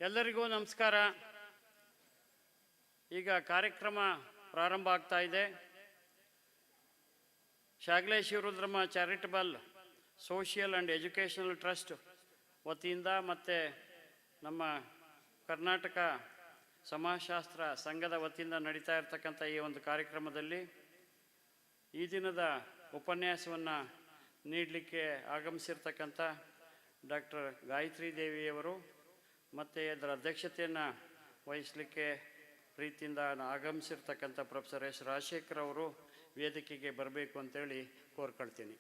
ಎಲ್ಲರಿಗೂ ನಮಸ್ಕಾರ. ಈಗ ಕಾರ್ಯಕ್ರಮ ಪ್ರಾರಂಭ ಆಗ್ತಾ ಇದೆ. Shagle Shivarudramma charitable social and educational trust ವತಿಯಿಂದ ಮತ್ತು ನಮ್ಮ ಕರ್ನಾಟಕ ಸಮಾಜಶಾಸ್ತ್ರ ಸಂಘದ ವತಿಯಿಂದ ನಡೀತಾ ಇರತಕ್ಕಂಥ ಈ ಒಂದು ಕಾರ್ಯಕ್ರಮದಲ್ಲಿ ಈ ದಿನದ ಉಪನ್ಯಾಸವನ್ನು ನೀಡಲಿಕ್ಕೆ ಆಗಮಿಸಿರ್ತಕ್ಕಂಥ ಡಾಕ್ಟರ್ ಗಾಯತ್ರಿ ದೇವಿಯವರು ಮತ್ತು ಅದರ ಅಧ್ಯಕ್ಷತೆಯನ್ನು ವಹಿಸಲಿಕ್ಕೆ ಪ್ರೀತಿಯಿಂದ ಆಗಮಿಸಿರ್ತಕ್ಕಂಥ ಪ್ರೊಫೆಸರ್ ಎಸ್ ರಾಜಶೇಖರ್ ಅವರು ವೇದಿಕೆಗೆ ಬರಬೇಕು ಅಂತೇಳಿ ಕೋರ್ಕೊಳ್ತೀನಿ.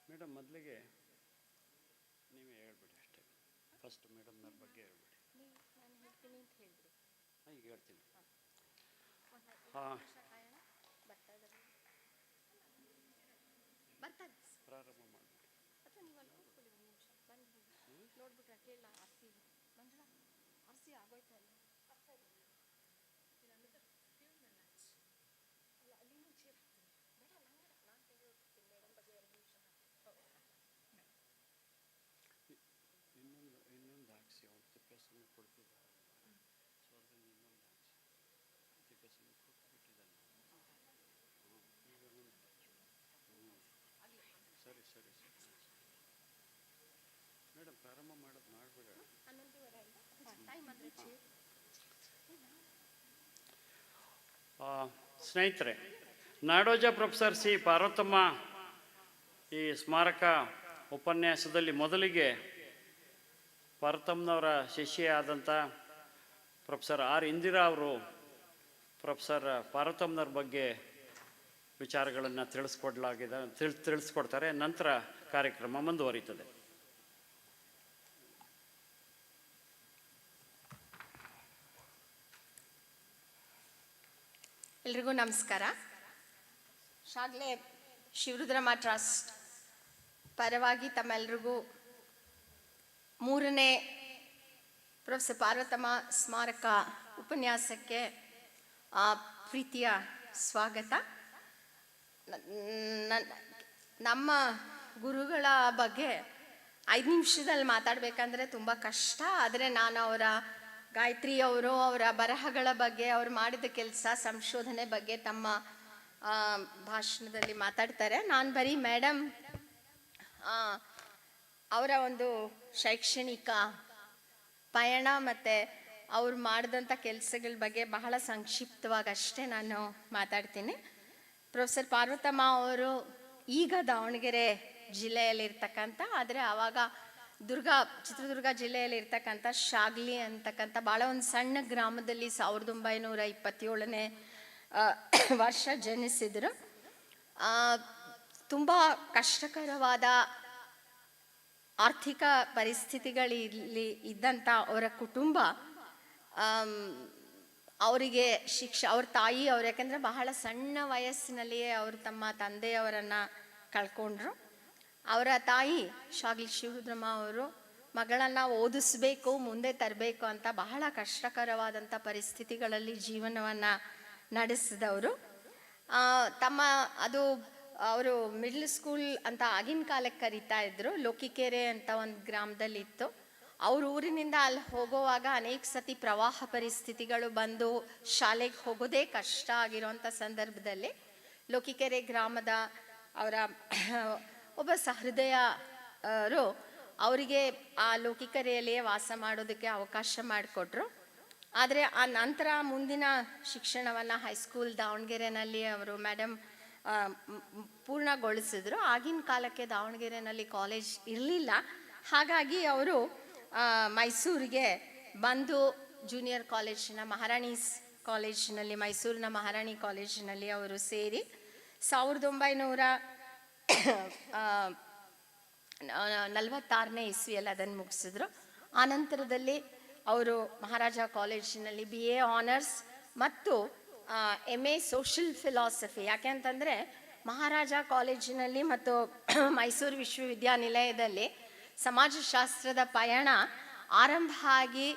ಮೇಡಮ್, ಮೊದಲಿಗೆ ನೀವೇ ಹೇಳ್ಬಿಡಿ ಅಷ್ಟೇ. ಫಸ್ಟ್ ಮೇಡಮ್ನವ್ರ ಬಗ್ಗೆ ಹೇಳ್ಬಿಡಿ. ಈಗ ಹೇಳ್ತೀನಿ. ಹಾಂ, ಪ್ರಾರಂಭ ಮಾಡಿಬಿಡಿ. ಇನ್ನೊಂದು ಹಾಕ್ಸಿ, ಅವ್ರು ತಿಪ್ಪೇಸನ್ನು ಕೊಡ್ತಿದ್ದಾರೆ. ಸೊ ಅದರಿಂದ ಇನ್ನೊಂದು ಹಾಕ್ಸಿ, ತಿಪ್ಪೇಸನ್ನು ಕೊಟ್ಬಿಟ್ಟಿದ್ದಾನೆ. ಸರಿ ಸರಿ ಸರಿ ಮೇಡಮ್, ಪ್ರಾರಂಭ ಮಾಡೋದು ಮಾಡಬೇಡ. ಸ್ನೇಹಿತರೆ, ನಾಡೋಜ ಪ್ರೊಫೆಸರ್ ಸಿ ಪಾರ್ವತಮ್ಮ ಈ ಸ್ಮಾರಕ ಉಪನ್ಯಾಸದಲ್ಲಿ ಮೊದಲಿಗೆ ಪಾರ್ವತಮ್ಮನವರ ಶಿಷ್ಯೆ ಆದಂಥ ಪ್ರೊಫೆಸರ್ ಆರ್ ಇಂದಿರಾ ಅವರು ಪ್ರೊಫೆಸರ್ ಪಾರ್ವತಮ್ಮನವ್ರ ಬಗ್ಗೆ ವಿಚಾರಗಳನ್ನು ತಿಳಿಸ್ಕೊಡ್ತಾರೆ. ನಂತರ ಕಾರ್ಯಕ್ರಮ ಮುಂದುವರಿಯುತ್ತದೆ. ಎಲ್ರಿಗೂ ನಮಸ್ಕಾರ. ಶಾಗ್ಲೆ ಶಿವರುದ್ರಮ್ಮ ಟ್ರಸ್ಟ್ ಪರವಾಗಿ ತಮ್ಮೆಲ್ರಿಗೂ 3ನೇ ಪ್ರೊಫೆಸರ್ ಪಾರ್ವತಮ್ಮ ಸ್ಮಾರಕ ಉಪನ್ಯಾಸಕ್ಕೆ ಪ್ರೀತಿಯ ಸ್ವಾಗತ. ನಮ್ಮ ಗುರುಗಳ ಬಗ್ಗೆ 5 ನಿಮಿಷದಲ್ಲಿ ಮಾತಾಡಬೇಕಂದ್ರೆ ತುಂಬ ಕಷ್ಟ. ಆದರೆ ನಾನು ಗಾಯತ್ರಿ ಅವರು ಅವರ ಬರಹಗಳ ಬಗ್ಗೆ, ಅವ್ರು ಮಾಡಿದ ಕೆಲಸ, ಸಂಶೋಧನೆ ಬಗ್ಗೆ ತಮ್ಮ ಭಾಷಣದಲ್ಲಿ ಮಾತಾಡ್ತಾರೆ. ನಾನು ಬರೀ ಮೇಡಮ್ ಅವರ ಒಂದು ಶೈಕ್ಷಣಿಕ ಪಯಣ ಮತ್ತು ಅವ್ರು ಮಾಡಿದಂಥ ಕೆಲಸಗಳ ಬಗ್ಗೆ ಬಹಳ ಸಂಕ್ಷಿಪ್ತವಾಗಿ ಅಷ್ಟೇ ನಾನು ಮಾತಾಡ್ತೀನಿ. ಪ್ರೊಫೆಸರ್ ಪಾರ್ವತಮ್ಮ ಅವರು ಈಗ ದಾವಣಗೆರೆ ಜಿಲ್ಲೆಯಲ್ಲಿರ್ತಕ್ಕಂಥ, ಆದರೆ ಆವಾಗ ಚಿತ್ರದುರ್ಗ ಜಿಲ್ಲೆಯಲ್ಲಿ ಇರ್ತಕ್ಕಂಥ ಶಾಗ್ಲಿ ಅಂತಕ್ಕಂಥ ಭಾಳ ಒಂದು ಸಣ್ಣ ಗ್ರಾಮದಲ್ಲಿ 1927ನೇ ವರ್ಷ ಜನಿಸಿದರು. ತುಂಬ ಕಷ್ಟಕರವಾದ ಆರ್ಥಿಕ ಪರಿಸ್ಥಿತಿಗಳಲ್ಲಿ ಇದ್ದಂಥ ಅವರ ಕುಟುಂಬ ಅವರಿಗೆ ಅವ್ರ ತಾಯಿ ಅವರು, ಯಾಕೆಂದರೆ ಬಹಳ ಸಣ್ಣ ವಯಸ್ಸಿನಲ್ಲಿಯೇ ಅವರು ತಮ್ಮ ತಂದೆಯವರನ್ನು ಕಳ್ಕೊಂಡ್ರು. ಅವರ ತಾಯಿ ಶಾಗ್ಲಿ ಶಿವರುದ್ರಮ್ಮ ಅವರು ಮಗಳನ್ನು ಓದಿಸ್ಬೇಕು, ಮುಂದೆ ತರಬೇಕು ಅಂತ ಬಹಳ ಕಷ್ಟಕರವಾದಂಥ ಪರಿಸ್ಥಿತಿಗಳಲ್ಲಿ ಜೀವನವನ್ನು ನಡೆಸಿದವರು. ಅವರು ಮಿಡ್ಲ್ ಸ್ಕೂಲ್ ಅಂತ ಆಗಿನ ಕಾಲಕ್ಕೆ ಕರೀತಾ ಇದ್ರು. ಲೋಕಿಕೆರೆ ಅಂತ ಒಂದು ಗ್ರಾಮದಲ್ಲಿ ಇತ್ತು. ಅವ್ರ ಊರಿನಿಂದ ಅಲ್ಲಿ ಹೋಗುವಾಗ ಅನೇಕ ಸತಿ ಪ್ರವಾಹ ಪರಿಸ್ಥಿತಿಗಳು ಬಂದು ಶಾಲೆಗೆ ಹೋಗೋದೇ ಕಷ್ಟ ಆಗಿರೋಂಥ ಸಂದರ್ಭದಲ್ಲಿ ಲೋಕಿಕೆರೆ ಗ್ರಾಮದ ಅವರ ಒಬ್ಬ ಸಹೃದಯರು ಅವರಿಗೆ ಆ ಲೋಕಿಕೆರೆಯಲ್ಲಿಯೇ ವಾಸ ಮಾಡೋದಕ್ಕೆ ಅವಕಾಶ ಮಾಡಿಕೊಟ್ರು. ಆದರೆ ಆ ನಂತರ ಮುಂದಿನ ಶಿಕ್ಷಣವನ್ನು ಹೈಸ್ಕೂಲ್ ದಾವಣಗೆರೆನಲ್ಲಿ ಅವರು ಮೇಡಮ್ ಪೂರ್ಣಗೊಳಿಸಿದ್ರು. ಆಗಿನ ಕಾಲಕ್ಕೆ ದಾವಣಗೆರೆನಲ್ಲಿ ಕಾಲೇಜ್ ಇರಲಿಲ್ಲ. ಹಾಗಾಗಿ ಅವರು ಮೈಸೂರಿಗೆ ಬಂದು ಜೂನಿಯರ್ ಕಾಲೇಜಿನ ಮಹಾರಾಣೀಸ್ ಕಾಲೇಜಿನಲ್ಲಿ, ಮೈಸೂರಿನ ಮಹಾರಾಣಿ ಕಾಲೇಜಿನಲ್ಲಿ ಅವರು ಸೇರಿ 1946ನೇ ಇಸ್ವಿಯಲ್ಲಿ ಅದನ್ನು ಮುಗಿಸಿದ್ರು. ಆನಂತರದಲ್ಲಿ ಅವರು ಮಹಾರಾಜ ಕಾಲೇಜಿನಲ್ಲಿ BA ಆನರ್ಸ್ ಮತ್ತು MA ಸೋಷಿಯಲ್ ಫಿಲಾಸಫಿ. ಯಾಕೆ ಅಂತಂದರೆ ಮಹಾರಾಜ ಕಾಲೇಜಿನಲ್ಲಿ ಮತ್ತು ಮೈಸೂರು ವಿಶ್ವವಿದ್ಯಾನಿಲಯದಲ್ಲಿ ಸಮಾಜಶಾಸ್ತ್ರದ ಪಯಣ ಆರಂಭ ಆಗಿ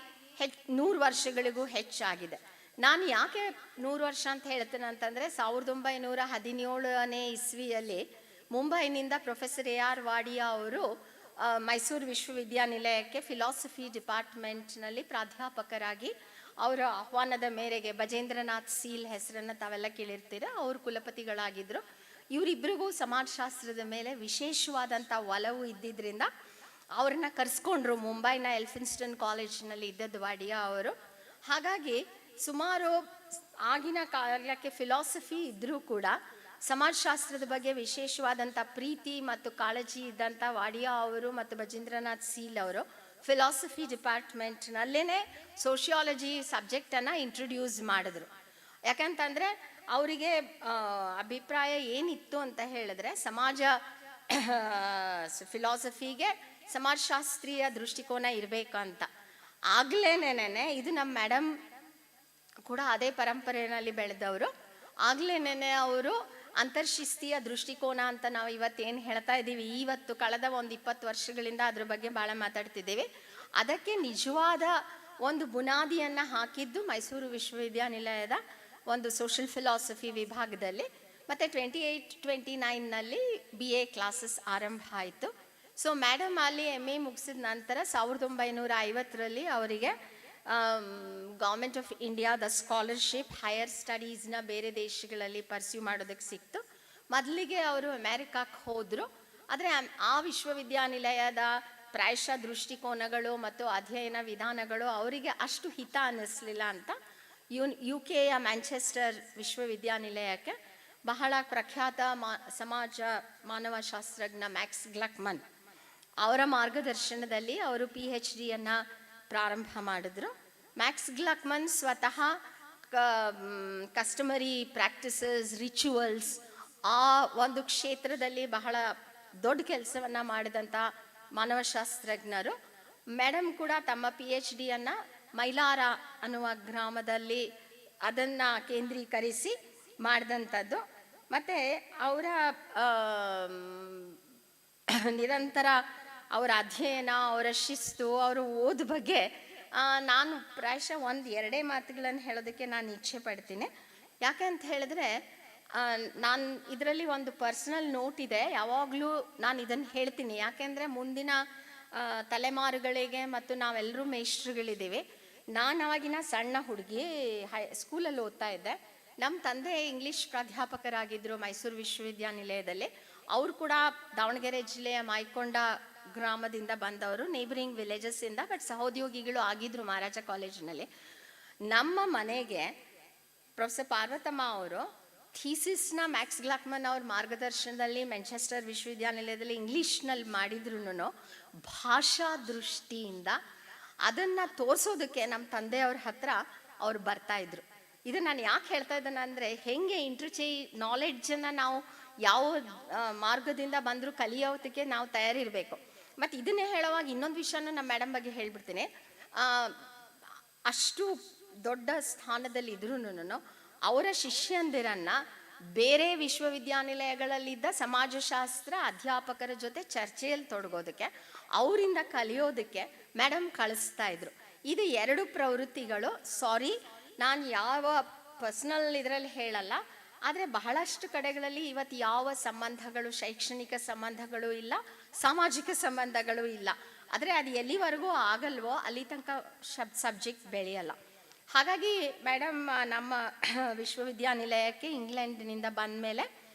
100 ವರ್ಷಗಳಿಗೂ ಹೆಚ್ಚಾಗಿದೆ. ನಾನು ಯಾಕೆ 100 ವರ್ಷ ಅಂತ ಹೇಳ್ತೇನೆ ಅಂತಂದರೆ 1917ನೇ ಇಸ್ವಿಯಲ್ಲಿ ಮುಂಬೈನಿಂದ ಪ್ರೊಫೆಸರ್ AR ವಾಡಿಯಾ ಅವರು ಮೈಸೂರು ವಿಶ್ವವಿದ್ಯಾನಿಲಯಕ್ಕೆ ಫಿಲಾಸಫಿ ಡಿಪಾರ್ಟ್ಮೆಂಟ್ನಲ್ಲಿ ಪ್ರಾಧ್ಯಾಪಕರಾಗಿ ಅವರ ಆಹ್ವಾನದ ಮೇರೆಗೆ ಬಜೇಂದ್ರನಾಥ್ ಸೀಲ್ ಹೆಸರನ್ನು ತಾವೆಲ್ಲ ಕೇಳಿರ್ತೀರ, ಅವರು ಕುಲಪತಿಗಳಾಗಿದ್ದರು. ಇವರಿಬ್ಬರಿಗೂ ಸಮಾಜಶಾಸ್ತ್ರದ ಮೇಲೆ ವಿಶೇಷವಾದಂಥ ಒಲವು ಇದ್ದಿದ್ದರಿಂದ ಅವ್ರನ್ನ ಕರೆಸ್ಕೊಂಡ್ರು. ಮುಂಬೈನ ಎಲ್ಫಿನ್ಸ್ಟನ್ ಕಾಲೇಜಿನಲ್ಲಿ ಇದ್ದದ್ದು ವಾಡಿಯಾ ಅವರು. ಹಾಗಾಗಿ ಸುಮಾರು ಆಗಿನ ಕಾಲಕ್ಕೆ ಫಿಲಾಸಫಿ ಇದ್ದರೂ ಕೂಡ ಸಮಾಜಶಾಸ್ತ್ರದ ಬಗ್ಗೆ ವಿಶೇಷವಾದಂಥ ಪ್ರೀತಿ ಮತ್ತು ಕಾಳಜಿ ಇದ್ದಂಥ ವಾಡಿಯಾ ಅವರು ಮತ್ತು ಬಜೇಂದ್ರನಾಥ್ ಸೀಲ್ ಅವರು ಫಿಲಾಸಫಿ ಡಿಪಾರ್ಟ್ಮೆಂಟ್ನಲ್ಲೇ ಸೋಷಿಯಾಲಜಿ ಸಬ್ಜೆಕ್ಟನ್ನು ಇಂಟ್ರೊಡ್ಯೂಸ್ ಮಾಡಿದ್ರು. ಯಾಕಂತಂದರೆ ಅವರಿಗೆ ಅಭಿಪ್ರಾಯ ಏನಿತ್ತು ಅಂತ ಹೇಳಿದ್ರೆ ಫಿಲಾಸಫಿಗೆ ಸಮಾಜಶಾಸ್ತ್ರೀಯ ದೃಷ್ಟಿಕೋನ ಇರಬೇಕಂತ. ಆಗ್ಲೇನೇನೆ ಇದು ನಮ್ಮ ಮೇಡಮ್ ಕೂಡ ಅದೇ ಪರಂಪರೆಯಲ್ಲಿ ಬೆಳೆದವರು. ಆಗ್ಲೇನೇನೆ ಅವರು ಅಂತರ್ಶಿಸ್ತೀಯ ದೃಷ್ಟಿಕೋನ ಅಂತ ನಾವು ಇವತ್ತೇನು ಹೇಳ್ತಾ ಇದ್ದೀವಿ, ಇವತ್ತು ಕಳೆದ ಒಂದು 20 ವರ್ಷಗಳಿಂದ ಅದ್ರ ಬಗ್ಗೆ ಭಾಳ ಮಾತಾಡ್ತಿದ್ದೇವೆ. ಅದಕ್ಕೆ ನಿಜವಾದ ಒಂದು ಬುನಾದಿಯನ್ನು ಹಾಕಿದ್ದು ಮೈಸೂರು ವಿಶ್ವವಿದ್ಯಾನಿಲಯದ ಒಂದು ಸೋಷಿಯಲ್ ಫಿಲಾಸಫಿ ವಿಭಾಗದಲ್ಲಿ. ಮತ್ತು 28-29ನಲ್ಲಿ BA ಕ್ಲಾಸಸ್ ಆರಂಭ ಆಯಿತು. ಸೊ ಮೇಡಮ್ ಅಲ್ಲಿ MA ಮುಗಿಸಿದ ನಂತರ 1950ರಲ್ಲಿ ಅವರಿಗೆ ಗೌರ್ಮೆಂಟ್ ಆಫ್ ಇಂಡಿಯಾದ ಸ್ಕಾಲರ್ಶಿಪ್ ಹೈಯರ್ ಸ್ಟಡೀಸ್ನ ಬೇರೆ ದೇಶಗಳಲ್ಲಿ ಪರ್ಸ್ಯೂ ಮಾಡೋದಕ್ಕೆ ಸಿಕ್ತು. ಮೊದಲಿಗೆ ಅವರು ಅಮೇರಿಕಕ್ಕೆ ಹೋದರು. ಆದರೆ ಆ ವಿಶ್ವವಿದ್ಯಾನಿಲಯದ ಪ್ರಾಯಶಃ ದೃಷ್ಟಿಕೋನಗಳು ಮತ್ತು ಅಧ್ಯಯನ ವಿಧಾನಗಳು ಅವರಿಗೆ ಅಷ್ಟು ಹಿತ ಅನ್ನಿಸ್ಲಿಲ್ಲ ಅಂತ UK ಮ್ಯಾಂಚೆಸ್ಟರ್ ವಿಶ್ವವಿದ್ಯಾನಿಲಯಕ್ಕೆ ಬಹಳ ಪ್ರಖ್ಯಾತ ಮಾನವಶಾಸ್ತ್ರಜ್ಞ ಮ್ಯಾಕ್ಸ್ ಗ್ಲಕ್ಮನ್ ಅವರ ಮಾರ್ಗದರ್ಶನದಲ್ಲಿ ಅವರು PhDಯನ್ನು ಪ್ರಾರಂಭ ಮಾಡಿದ್ರು. ಮ್ಯಾಕ್ಸ್ ಗ್ಲಕ್ಮನ್ ಸ್ವತಃ ಕಸ್ಟಮರಿ ಪ್ರಾಕ್ಟಿಸಸ್, ರಿಚುವಲ್ಸ್ ಆ ಒಂದು ಕ್ಷೇತ್ರದಲ್ಲಿ ಬಹಳ ದೊಡ್ಡ ಕೆಲಸವನ್ನು ಮಾಡಿದಂಥ ಮಾನವಶಾಸ್ತ್ರಜ್ಞರು. ಮೇಡಮ್ ಕೂಡ ತಮ್ಮ PhDಯನ್ನು ಮೈಲಾರ ಅನ್ನುವ ಗ್ರಾಮದಲ್ಲಿ ಅದನ್ನು ಕೇಂದ್ರೀಕರಿಸಿ ಮಾಡಿದಂಥದ್ದು. ಮತ್ತು ಅವರ ನಿರಂತರ ಅವರ ಅಧ್ಯಯನ, ಅವರ ಶಿಸ್ತು, ಅವರ ಓದ್ ಬಗ್ಗೆ ನಾನು ಪ್ರಾಯಶಃ 1-2 ಮಾತುಗಳನ್ನು ಹೇಳೋದಕ್ಕೆ ನಾನು ಇಚ್ಛೆ ಪಡ್ತೀನಿ. ಯಾಕಂತ ಹೇಳಿದ್ರೆ ನಾನು ಇದರಲ್ಲಿ ಒಂದು ಪರ್ಸನಲ್ ನೋಟ್ ಇದೆ, ಯಾವಾಗಲೂ ನಾನು ಇದನ್ನು ಹೇಳ್ತೀನಿ. ಯಾಕೆಂದರೆ ಮುಂದಿನ ತಲೆಮಾರುಗಳಿಗೆ ಮತ್ತು ನಾವೆಲ್ಲರೂ ಮೇಷ್ಟ್ರುಗಳಿದ್ದೀವಿ. ನಾನು ಆವಾಗಿನ ಸಣ್ಣ ಹುಡುಗಿ ಸ್ಕೂಲಲ್ಲಿ ಓದ್ತಾ ಇದ್ದೆ. ನಮ್ಮ ತಂದೆ ಇಂಗ್ಲೀಷ್ ಪ್ರಾಧ್ಯಾಪಕರಾಗಿದ್ದರು ಮೈಸೂರು ವಿಶ್ವವಿದ್ಯಾನಿಲಯದಲ್ಲಿ. ಅವರು ಕೂಡ ದಾವಣಗೆರೆ ಜಿಲ್ಲೆಯ ಮಾಯ್ಕೊಂಡ ಗ್ರಾಮದಿಂದ ಬಂದವರು, ನೇಬರಿಂಗ್ ವಿಲೇಜಸ್ಸಿಂದ, ಬಟ್ ಸಹೋದ್ಯೋಗಿಗಳು ಆಗಿದ್ದರು ಮಹಾರಾಜ ಕಾಲೇಜಿನಲ್ಲಿ. ನಮ್ಮ ಮನೆಗೆ ಪ್ರೊಫೆಸರ್ ಪಾರ್ವತಮ್ಮ ಅವರು ಥೀಸಿಸ್ನ ಮ್ಯಾಕ್ಸ್ ಗ್ಲಾಕ್ಮನ್ ಅವ್ರ ಮಾರ್ಗದರ್ಶನದಲ್ಲಿ ಮ್ಯಾಂಚೆಸ್ಟರ್ ವಿಶ್ವವಿದ್ಯಾನಿಲಯದಲ್ಲಿ ಇಂಗ್ಲೀಷ್ನಲ್ಲಿ ಮಾಡಿದ್ರು. ಭಾಷಾ ದೃಷ್ಟಿಯಿಂದ ಅದನ್ನು ತೋರಿಸೋದಕ್ಕೆ ನಮ್ಮ ತಂದೆಯವ್ರ ಹತ್ರ ಅವ್ರು ಬರ್ತಾಯಿದ್ರು. ಇದು ನಾನು ಯಾಕೆ ಹೇಳ್ತಾ ಇದ್ದೇನೆ ಅಂದರೆ, ಹೆಂಗೆ ನಾಲೆಡ್ಜನ್ನು ನಾವು ಯಾವ ಮಾರ್ಗದಿಂದ ಬಂದರೂ ಕಲಿಯೋದಕ್ಕೆ ನಾವು ತಯಾರಿರಬೇಕು. ಮತ್ತು ಇದನ್ನೇ ಹೇಳುವಾಗ ಇನ್ನೊಂದು ವಿಷಯನೂ ನಮ್ಮ ಮೇಡಮ್ ಬಗ್ಗೆ ಹೇಳ್ಬಿಡ್ತೀನಿ. ಅಷ್ಟು ದೊಡ್ಡ ಸ್ಥಾನದಲ್ಲಿ ಇದ್ರೂ ಅವರ ಶಿಷ್ಯಂದಿರನ್ನು ಬೇರೆ ವಿಶ್ವವಿದ್ಯಾನಿಲಯಗಳಲ್ಲಿದ್ದ ಸಮಾಜಶಾಸ್ತ್ರ ಅಧ್ಯಾಪಕರ ಜೊತೆ ಚರ್ಚೆಯಲ್ಲಿ ತೊಡಗೋದಕ್ಕೆ, ಅವರಿಂದ ಕಲಿಯೋದಕ್ಕೆ ಮೇಡಮ್ ಕಳಿಸ್ತಾ ಇದ್ರು. ಇದು 2 ಪ್ರವೃತ್ತಿಗಳು. ನಾನು ಯಾವ ಪರ್ಸ್ನಲ್ ಇದರಲ್ಲಿ ಹೇಳಲ್ಲ, ಆದರೆ ಬಹಳಷ್ಟು ಕಡೆಗಳಲ್ಲಿ ಇವತ್ತು ಯಾವ ಸಂಬಂಧಗಳು, ಶೈಕ್ಷಣಿಕ ಸಂಬಂಧಗಳು ಇಲ್ಲ, ಸಾಮಾಜಿಕ ಸಂಬಂಧಗಳು ಇಲ್ಲ. ಆದರೆ ಅದು ಎಲ್ಲಿವರೆಗೂ ಆಗಲ್ವೋ ಅಲ್ಲಿ ತನಕ ಸಬ್ಜೆಕ್ಟ್ ಬೆಳೆಯಲ್ಲ. ಹಾಗಾಗಿ ಮೇಡಮ್ ನಮ್ಮ ವಿಶ್ವವಿದ್ಯಾನಿಲಯಕ್ಕೆ ಇಂಗ್ಲೆಂಡಿನಿಂದ ಬಂದ ಮೇಲೆ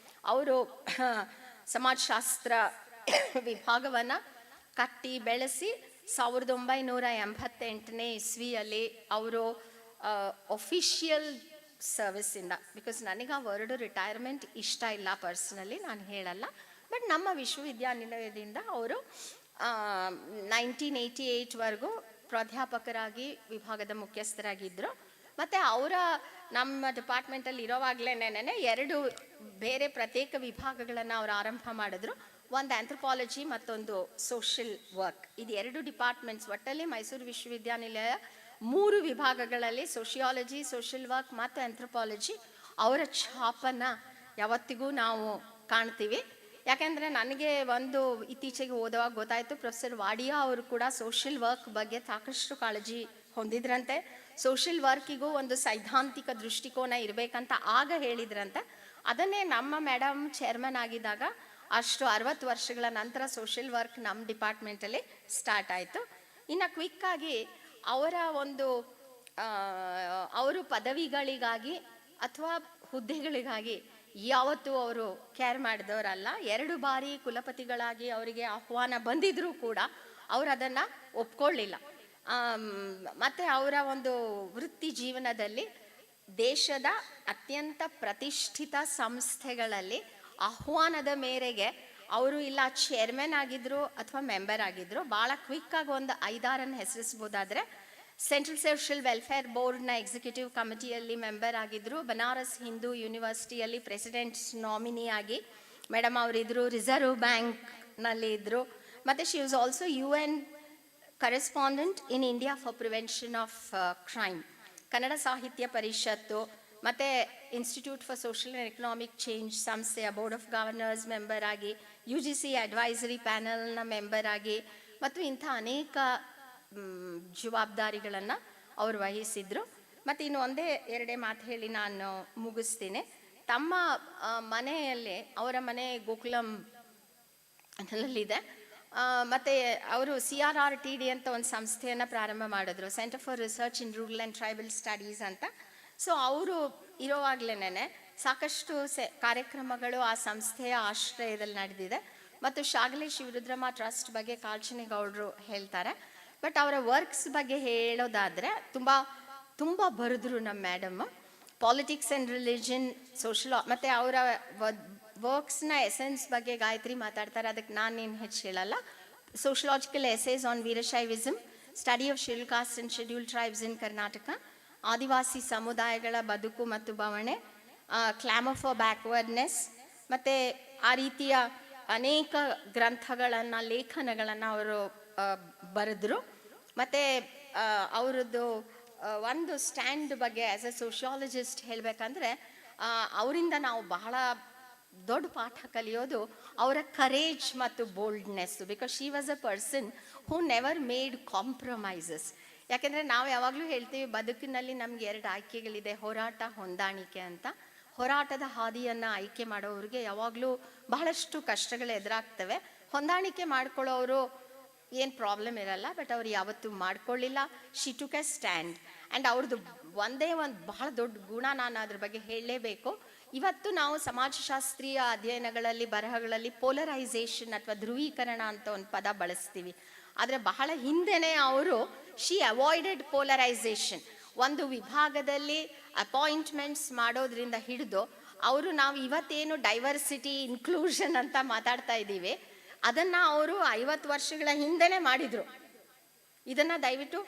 ಅವರು ಸಮಾಜಶಾಸ್ತ್ರ ವಿಭಾಗವನ್ನು ಕಟ್ಟಿ ಬೆಳೆಸಿ 1988ನೇ ಇಸ್ವಿಯಲ್ಲಿ ಅವರು ಒಫಿಷಿಯಲ್ ಸರ್ವಿಸಿಂದ, ಬಿಕಾಸ್ ನನಗೆ ಆ ವರ್ಡ್ ರಿಟೈರ್ಮೆಂಟ್ ಇಷ್ಟ ಇಲ್ಲ ಪರ್ಸ್ನಲಿ, ನಾನು ಹೇಳಲ್ಲ, ಬಟ್ ನಮ್ಮ ವಿಶ್ವವಿದ್ಯಾನಿಲಯದಿಂದ ಅವರು 1988ವರೆಗೂ ಪ್ರಾಧ್ಯಾಪಕರಾಗಿ ವಿಭಾಗದ ಮುಖ್ಯಸ್ಥರಾಗಿದ್ದರು. ಮತ್ತು ಅವರ ನಮ್ಮ ಡಿಪಾರ್ಟ್ಮೆಂಟಲ್ಲಿ ಇರೋವಾಗಲೇ ಎರಡು ಬೇರೆ ಪ್ರತ್ಯೇಕ ವಿಭಾಗಗಳನ್ನು ಅವರು ಆರಂಭ ಮಾಡಿದ್ರು. ಒಂದು ಆಂಥ್ರೋಪಾಲಜಿ ಮತ್ತೊಂದು ಸೋಷಿಯಲ್ ವರ್ಕ್. ಇದು ಎರಡು ಡಿಪಾರ್ಟ್ಮೆಂಟ್ಸ್ ಒಟ್ಟಲ್ಲಿ ಮೈಸೂರು ವಿಶ್ವವಿದ್ಯಾನಿಲಯ 3 ವಿಭಾಗಗಳಲ್ಲಿ ಸೋಷಿಯಾಲಜಿ, ಸೋಷಿಯಲ್ ವರ್ಕ್ ಮತ್ತು ಆಂಥ್ರೋಪಾಲಜಿ ಅವರ ಛಾಪನ್ನು ಯಾವತ್ತಿಗೂ ನಾವು ಕಾಣ್ತೀವಿ. ಯಾಕೆಂದರೆ ನನಗೆ ಒಂದು ಇತ್ತೀಚೆಗೆ ಓದುವಾಗ ಗೊತ್ತಾಯಿತು, ಪ್ರೊಫೆಸರ್ ವಾಡಿಯಾ ಅವರು ಕೂಡ ಸೋಷಿಯಲ್ ವರ್ಕ್ ಬಗ್ಗೆ ಸಾಕಷ್ಟು ಕಾಳಜಿ ಹೊಂದಿದ್ರಂತೆ. ಸೋಷಿಯಲ್ ವರ್ಕಿಗೂ ಒಂದು ಸೈದ್ಧಾಂತಿಕ ದೃಷ್ಟಿಕೋನ ಇರಬೇಕಂತ ಆಗ ಹೇಳಿದ್ರಂತೆ. ಅದನ್ನೇ ನಮ್ಮ ಮೇಡಮ್ ಚೇರ್ಮನ್ ಆಗಿದ್ದಾಗ ಅಷ್ಟು 60 ವರ್ಷಗಳ ನಂತರ ಸೋಷಿಯಲ್ ವರ್ಕ್ ನಮ್ಮ ಡಿಪಾರ್ಟ್ಮೆಂಟಲ್ಲಿ ಸ್ಟಾರ್ಟ್ ಆಯಿತು. ಇನ್ನು ಕ್ವಿಕ್ಕಾಗಿ ಅವರ ಒಂದು ಅವರು ಪದವಿಗಳಿಗಾಗಿ ಅಥವಾ ಹುದ್ದೆಗಳಿಗಾಗಿ ಯಾವತ್ತೂ ಅವರು ಕೇರ್ ಮಾಡಿದವರಲ್ಲ. 2 ಬಾರಿ ಕುಲಪತಿಗಳಾಗಿ ಅವರಿಗೆ ಆಹ್ವಾನ ಬಂದಿದ್ರೂ ಕೂಡ ಅವರು ಅದನ್ನು ಒಪ್ಕೊಳ್ಳಿಲ್ಲ. ಮತ್ತು ಅವರ ಒಂದು ವೃತ್ತಿ ಜೀವನದಲ್ಲಿ ದೇಶದ ಅತ್ಯಂತ ಪ್ರತಿಷ್ಠಿತ ಸಂಸ್ಥೆಗಳಲ್ಲಿ ಆಹ್ವಾನದ ಮೇರೆಗೆ ಅವರು ಇಲ್ಲ ಚೇರ್ಮನ್ ಆಗಿದ್ರು ಅಥವಾ ಮೆಂಬರ್ ಆಗಿದ್ರು. ಭಾಳ ಕ್ವಿಕ್ಕಾಗಿ ಒಂದು 5-6 ಹೆಸರಿಸ್ಬೋದಾದರೆ, ಸೆಂಟ್ರಲ್ ಸೋಷಿಯಲ್ ವೆಲ್ಫೇರ್ ಬೋರ್ಡ್ನ ಎಕ್ಸಿಕ್ಯೂಟಿವ್ ಕಮಿಟಿಯಲ್ಲಿ ಮೆಂಬರ್ ಆಗಿದ್ದರು. ಬನಾರಸ್ ಹಿಂದೂ ಯೂನಿವರ್ಸಿಟಿಯಲ್ಲಿ ಪ್ರೆಸಿಡೆಂಟ್ಸ್ ನಾಮಿನಿ ಆಗಿ ಮೇಡಮ್ ಅವರಿದ್ದರು. ರಿಸರ್ವ್ ಬ್ಯಾಂಕ್ನಲ್ಲಿ ಇದ್ದರು. ಮತ್ತು she was also UN correspondent in India for prevention of crime. Kannada ಸಾಹಿತ್ಯ ಪರಿಷತ್ತು ಮತ್ತು institute for social and economic change ಸಂಸ್ಥೆಯ ಬೋರ್ಡ್ ಆಫ್ ಗವರ್ನರ್ಸ್ ಮೆಂಬರ್ ಆಗಿ, UGC ಅಡ್ವೈಸರಿ ಪ್ಯಾನಲ್ನ ಮೆಂಬರ್ ಆಗಿ ಮತ್ತು ಇಂಥ ಅನೇಕ ಜವಾಬ್ದಾರಿಗಳನ್ನು ಅವರು ವಹಿಸಿದರು. ಮತ್ತು ಇನ್ನು ಒಂದೇ 2 ಮಾತು ಹೇಳಿ ನಾನು ಮುಗಿಸ್ತೀನಿ. ತಮ್ಮ ಮನೆಯಲ್ಲಿ, ಅವರ ಮನೆ ಗೋಕುಲಂ ನಲ್ಲಿದೆ. ಮತ್ತು ಅವರು CRRTD ಅಂತ ಒಂದು ಸಂಸ್ಥೆಯನ್ನು ಪ್ರಾರಂಭ ಮಾಡಿದ್ರು, centre for research in rural and tribal studies ಅಂತ. ಸೊ ಅವರು ಇರೋವಾಗಲೇ ಸಾಕಷ್ಟು ಕಾರ್ಯಕ್ರಮಗಳು ಆ ಸಂಸ್ಥೆಯ ಆಶ್ರಯದಲ್ಲಿ ನಡೆದಿದೆ. ಮತ್ತು ಶಾಗಲೆ ಶಿವರುದ್ರಮ್ಮ ಟ್ರಸ್ಟ್ ಬಗ್ಗೆ ಕಾಲ್ಚನೇಗೌಡರು ಹೇಳ್ತಾರೆ. ಬಟ್ ಅವರ ವರ್ಕ್ಸ್ ಬಗ್ಗೆ ಹೇಳೋದಾದರೆ ತುಂಬ ಬರೆದ್ರು ನಮ್ಮ ಮೇಡಮ್. ಪಾಲಿಟಿಕ್ಸ್ ಆ್ಯಂಡ್ ರಿಲಿಜನ್, ಮತ್ತು ಅವರ ವರ್ಕ್ಸ್ನ ಎಸೆನ್ಸ್ ಬಗ್ಗೆ ಗಾಯತ್ರಿ ಮಾತಾಡ್ತಾರೆ, ಅದಕ್ಕೆ ನಾನೇನು ಹೆಚ್ಚು ಹೇಳಲ್ಲ. Sociological essays on Veerashaivism, study of schedule caste and schedule tribes in Karnataka, Adivasi ಸಮುದಾಯಗಳ ಬದುಕು ಮತ್ತು ಬವಣೆ, ಕ್ಲಾಮರ್ ಫಾರ್ ಬ್ಯಾಕ್ವರ್ಡ್ನೆಸ್, ಮತ್ತು ಆ ರೀತಿಯ ಅನೇಕ ಗ್ರಂಥಗಳನ್ನು, ಲೇಖನಗಳನ್ನು ಅವರು ಬರೆದ್ರು. ಮತ್ತು ಅವರದ್ದು ಒಂದು ಸ್ಟ್ಯಾಂಡ್ ಬಗ್ಗೆ ಆ್ಯಸ್ ಎ ಸೋಷಿಯಾಲಜಿಸ್ಟ್ ಹೇಳಬೇಕಂದ್ರೆ, ಅವರಿಂದ ನಾವು ಬಹಳ ದೊಡ್ಡ ಪಾಠ ಕಲಿಯೋದು ಅವರ ಕರೇಜ್ ಮತ್ತು boldness. Because she was a person who never made compromises. ಯಾಕೆಂದರೆ ನಾವು ಯಾವಾಗಲೂ ಹೇಳ್ತೀವಿ ಬದುಕಿನಲ್ಲಿ ನಮ್ಗೆ 2 ಆಯ್ಕೆಗಳಿದೆ, ಹೋರಾಟ, ಹೊಂದಾಣಿಕೆ ಅಂತ. ಹೋರಾಟದ ಹಾದಿಯನ್ನು ಆಯ್ಕೆ ಮಾಡೋರಿಗೆ ಯಾವಾಗಲೂ ಬಹಳಷ್ಟು ಕಷ್ಟಗಳು ಎದುರಾಗ್ತವೆ. ಹೊಂದಾಣಿಕೆ ಮಾಡ್ಕೊಳ್ಳೋರು ಏನು ಪ್ರಾಬ್ಲಮ್ ಇರಲ್ಲ, ಬಟ್ ಅವ್ರು ಯಾವತ್ತೂ ಮಾಡ್ಕೊಳ್ಳಿಲ್ಲ. She took a stand. And ಅವ್ರದ್ದು ಒಂದೇ ಒಂದು ಬಹಳ ದೊಡ್ಡ ಗುಣ, ನಾನು ಅದ್ರ ಬಗ್ಗೆ ಹೇಳಲೇಬೇಕು. ಇವತ್ತು ನಾವು ಸಮಾಜಶಾಸ್ತ್ರೀಯ ಅಧ್ಯಯನಗಳಲ್ಲಿ, ಬರಹಗಳಲ್ಲಿ ಪೋಲರೈಸೇಷನ್ ಅಥವಾ ಧ್ರುವೀಕರಣ ಅಂತ ಒಂದು ಪದ ಬಳಸ್ತೀವಿ. ಆದರೆ ಬಹಳ ಹಿಂದೆನೇ ಅವರು ಶಿ ಅವಾಯ್ಡೆಡ್ ಪೋಲರೈಸೇಷನ್. ಒಂದು ವಿಭಾಗದಲ್ಲಿ ಅಪಾಯಿಂಟ್ಮೆಂಟ್ಸ್ ಮಾಡೋದ್ರಿಂದ ಹಿಡಿದು ಅವರು, ನಾವು ಇವತ್ತೇನು ಡೈವರ್ಸಿಟಿ, ಇನ್ಕ್ಲೂಷನ್ ಅಂತ ಮಾತಾಡ್ತಾ ಇದ್ದೀವಿ, ಅದನ್ನು ಅವರು 50 ವರ್ಷಗಳ ಹಿಂದೆನೇ ಮಾಡಿದರು. ಇದನ್ನು ದಯವಿಟ್ಟು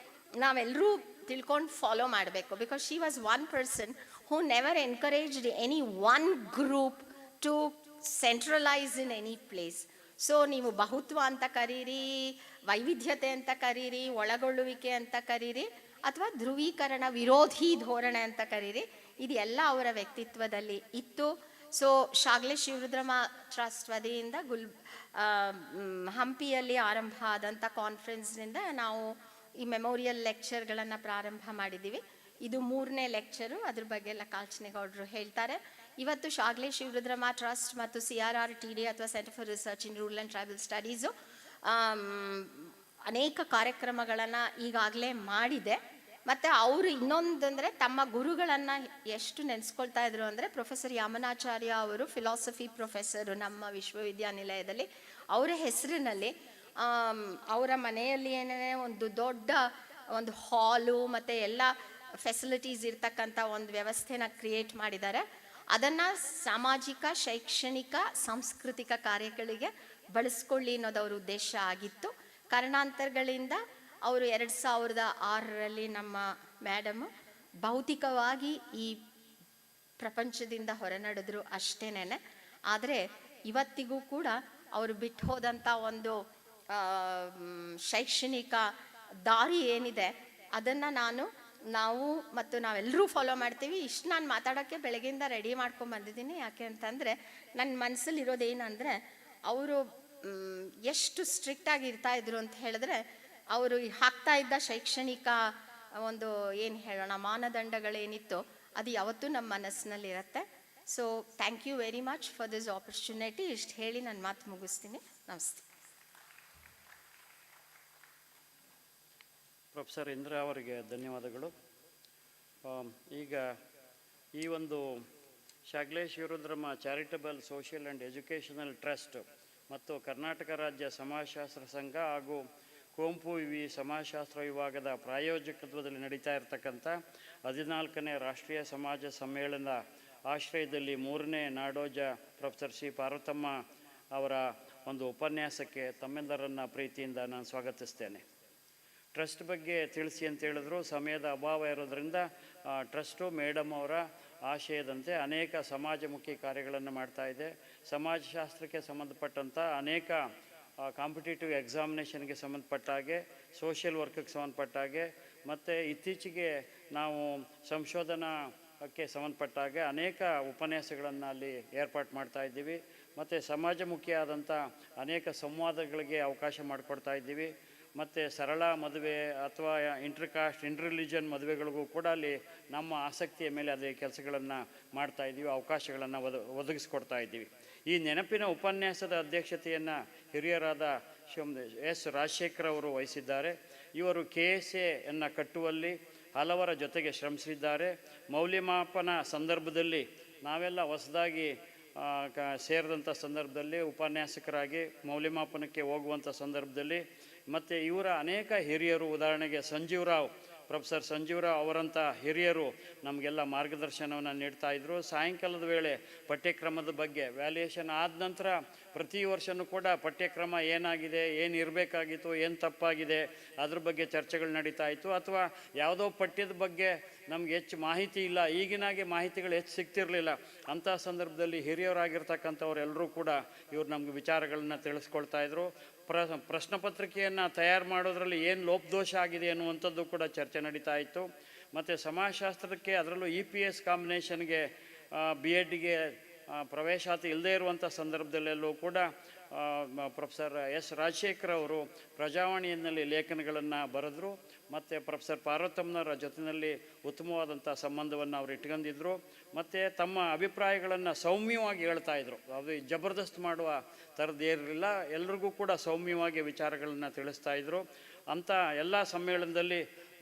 ನಾವೆಲ್ಲರೂ ತಿಳ್ಕೊಂಡು ಫಾಲೋ ಮಾಡಬೇಕು. Because she was one person who never encouraged any one group to centralise in any place. So ನೀವು ಬಹುತ್ವ ಅಂತ ಕರೀರಿ, ವೈವಿಧ್ಯತೆ ಅಂತ ಕರೀರಿ, ಒಳಗೊಳ್ಳುವಿಕೆ ಅಂತ ಕರೀರಿ, ಅಥವಾ ಧ್ರುವೀಕರಣ ವಿರೋಧಿ ಧೋರಣೆ ಅಂತ ಕರೀರಿ, ಇದೆಲ್ಲ ಅವರ ವ್ಯಕ್ತಿತ್ವದಲ್ಲಿ ಇತ್ತು. ಸೊ ಶಾಗಲೆ ಶಿವರುದ್ರಮ್ಮ ಟ್ರಸ್ಟ್ ವತಿಯಿಂದ ಹಂಪಿಯಲ್ಲಿ ಆರಂಭ ಆದಂಥ ಕಾನ್ಫರೆನ್ಸ್ನಿಂದ ನಾವು ಈ ಮೆಮೋರಿಯಲ್ ಲೆಕ್ಚರ್ಗಳನ್ನು ಪ್ರಾರಂಭ ಮಾಡಿದ್ದೀವಿ. ಇದು 3ನೇ ಲೆಕ್ಚರು. ಅದ್ರ ಬಗ್ಗೆ ಎಲ್ಲ ಕಾಲ್ಚನೇಗೌಡರು ಹೇಳ್ತಾರೆ. ಇವತ್ತು ಶಾಗಲೆ ಶಿವರುದ್ರಮ್ಮ ಟ್ರಸ್ಟ್ ಮತ್ತು CRRTD ಅಥವಾ centre for research in rural and tribal studies ಅನೇಕ ಕಾರ್ಯಕ್ರಮಗಳನ್ನು ಈಗಾಗಲೇ ಮಾಡಿದೆ. ಮತ್ತು ಅವರು ಇನ್ನೊಂದಂದರೆ ತಮ್ಮ ಗುರುಗಳನ್ನು ಎಷ್ಟು ನೆನೆಸ್ಕೊಳ್ತಾ ಇದ್ರು ಅಂದರೆ, ಪ್ರೊಫೆಸರ್ ಯಾಮನಾಚಾರ್ಯ ಅವರು ಫಿಲಾಸಫಿ ಪ್ರೊಫೆಸರು ನಮ್ಮ ವಿಶ್ವವಿದ್ಯಾನಿಲಯದಲ್ಲಿ. ಅವರ ಹೆಸರಿನಲ್ಲಿ ಅವರ ಮನೆಯಲ್ಲಿ ಏನೇ ಒಂದು ದೊಡ್ಡ ಒಂದು ಹಾಲು ಮತ್ತು ಎಲ್ಲ ಫೆಸಿಲಿಟೀಸ್ ಇರ್ತಕ್ಕಂಥ ಒಂದು ವ್ಯವಸ್ಥೆನ ಕ್ರಿಯೇಟ್ ಮಾಡಿದ್ದಾರೆ. ಅದನ್ನು ಸಾಮಾಜಿಕ, ಶೈಕ್ಷಣಿಕ, ಸಾಂಸ್ಕೃತಿಕ ಕಾರ್ಯಗಳಿಗೆ ಬಳಸ್ಕೊಳ್ಳಿ ಅನ್ನೋದು ಅವ್ರ ಉದ್ದೇಶ ಆಗಿತ್ತು. ಕಾರಣಾಂತರಗಳಿಂದ ಅವರು 2006ರಲ್ಲಿ ನಮ್ಮ ಮೇಡಮು ಭೌತಿಕವಾಗಿ ಈ ಪ್ರಪಂಚದಿಂದ ಹೊರನಡೆದ್ರು ಅಷ್ಟೇನೆ. ಆದರೆ ಇವತ್ತಿಗೂ ಕೂಡ ಅವರು ಬಿಟ್ಟು ಹೋದಂಥ ಒಂದು ಶೈಕ್ಷಣಿಕ ದಾರಿ ಏನಿದೆ ಅದನ್ನು ನಾವು ಮತ್ತು ನಾವೆಲ್ಲರೂ ಫಾಲೋ ಮಾಡ್ತೀವಿ. ಇಷ್ಟು ನಾನು ಮಾತಾಡೋಕ್ಕೆ ಬೆಳಗ್ಗೆಯಿಂದ ರೆಡಿ ಮಾಡ್ಕೊಂಡು ಬಂದಿದ್ದೀನಿ. ಯಾಕೆ ಅಂತಂದರೆ ನನ್ನ ಮನಸ್ಸಲ್ಲಿ ಇರೋದೇನಂದರೆ, ಅವರು ಎಷ್ಟು ಸ್ಟ್ರಿಕ್ಟಾಗಿ ಇರ್ತಾಯಿದ್ರು ಅಂತ ಹೇಳಿದ್ರೆ, ಅವರು ಹಾಕ್ತಾ ಇದ್ದ ಶೈಕ್ಷಣಿಕ ಒಂದು ಏನು ಹೇಳೋಣ ಮಾನದಂಡಗಳೇನಿತ್ತು ಅದು ಯಾವತ್ತೂ ನಮ್ಮ ಮನಸ್ಸಿನಲ್ಲಿರುತ್ತೆ. So thank you very much for this opportunity. ಇಷ್ಟು ಹೇಳಿ ನನ್ನ ಮಾತು ಮುಗಿಸ್ತೀನಿ. ನಮಸ್ತೆ. ಪ್ರೊಫೆಸರ್ ಇಂದ್ರ ಅವರಿಗೆ ಧನ್ಯವಾದಗಳು. ಈಗ ಈ ಒಂದು Shaglesh Virudrama charitable social and educational trust ಮತ್ತು ಕರ್ನಾಟಕ ರಾಜ್ಯ ಸಮಾಜಶಾಸ್ತ್ರ ಸಂಘ ಹಾಗೂ ಕುವೆಂಪು ವಿ ಸಮಾಜಶಾಸ್ತ್ರ ವಿಭಾಗದ ಪ್ರಾಯೋಜಕತ್ವದಲ್ಲಿ ನಡೀತಾ ಇರತಕ್ಕಂಥ 14ನೇ ರಾಷ್ಟ್ರೀಯ ಸಮಾಜ ಸಮ್ಮೇಳನದ ಆಶ್ರಯದಲ್ಲಿ 3ನೇ ನಾಡೋಜ ಪ್ರೊಫೆಸರ್ ಶ್ರೀ ಪಾರ್ವತಮ್ಮ ಅವರ ಒಂದು ಉಪನ್ಯಾಸಕ್ಕೆ ತಮ್ಮೆಲ್ಲರನ್ನು ಪ್ರೀತಿಯಿಂದ ನಾನು ಸ್ವಾಗತಿಸ್ತೇನೆ. ಟ್ರಸ್ಟ್ ಬಗ್ಗೆ ತಿಳಿಸಿ ಅಂತ ಹೇಳಿದ್ರು, ಸಮಯದ ಅಭಾವ ಇರೋದರಿಂದ ಟ್ರಸ್ಟು ಮೇಡಮ್ ಅವರ ಆಶಯದಂತೆ ಅನೇಕ ಸಮಾಜಮುಖಿ ಕಾರ್ಯಗಳನ್ನು ಮಾಡ್ತಾ ಇದೆ. ಸಮಾಜಶಾಸ್ತ್ರಕ್ಕೆ ಸಂಬಂಧಪಟ್ಟಂಥ ಅನೇಕ ಕಾಂಪಿಟೇಟಿವ್ ಎಕ್ಸಾಮಿನೇಷನ್ಗೆ ಸಂಬಂಧಪಟ್ಟ ಹಾಗೆ, ಸೋಷಿಯಲ್ ವರ್ಕ್ಗೆ ಸಂಬಂಧಪಟ್ಟ ಹಾಗೆ, ಮತ್ತು ಇತ್ತೀಚೆಗೆ ನಾವು ಸಂಶೋಧನಾಕ್ಕೆ ಸಂಬಂಧಪಟ್ಟ ಹಾಗೆ ಅನೇಕ ಉಪನ್ಯಾಸಗಳನ್ನು ಅಲ್ಲಿ ಏರ್ಪಾಡು ಮಾಡ್ತಾ ಇದ್ದೀವಿ. ಮತ್ತು ಸಮಾಜಮುಖಿಯಾದಂಥ ಅನೇಕ ಸಂವಾದಗಳಿಗೆ ಅವಕಾಶ ಮಾಡಿಕೊಡ್ತಾ ಇದ್ದೀವಿ. ಮತ್ತು ಸರಳ ಮದುವೆ ಅಥವಾ ಇಂಟರ್ಕಾಸ್ಟ್ ಇಂಟರ್ರಿಲಿಜನ್ ಮದುವೆಗಳಿಗೂ ಕೂಡ ಅಲ್ಲಿ ನಮ್ಮ ಆಸಕ್ತಿಯ ಮೇಲೆ ಅದೇ ಕೆಲಸಗಳನ್ನು ಮಾಡ್ತಾಯಿದ್ದೀವಿ, ಅವಕಾಶಗಳನ್ನು ಒದಗಿಸ್ಕೊಡ್ತಾ ಇದ್ದೀವಿ. ಈ ನೆನಪಿನ ಉಪನ್ಯಾಸದ ಅಧ್ಯಕ್ಷತೆಯನ್ನು ಹಿರಿಯರಾದ ಎಸ್ ರಾಜಶೇಖರ್ ಅವರು ವಹಿಸಿದ್ದಾರೆ. ಇವರು KSAಯನ್ನು ಕಟ್ಟುವಲ್ಲಿ ಹಲವರ ಜೊತೆಗೆ ಶ್ರಮಿಸಿದ್ದಾರೆ. ಮೌಲ್ಯಮಾಪನ ಸಂದರ್ಭದಲ್ಲಿ ನಾವೆಲ್ಲ ಹೊಸದಾಗಿ ಸೇರಿದಂಥ ಸಂದರ್ಭದಲ್ಲಿ ಉಪನ್ಯಾಸಕರಾಗಿ ಮೌಲ್ಯಮಾಪನಕ್ಕೆ ಹೋಗುವಂಥ ಸಂದರ್ಭದಲ್ಲಿ ಮತ್ತು ಇವರ ಅನೇಕ ಹಿರಿಯರು, ಉದಾಹರಣೆಗೆ ಪ್ರೊಫೆಸರ್ ಸಂಜೀವರಾವ್ ಅವರಂಥ ಹಿರಿಯರು ನಮಗೆಲ್ಲ ಮಾರ್ಗದರ್ಶನವನ್ನು ನೀಡ್ತಾಯಿದ್ರು. ಸಾಯಂಕಾಲದ ವೇಳೆ ಪಠ್ಯಕ್ರಮದ ಬಗ್ಗೆ ವ್ಯಾಲ್ಯೂಯೇಷನ್ ಆದ ನಂತರ ಪ್ರತಿ ವರ್ಷವೂ ಕೂಡ ಪಠ್ಯಕ್ರಮ ಏನಾಗಿದೆ, ಏನು ಇರಬೇಕಾಗಿತ್ತು, ಏನು ತಪ್ಪಾಗಿದೆ ಅದ್ರ ಬಗ್ಗೆ ಚರ್ಚೆಗಳು ನಡೀತಾ ಇತ್ತು. ಅಥವಾ ಯಾವುದೋ ಪಠ್ಯದ ಬಗ್ಗೆ ನಮ್ಗೆ ಹೆಚ್ಚು ಮಾಹಿತಿ ಇಲ್ಲ, ಈಗಿನಾಗೆ ಮಾಹಿತಿಗಳು ಹೆಚ್ಚು ಸಿಗ್ತಿರಲಿಲ್ಲ. ಅಂಥ ಸಂದರ್ಭದಲ್ಲಿ ಹಿರಿಯರಾಗಿರ್ತಕ್ಕಂಥವರೆಲ್ಲರೂ ಕೂಡ ಇವರು ನಮ್ಗೆ ವಿಚಾರಗಳನ್ನು ತಿಳಿಸ್ಕೊಳ್ತಾಯಿದ್ರು. ಪ್ರಶ್ನೆ ಪತ್ರಿಕೆಯನ್ನು ತಯಾರು ಮಾಡೋದ್ರಲ್ಲಿ ಏನು ಲೋಪದೋಷ ಆಗಿದೆ ಅನ್ನುವಂಥದ್ದು ಕೂಡ ಚರ್ಚೆ ನಡೀತಾ ಇತ್ತು. ಮತ್ತು ಸಮಾಜಶಾಸ್ತ್ರಕ್ಕೆ ಅದರಲ್ಲೂ EPS ಕಾಂಬಿನೇಷನ್ಗೆ BEdಗೆ ಪ್ರವೇಶಾತಿ ಇಲ್ಲದೇ ಇರುವಂಥ ಸಂದರ್ಭದಲ್ಲೆಲ್ಲೂ ಕೂಡ ಪ್ರೊಫೆಸರ್ ಎಸ್ ರಾಜಶೇಖರ್ ಅವರು ಪ್ರಜಾವಾಣಿಯಲ್ಲಿ ಲೇಖನಗಳನ್ನು ಬರೆದರು. ಮತ್ತು ಪ್ರೊಫೆಸರ್ ಪಾರ್ವತಮ್ಮನವರ ಜೊತೆಯಲ್ಲಿ ಉತ್ತಮವಾದಂಥ ಸಂಬಂಧವನ್ನು ಅವರು ಇಟ್ಕೊಂಡಿದ್ರು. ಮತ್ತು ತಮ್ಮ ಅಭಿಪ್ರಾಯಗಳನ್ನು ಸೌಮ್ಯವಾಗಿ ಹೇಳ್ತಾಯಿದ್ರು. ಅದು ಜಬರ್ದಸ್ತ್ ಮಾಡುವ ಥರದ್ದೇನಿರಲಿಲ್ಲ, ಎಲ್ರಿಗೂ ಕೂಡ ಸೌಮ್ಯವಾಗಿ ವಿಚಾರಗಳನ್ನು ತಿಳಿಸ್ತಾಯಿದ್ರು. ಅಂಥ ಎಲ್ಲ ಸಮ್ಮೇಳನದಲ್ಲಿ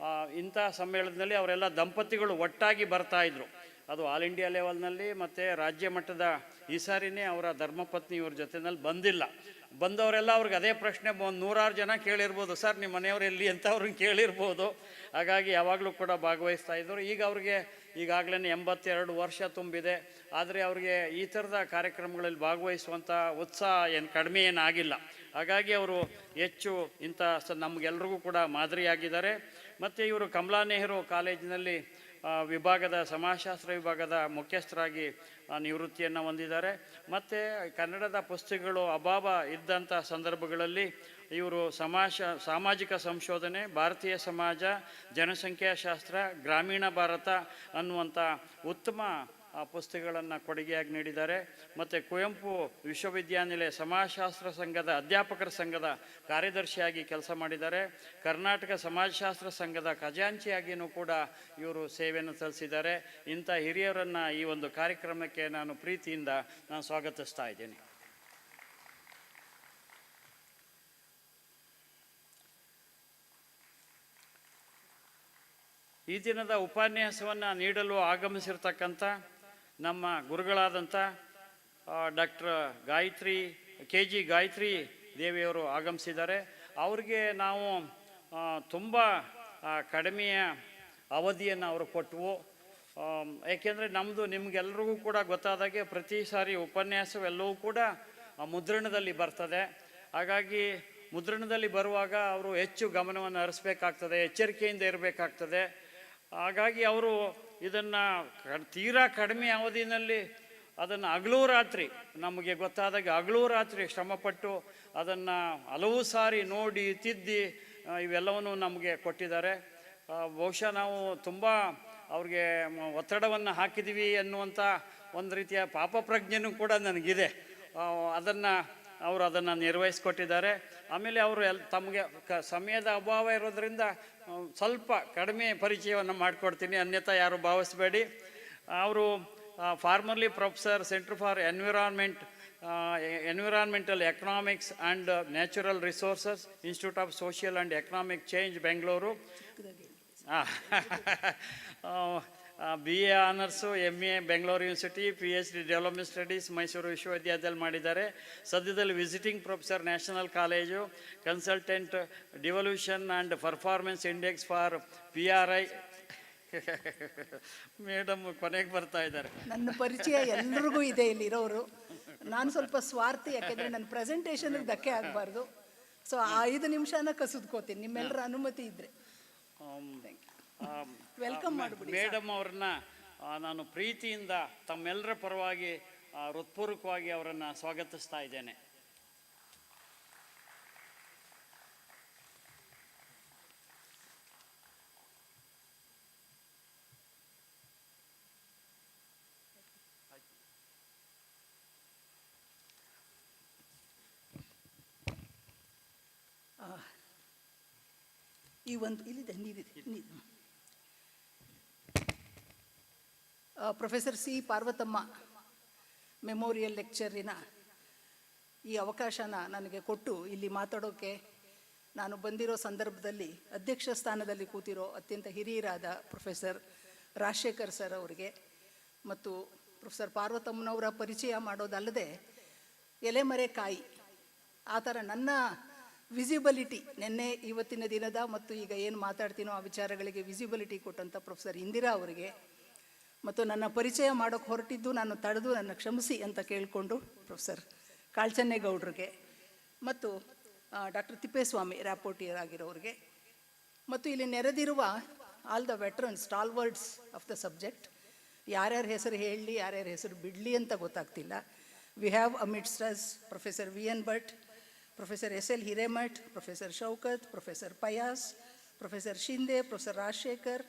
ಇಂಥ ಸಮ್ಮೇಳನದಲ್ಲಿ ಅವರೆಲ್ಲ ದಂಪತಿಗಳು ಒಟ್ಟಾಗಿ ಬರ್ತಾಯಿದ್ರು. ಅದು ಆಲ್ ಇಂಡಿಯಾ ಲೆವೆಲ್ನಲ್ಲಿ ಮತ್ತು ರಾಜ್ಯ ಮಟ್ಟದ ಈ ಸಾರಿನೇ ಅವರ ಧರ್ಮಪತ್ನಿ ಇವ್ರ ಜೊತೆಯಲ್ಲಿ ಬಂದಿಲ್ಲ. ಬಂದವರೆಲ್ಲ ಅವ್ರಿಗೆ ಅದೇ ಪ್ರಶ್ನೆ ಒಂದು 100 ಜನ ಕೇಳಿರ್ಬೋದು, ಸರ್ ನಿಮ್ಮ ಮನೆಯವರು ಎಲ್ಲಿ ಅಂತ ಅವ್ರಿಗೆ ಕೇಳಿರ್ಬೋದು. ಹಾಗಾಗಿ ಯಾವಾಗಲೂ ಕೂಡ ಭಾಗವಹಿಸ್ತಾ ಇದ್ದರು. ಈಗ ಅವ್ರಿಗೆ ಈಗಾಗಲೇ 82 ವರ್ಷ ತುಂಬಿದೆ. ಆದರೆ ಅವ್ರಿಗೆ ಈ ಥರದ ಕಾರ್ಯಕ್ರಮಗಳಲ್ಲಿ ಭಾಗವಹಿಸುವಂಥ ಉತ್ಸಾಹ ಏನು ಕಡಿಮೆ ಏನಾಗಿಲ್ಲ. ಹಾಗಾಗಿ ಅವರು ಹೆಚ್ಚು ಇಂಥ ನಮಗೆಲ್ರಿಗೂ ಕೂಡ ಮಾದರಿಯಾಗಿದ್ದಾರೆ. ಮತ್ತು ಇವರು ಕಮಲಾ ನೆಹರು ಕಾಲೇಜಿನಲ್ಲಿ ವಿಭಾಗದ ಸಮಾಜಶಾಸ್ತ್ರ ವಿಭಾಗದ ಮುಖ್ಯಸ್ಥರಾಗಿ ನಿವೃತ್ತಿಯನ್ನು ಹೊಂದಿದ್ದಾರೆ. ಮತ್ತು ಕನ್ನಡದ ಪುಸ್ತಕಗಳು ಅಭಾವ ಇದ್ದಂಥ ಸಂದರ್ಭಗಳಲ್ಲಿ ಇವರು ಸಾಮಾಜಿಕ ಸಂಶೋಧನೆ, ಭಾರತೀಯ ಸಮಾಜ, ಜನಸಂಖ್ಯಾಶಾಸ್ತ್ರ, ಗ್ರಾಮೀಣ ಭಾರತ ಅನ್ನುವಂಥ ಉತ್ತಮ ಪುಸ್ತಕಗಳನ್ನು ಕೊಡುಗೆಯಾಗಿ ನೀಡಿದ್ದಾರೆ. ಮತ್ತು ಕುವೆಂಪು ವಿಶ್ವವಿದ್ಯಾನಿಲಯ ಸಮಾಜಶಾಸ್ತ್ರ ಸಂಘದ ಅಧ್ಯಾಪಕರ ಸಂಘದ ಕಾರ್ಯದರ್ಶಿಯಾಗಿ ಕೆಲಸ ಮಾಡಿದ್ದಾರೆ. ಕರ್ನಾಟಕ ಸಮಾಜಶಾಸ್ತ್ರ ಸಂಘದ ಖಜಾಂಚಿಯಾಗಿಯೂ ಕೂಡ ಇವರು ಸೇವೆಯನ್ನು ಸಲ್ಲಿಸಿದ್ದಾರೆ. ಇಂಥ ಹಿರಿಯರನ್ನು ಈ ಒಂದು ಕಾರ್ಯಕ್ರಮಕ್ಕೆ ನಾನು ಪ್ರೀತಿಯಿಂದ ಸ್ವಾಗತಿಸ್ತಾ ಇದ್ದೀನಿ. ಈ ದಿನದ ಉಪನ್ಯಾಸವನ್ನು ನೀಡಲು ಆಗಮಿಸಿರ್ತಕ್ಕಂಥ ನಮ್ಮ ಗುರುಗಳಾದಂಥ ಡಾಕ್ಟರ್ KG ಗಾಯತ್ರಿ ದೇವಿಯವರು ಆಗಮಿಸಿದ್ದಾರೆ. ಅವ್ರಿಗೆ ನಾವು ತುಂಬ ಕಡಿಮೆಯ ಅವಧಿಯನ್ನು ಅವರು ಕೊಟ್ಟವು. ಏಕೆಂದರೆ ನಮ್ಮದು ನಿಮಗೆಲ್ರಿಗೂ ಕೂಡ ಗೊತ್ತಾದಾಗೆ ಪ್ರತಿ ಸಾರಿ ಉಪನ್ಯಾಸವೆಲ್ಲವೂ ಕೂಡ ಮುದ್ರಣದಲ್ಲಿ ಬರ್ತದೆ. ಹಾಗಾಗಿ ಮುದ್ರಣದಲ್ಲಿ ಬರುವಾಗ ಅವರು ಹೆಚ್ಚು ಗಮನವನ್ನು ಹರಿಸ್ಬೇಕಾಗ್ತದೆ, ಎಚ್ಚರಿಕೆಯಿಂದ ಇರಬೇಕಾಗ್ತದೆ. ಹಾಗಾಗಿ ಅವರು ಇದನ್ನು ತೀರಾ ಕಡಿಮೆ ಅವಧಿಯಲ್ಲಿ ಅದನ್ನು ಹಗಲು ರಾತ್ರಿ, ನಮಗೆ ಗೊತ್ತಾದಾಗ ಹಗಲು ರಾತ್ರಿ ಶ್ರಮಪಟ್ಟು ಅದನ್ನು ಹಲವು ಸಾರಿ ನೋಡಿ ತಿದ್ದಿ ಇವೆಲ್ಲವನ್ನು ನಮಗೆ ಕೊಟ್ಟಿದ್ದಾರೆ. ಬಹುಶಃ ನಾವು ತುಂಬ ಅವ್ರಿಗೆ ಒತ್ತಡವನ್ನು ಹಾಕಿದ್ದೀವಿ ಅನ್ನುವಂಥ ಒಂದು ರೀತಿಯ ಪಾಪ ಪ್ರಜ್ಞೆನೂ ಕೂಡ ನನಗಿದೆ. ಅವರು ಅದನ್ನು ನಿರ್ವಹಿಸ್ಕೊಟ್ಟಿದ್ದಾರೆ. ಆಮೇಲೆ ಅವರು ತಮಗೆ ಸಮಯದ ಅಭಾವ ಇರೋದರಿಂದ ಸ್ವಲ್ಪ ಕಡಿಮೆ ಪರಿಚಯವನ್ನು ಮಾಡಿಕೊಡ್ತೀನಿ, ಅನ್ಯಥಾ ಯಾರು ಭಾವಿಸಬೇಡಿ. ಅವರು formerly professor, centre for environmental economics and natural resources, institute of social and economic change, Bengaluru. BA honours, MA Bengaluru university, PhD development studies Mysuru ವಿಶ್ವವಿದ್ಯಾಲಯದಲ್ಲಿ ಮಾಡಿದ್ದಾರೆ. ಸದ್ಯದಲ್ಲಿ visiting professor, national college, consultant devolution and performance index for PRI. Madam ಕೊನೆಗೆ ಬರ್ತಾ ಇದ್ದಾರೆ. ನನ್ನ ಪರಿಚಯ ಎಲ್ರಿಗೂ ಇದೆ ಇಲ್ಲಿರೋರು. ನಾನು ಸ್ವಲ್ಪ ಸ್ವಾರ್ಥಿ, ಯಾಕೆಂದರೆ ನನ್ನ ಪ್ರೆಸೆಂಟೇಷನ್ಗೆ ಧಕ್ಕೆ ಆಗಬಾರ್ದು. ಸೊ 5 ನಿಮಿಷನ ಕಸಿದ್ಕೋತೀನಿ ನಿಮ್ಮೆಲ್ಲರ ಅನುಮತಿ ಇದ್ದರೆ. ವೆಲ್ಕಮ್ ಮಾಡಿಬಿಡಿ. ಮೇಡಮ್ ಅವ್ರನ್ನ ನಾನು ಪ್ರೀತಿಯಿಂದ ತಮ್ಮೆಲ್ಲರ ಪರವಾಗಿ ಹೃತ್ಪೂರ್ವಕವಾಗಿ ಅವರನ್ನು ಸ್ವಾಗತಿಸ್ತಾ ಇದ್ದೇನೆ. ಈ ಒಂದು ಇಲ್ಲಿದೆ ನೀರಿದೆ. ಪ್ರೊಫೆಸರ್ ಸಿ ಪಾರ್ವತಮ್ಮ ಮೆಮೋರಿಯಲ್ ಲೆಕ್ಚರಿನ ಈ ಅವಕಾಶನ ನನಗೆ ಕೊಟ್ಟು ಇಲ್ಲಿ ಮಾತಾಡೋಕ್ಕೆ ನಾನು ಬಂದಿರೋ ಸಂದರ್ಭದಲ್ಲಿ ಅಧ್ಯಕ್ಷ ಸ್ಥಾನದಲ್ಲಿ ಕೂತಿರೋ ಅತ್ಯಂತ ಹಿರಿಯರಾದ ಪ್ರೊಫೆಸರ್ ರಾಜಶೇಖರ್ ಸರ್ ಅವರಿಗೆ ಮತ್ತು ಪ್ರೊಫೆಸರ್ ಪಾರ್ವತಮ್ಮನವರ ಪರಿಚಯ ಮಾಡೋದಲ್ಲದೆ ಎಲೆಮರೆ ಕಾಯಿ ಆ ಥರ ನನ್ನ ವಿಸಿಬಿಲಿಟಿ ನಿನ್ನೆ ಇವತ್ತಿನ ದಿನದ ಮತ್ತು ಈಗ ಏನು ಮಾತಾಡ್ತೀನೋ ಆ ವಿಚಾರಗಳಿಗೆ ವಿಸಿಬಿಲಿಟಿ ಕೊಟ್ಟಂಥ ಪ್ರೊಫೆಸರ್ ಇಂದಿರಾ ಅವರಿಗೆ ಮತ್ತು ನನ್ನ ಪರಿಚಯ ಮಾಡೋಕ್ಕೆ ಹೊರಟಿದ್ದು ನಾನು ತಡೆದು ನನ್ನ ಕ್ಷಮಿಸಿ ಅಂತ ಕೇಳಿಕೊಂಡು ಪ್ರೊಫೆಸರ್ ಕಾಳ್ಚನ್ನೇಗೌಡ್ರಿಗೆ ಮತ್ತು ಡಾಕ್ಟರ್ ತಿಪ್ಪೇಸ್ವಾಮಿ ರ್ಯಾಪೋರ್ಟಿಯರ್ ಆಗಿರೋರಿಗೆ ಮತ್ತು ಇಲ್ಲಿ ನೆರೆದಿರುವ all the veterans stalwarts of the subject, ಯಾರ್ಯಾರ ಹೆಸರು ಹೇಳಲಿ ಯಾರ್ಯಾರ ಹೆಸರು ಬಿಡಲಿ ಅಂತ ಗೊತ್ತಾಗ್ತಿಲ್ಲ. We have amidst us professor VN Bhat, professor SL Hiremath, professor Shaukat, professor Payas, professor Shinde, professor Rajashekar,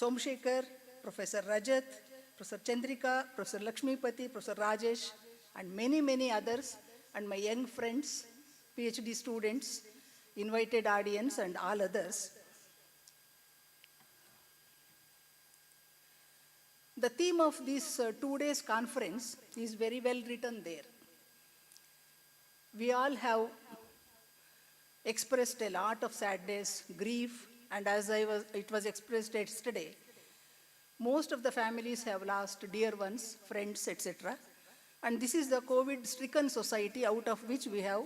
Somashekar, professor Rajat, professor Chandrika, professor Lakshmipathi, professor Rajesh, and many others, and my young friends, PhD students, invited audience and all others. The theme of this 2 days conference is very well written there. We all have expressed a lot of sadness, grief, and as it was expressed yesterday, most of the families have lost dear ones, friends, etc. And this is the COVID-stricken society out of which we have,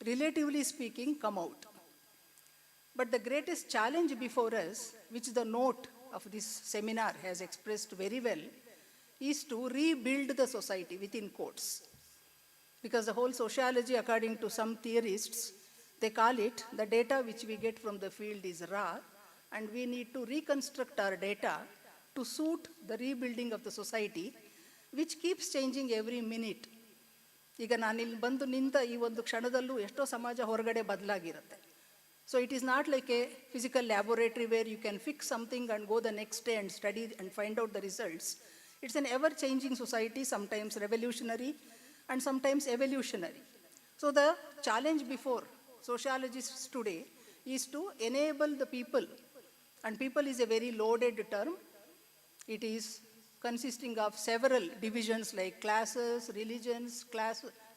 relatively speaking, come out. But the greatest challenge before us, which the note of this seminar has expressed very well, is to rebuild the society within quotes. Because the whole sociology, according to some theorists, they call it the data which we get from the field is raw, and we need to reconstruct our data to suit the rebuilding of the society, which keeps changing every minute. ಈಗ ನಾನಿಲ್ಲಿ ಬಂದು ನಿಂತ ಈ ಒಂದು ಕ್ಷಣದಲ್ಲೂ ಎಷ್ಟೋ ಸಮಾಜ ಹೊರಗಡೆ ಬದಲಾಗಿರುತ್ತೆ. So it is not like a physical laboratory where you can fix something and go the next day and study and find out the results. It's an ever changing society, sometimes revolutionary and sometimes evolutionary. So the challenge before sociologists today is to enable the people, and people is a very loaded term. It is consisting of several divisions like classes, religions,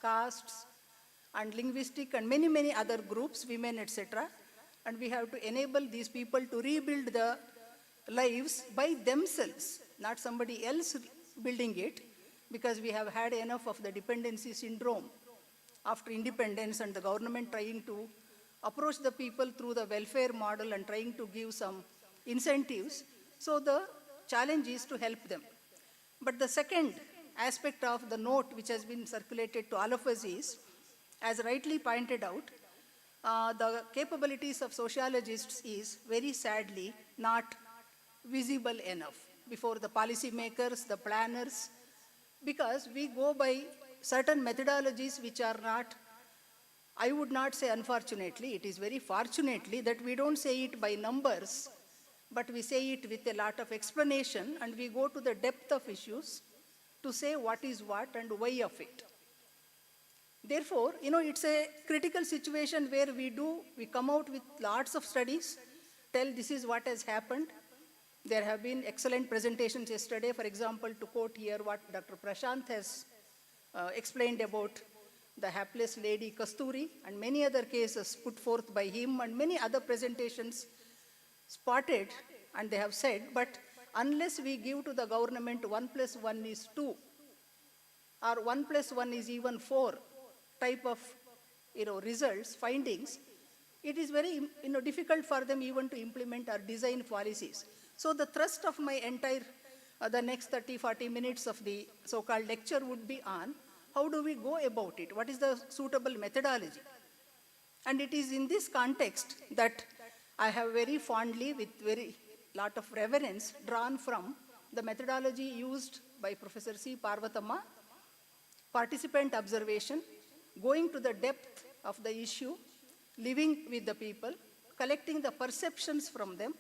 castes, and linguistic, and many other groups, women, etc. And we have to enable these people to rebuild the lives by themselves, not somebody else building it, because we have had enough of the dependency syndrome after independence and the government trying to approach the people through the welfare model and trying to give some incentives. So the challenge is to help them. But the second aspect of the note which has been circulated to all of us is, as rightly pointed out, the capabilities of sociologists is very sadly not visible enough before the policymakers, the planners, because we go by certain methodologies which are not, I would not say unfortunately, it is very fortunately that we don't say it by numbers, but we say it with a lot of explanation, and we go to the depth of issues to say what is what and why of it. Therefore, it's a critical situation where we come out with lots of studies, tell this is what has happened. There have been excellent presentations yesterday. For example, to quote here what Dr. Prashant has explained about the hapless lady Kasturi and many other cases put forth by him, and many other presentations spotted, and they have said, but unless we give to the government 1 + 1 is 2, or 1 + 1 is even 4 type of results, findings, it is very difficult for them even to implement or design policies. So the thrust of my entire, the next 30-40 minutes of the so-called lecture would be on how do we go about it, what is the suitable methodology. And it is in this context that I have very fondly, with very lot of reverence, drawn from the methodology used by Professor C. Parvathamma, participant observation, going to the depth of the issue, living with the people, collecting the perceptions from them,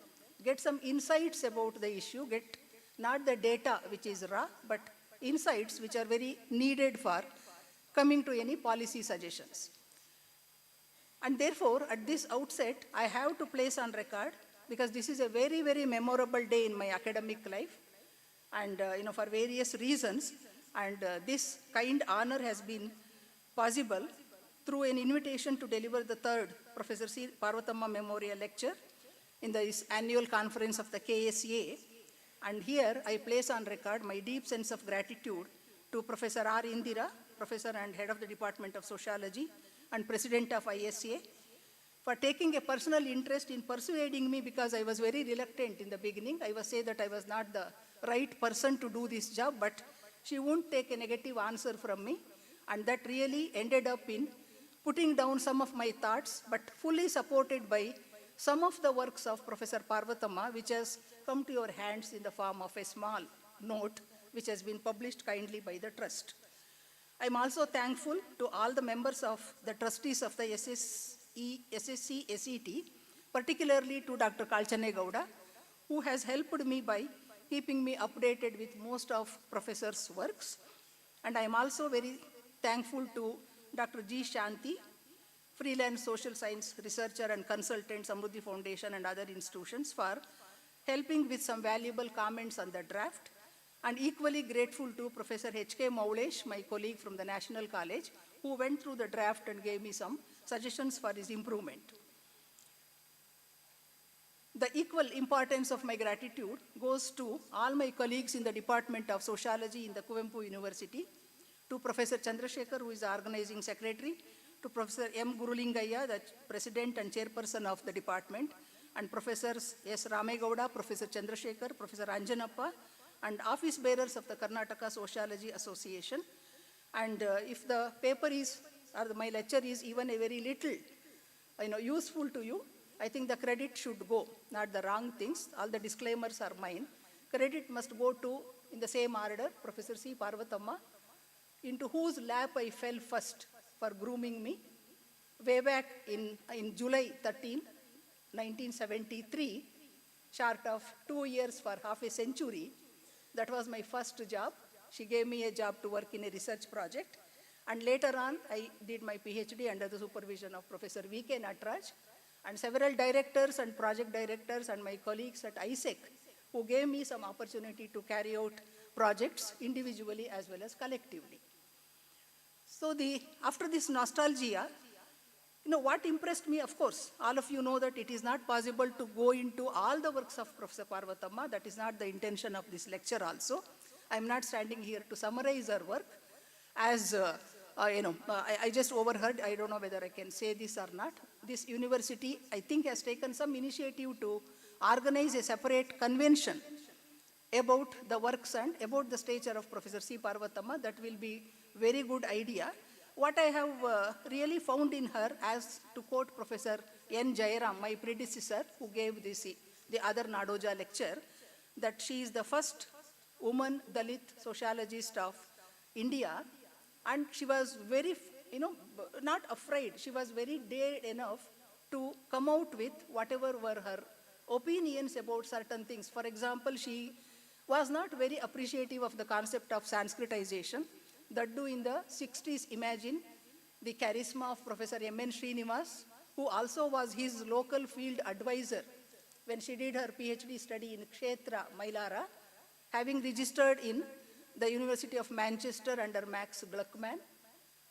get some insights about the issue, get not the data which is raw, but insights which are very needed for coming to any policy suggestions. And therefore, at this outset, I have to place on record, because this is a very, very memorable day in my academic life, and for various reasons, and this kind honor has been possible through an invitation to deliver the third Professor C. Parvathamma Memorial Lecture in the annual conference of the KSA. And here I place on record my deep sense of gratitude to Professor R. Indira, Professor and Head of the Department of Sociology and President of ISA, for taking a personal interest in persuading me, because I was very reluctant in the beginning. I was saying that I was not the right person to do this job, but she won't take a negative answer from me. And that really ended up in putting down some of my thoughts, but fully supported by some of the works of Professor Parvathamma, which has come to your hands in the form of a small note, which has been published kindly by the Trust. I'm also thankful to all the members of the trustees of the SSC SET, particularly to Dr. Kalchane Gowda, who has helped me by keeping me updated with most of Professor's works. And I'm also very thankful to Dr. G. Shanti, freelance social science researcher and consultant, Samruddhi Foundation and other institutions, for helping with some valuable comments on the draft. And equally grateful to Professor H.K. Maulesh, my colleague from the National College, who went through the draft and gave me some suggestions for his improvement. The equal importance of my gratitude goes to all my colleagues in the Department of Sociology in the Kuvempu University, to Professor Chandrasekhar, who is the organizing secretary, to Professor M. Gurulingayya, the president and chairperson of the department, and Professors S. Ramegowda, Professor Chandrasekhar, Professor Anjanappa, and office bearers of the Karnataka Sociology Association. And if the paper is, or my lecture is even a very little useful to you, I think the credit should go, not the wrong things. All the disclaimers are mine. Credit must go to, in the same order, Professor C. Parvathamma, into whose lap I fell first for grooming me. Way back in July 13, 1973, short of 2 years for half a century, that was my first job. She gave me a job to work in a research project. And later on, I did my PhD under the supervision of Professor V.K. Natraj, and several directors and project directors and my colleagues at ISEC, who gave me some opportunity to carry out projects individually as well as collectively. So after this nostalgia, what impressed me, of course, all of you know that it is not possible to go into all the works of Professor Parvathamma. That is not the intention of this lecture also. I'm not standing here to summarize her work. As I just overheard, I don't know whether I can say this or not. This university, I think, has taken some initiative to organize a separate convention about the works and about the stature of Professor C. Parvathamma. That will be very good idea. What I have really found in her, as to quote Professor N. Jayaram, my predecessor, who gave the other Nadoja lecture, that she is the first woman Dalit sociologist of India, and she was very, not afraid. She was very dared enough to come out with whatever were her opinions about certain things. For example, she was not very appreciative of the concept of Sanskritization. That do in the 60s, imagine the charisma of Professor M.N. Srinivas, who also was his local field advisor when she did her PhD study in Kshetra, Mailara, having registered in the University of Manchester under Max Gluckman.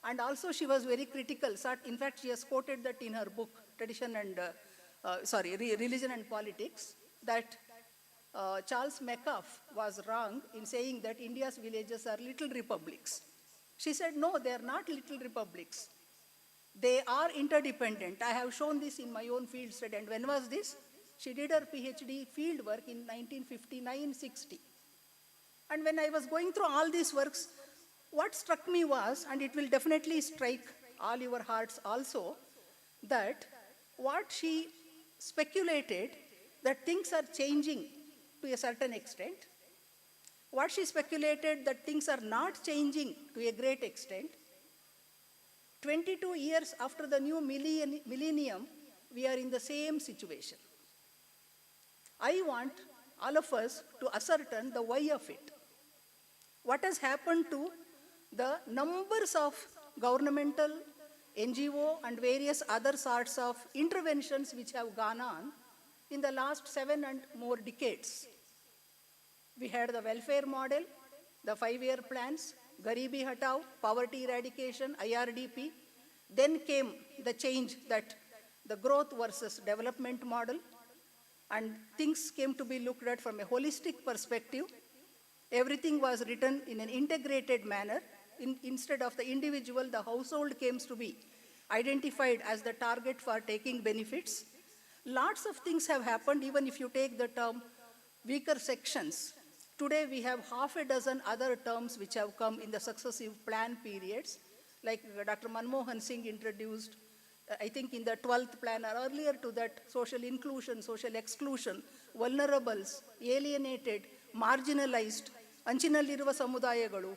And also she was very critical. In fact, she has quoted that in her book, Religion and Politics, that Charles Metcalfe was wrong in saying that India's villages are little republics. She said, no, they are not little republics. They are interdependent. I have shown this in my own field study. And when was this? She did her PhD field work in 1959-60. And when I was going through all these works, what struck me was, and it will definitely strike all your hearts also, that what she speculated, that things are changing to a certain extent. What she speculated, that things are not changing to a great extent. 22 years after the new millennium, we are in the same situation. I want all of us to ascertain the why of it. What has happened to the numbers of governmental, NGO, and various other sorts of interventions which have gone on in the last 7 and more decades? We had the welfare model, the 5-year plans, Garibi Hatao, poverty eradication, IRDP. Then came the change, that the growth versus development model, and things came to be looked at from a holistic perspective. Everything was written in an integrated manner. Instead of the individual, the household came to be identified as the target for taking benefits. Lots of things have happened, even if you take the term weaker sections. Today we have half a dozen other terms which have come in the successive plan periods, like Dr. Manmohan Singh introduced, I think in the 12th plan or earlier to that, social inclusion, social exclusion, vulnerables, alienated, marginalized, ancinalliruva samudayagalu.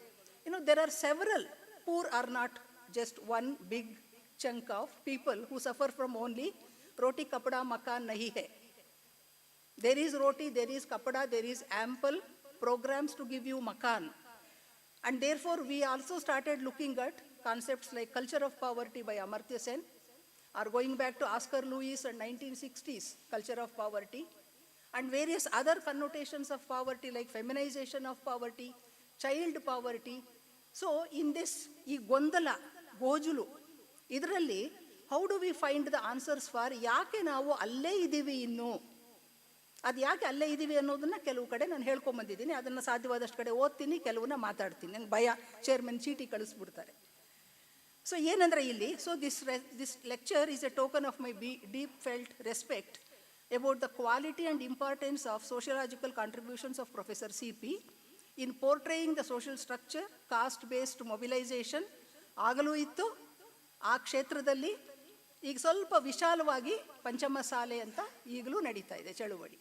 There are several. Poor are not just one big chunk of people who suffer from only roti, kapada, makan nahi hai. There is roti, there is kapada, there is ample programs to give you makan. And therefore, we also started looking at concepts like culture of poverty by Amartya Sen, or going back to Oscar Lewis and 1960s culture of poverty, and various other connotations of poverty like feminization of poverty, child poverty. So in this, ಈ ಗೊಂದಲ, ಗೋಜುಲು, ಇದರಲ್ಲಿ how do we find the answers for ಯಾಕೆ ನಾವು ಅಲ್ಲೇ ಇದ್ದೀವಿ ಇನ್ನು? ಅದು ಯಾಕೆ ಅಲ್ಲೇ ಇದ್ದೀವಿ ಅನ್ನೋದನ್ನ ಕೆಲವು ಕಡೆ ನಾನು ಹೇಳ್ಕೊಂಬಂದಿದ್ದೀನಿ. ಅದನ್ನು ಸಾಧ್ಯವಾದಷ್ಟು ಕಡೆ ಓದ್ತೀನಿ, ಕೆಲವನ್ನ ಮಾತಾಡ್ತೀನಿ. ನಂಗೆ ಭಯ, ಚೇರ್ಮನ್ ಚೀಟಿ ಕಳಿಸ್ಬಿಡ್ತಾರೆ. ಸೊ ಏನಂದ್ರೆ ಇಲ್ಲಿ, so this lecture is a token of my deep felt respect about the quality and importance of sociological contributions of Professor C.P. in portraying the social structure, caste-based mobilization ಆಗಲೂ ಇತ್ತು ಆ ಕ್ಷೇತ್ರದಲ್ಲಿ. ಈಗ ಸ್ವಲ್ಪ ವಿಶಾಲವಾಗಿ ಪಂಚಮಸಾಲೆ ಅಂತ ಈಗಲೂ ನಡೀತಾ ಇದೆ ಚಳುವಳಿ.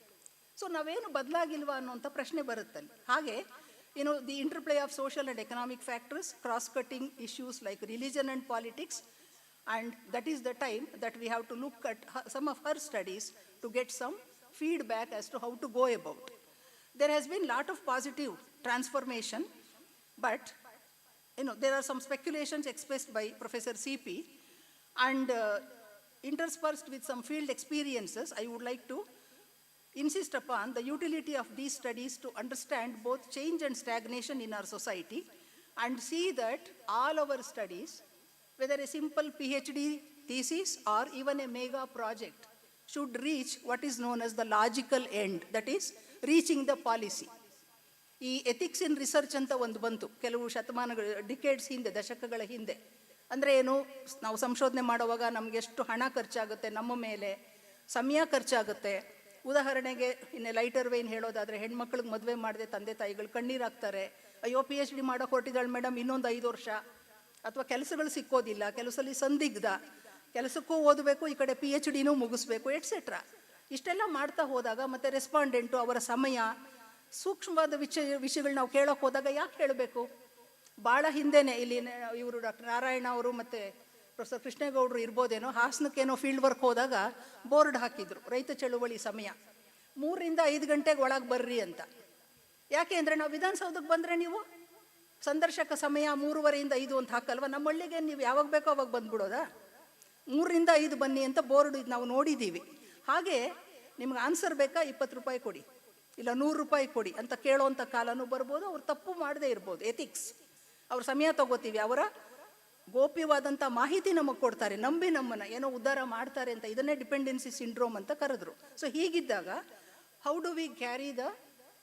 ಸೊ ನಾವೇನು ಬದಲಾಗಿಲ್ವಾ ಅನ್ನುವಂಥ ಪ್ರಶ್ನೆ ಬರುತ್ತಲ್ಲಿ. ಹಾಗೆ the interplay of social and economic factors, cross-cutting issues like religion and politics, and that is the time that we have to look at some of her studies to get some feedback as to how to go about. There has been a lot of positive transformation, but there are some speculations expressed by Professor C.P. and interspersed with some field experiences. I would like to insist upon the utility of these studies to understand both change and stagnation in our society, and see that all our studies, whether a simple PhD thesis or even a mega project, should reach what is known as the logical end, that is, reaching the policy. ಈ ethics in research ಅಂತ ಒಂದು ಬಂತು ಕೆಲವು ಶತಮಾನಗಳು, decades ಹಿಂದೆ, ದಶಕಗಳ ಹಿಂದೆ. ಅಂದರೆ ಏನು, ನಾವು ಸಂಶೋಧನೆ ಮಾಡುವಾಗ ನಮಗೆ ಎಷ್ಟು ಹಣ ಖರ್ಚಾಗುತ್ತೆ, ನಮ್ಮ ಮೇಲೆ ಸಮಯ ಖರ್ಚಾಗುತ್ತೆ. ಉದಾಹರಣೆಗೆ ಇನ್ನು ಲೈಟರ್ ವೇನ್ ಹೇಳೋದಾದರೆ, ಹೆಣ್ಮಕ್ಳಿಗೆ ಮದುವೆ ಮಾಡದೆ ತಂದೆ ತಾಯಿಗಳು ಕಣ್ಣೀರಾಗ್ತಾರೆ. ಅಯ್ಯೋ PhD ಮಾಡೋಕೆ ಹೊರಟಿದ್ದಾಳೆ ಮೇಡಮ್, ಇನ್ನೊಂದು 5 ವರ್ಷ. ಅಥವಾ ಕೆಲಸಗಳು ಸಿಕ್ಕೋದಿಲ್ಲ, ಕೆಲಸದಲ್ಲಿ ಸಂದಿಗ್ಧ, ಕೆಲಸಕ್ಕೂ ಓದಬೇಕು, ಈ ಕಡೆ PhDನೂ ಮುಗಿಸ್ಬೇಕು, ಎಟ್ಸೆಟ್ರಾ. ಇಷ್ಟೆಲ್ಲ ಮಾಡ್ತಾ ಹೋದಾಗ ಮತ್ತೆ ರೆಸ್ಪಾಂಡೆಂಟು ಅವರ ಸಮಯ, ಸೂಕ್ಷ್ಮವಾದ ವಿಷಯಗಳು ನಾವು ಕೇಳೋಕೆ ಹೋದಾಗ ಯಾಕೆ ಹೇಳಬೇಕು? ಭಾಳ ಹಿಂದೆನೇ ಇಲ್ಲಿ ಇವರು ಡಾಕ್ಟರ್ ನಾರಾಯಣ ಅವರು ಮತ್ತು ಪ್ರೊಫೆಸರ್ ಕೃಷ್ಣೇಗೌಡರು ಇರ್ಬೋದೇನೋ, ಹಾಸನಕ್ಕೇನೋ ಫೀಲ್ಡ್ ವರ್ಕ್ ಹೋದಾಗ ಬೋರ್ಡ್ ಹಾಕಿದ್ರು, ರೈತ ಚಳುವಳಿ ಸಮಯ 3ರಿಂದ 5 ಗಂಟೆಗೆ ಒಳಗೆ ಬರ್ರಿ ಅಂತ. ಯಾಕೆ ಅಂದರೆ ನಾವು ವಿಧಾನಸೌಧಕ್ಕೆ ಬಂದರೆ ನೀವು ಸಂದರ್ಶಕ ಸಮಯ 3:15 5 ಅಂತ ಹಾಕಲ್ವ? ನಮ್ಮ ಹಳ್ಳಿಗೆ ನೀವು ಯಾವಾಗ ಬೇಕೋ ಅವಾಗ ಬಂದ್ಬಿಡೋದಾ? 3ರಿಂದ 5 ಬನ್ನಿ ಅಂತ ಬೋರ್ಡ್ ನಾವು ನೋಡಿದ್ದೀವಿ. ಹಾಗೆ ನಿಮ್ಗೆ ಆನ್ಸರ್ ಬೇಕಾ, 20 ರೂಪಾಯಿ ಕೊಡಿ, ಇಲ್ಲ 100 ರೂಪಾಯಿ ಕೊಡಿ ಅಂತ ಕೇಳೋವಂಥ ಕಾಲನೂ ಬರ್ಬೋದು. ಅವ್ರು ತಪ್ಪು ಮಾಡದೇ ಇರ್ಬೋದು, ಎಥಿಕ್ಸ್. ಅವ್ರ ಸಮಯ ತಗೋತೀವಿ, ಅವರ ಗೋಪ್ಯವಾದಂಥ ಮಾಹಿತಿ ನಮಗೆ ಕೊಡ್ತಾರೆ, ನಂಬಿ ನಮ್ಮನ್ನು ಏನೋ ಉದ್ಧಾರ ಮಾಡ್ತಾರೆ ಅಂತ. ಇದನ್ನೇ ಡಿಪೆಂಡೆನ್ಸಿ ಸಿಂಡ್ರೋಮ್ ಅಂತ ಕರೆದ್ರು. ಸೊ ಹೀಗಿದ್ದಾಗ how do we carry the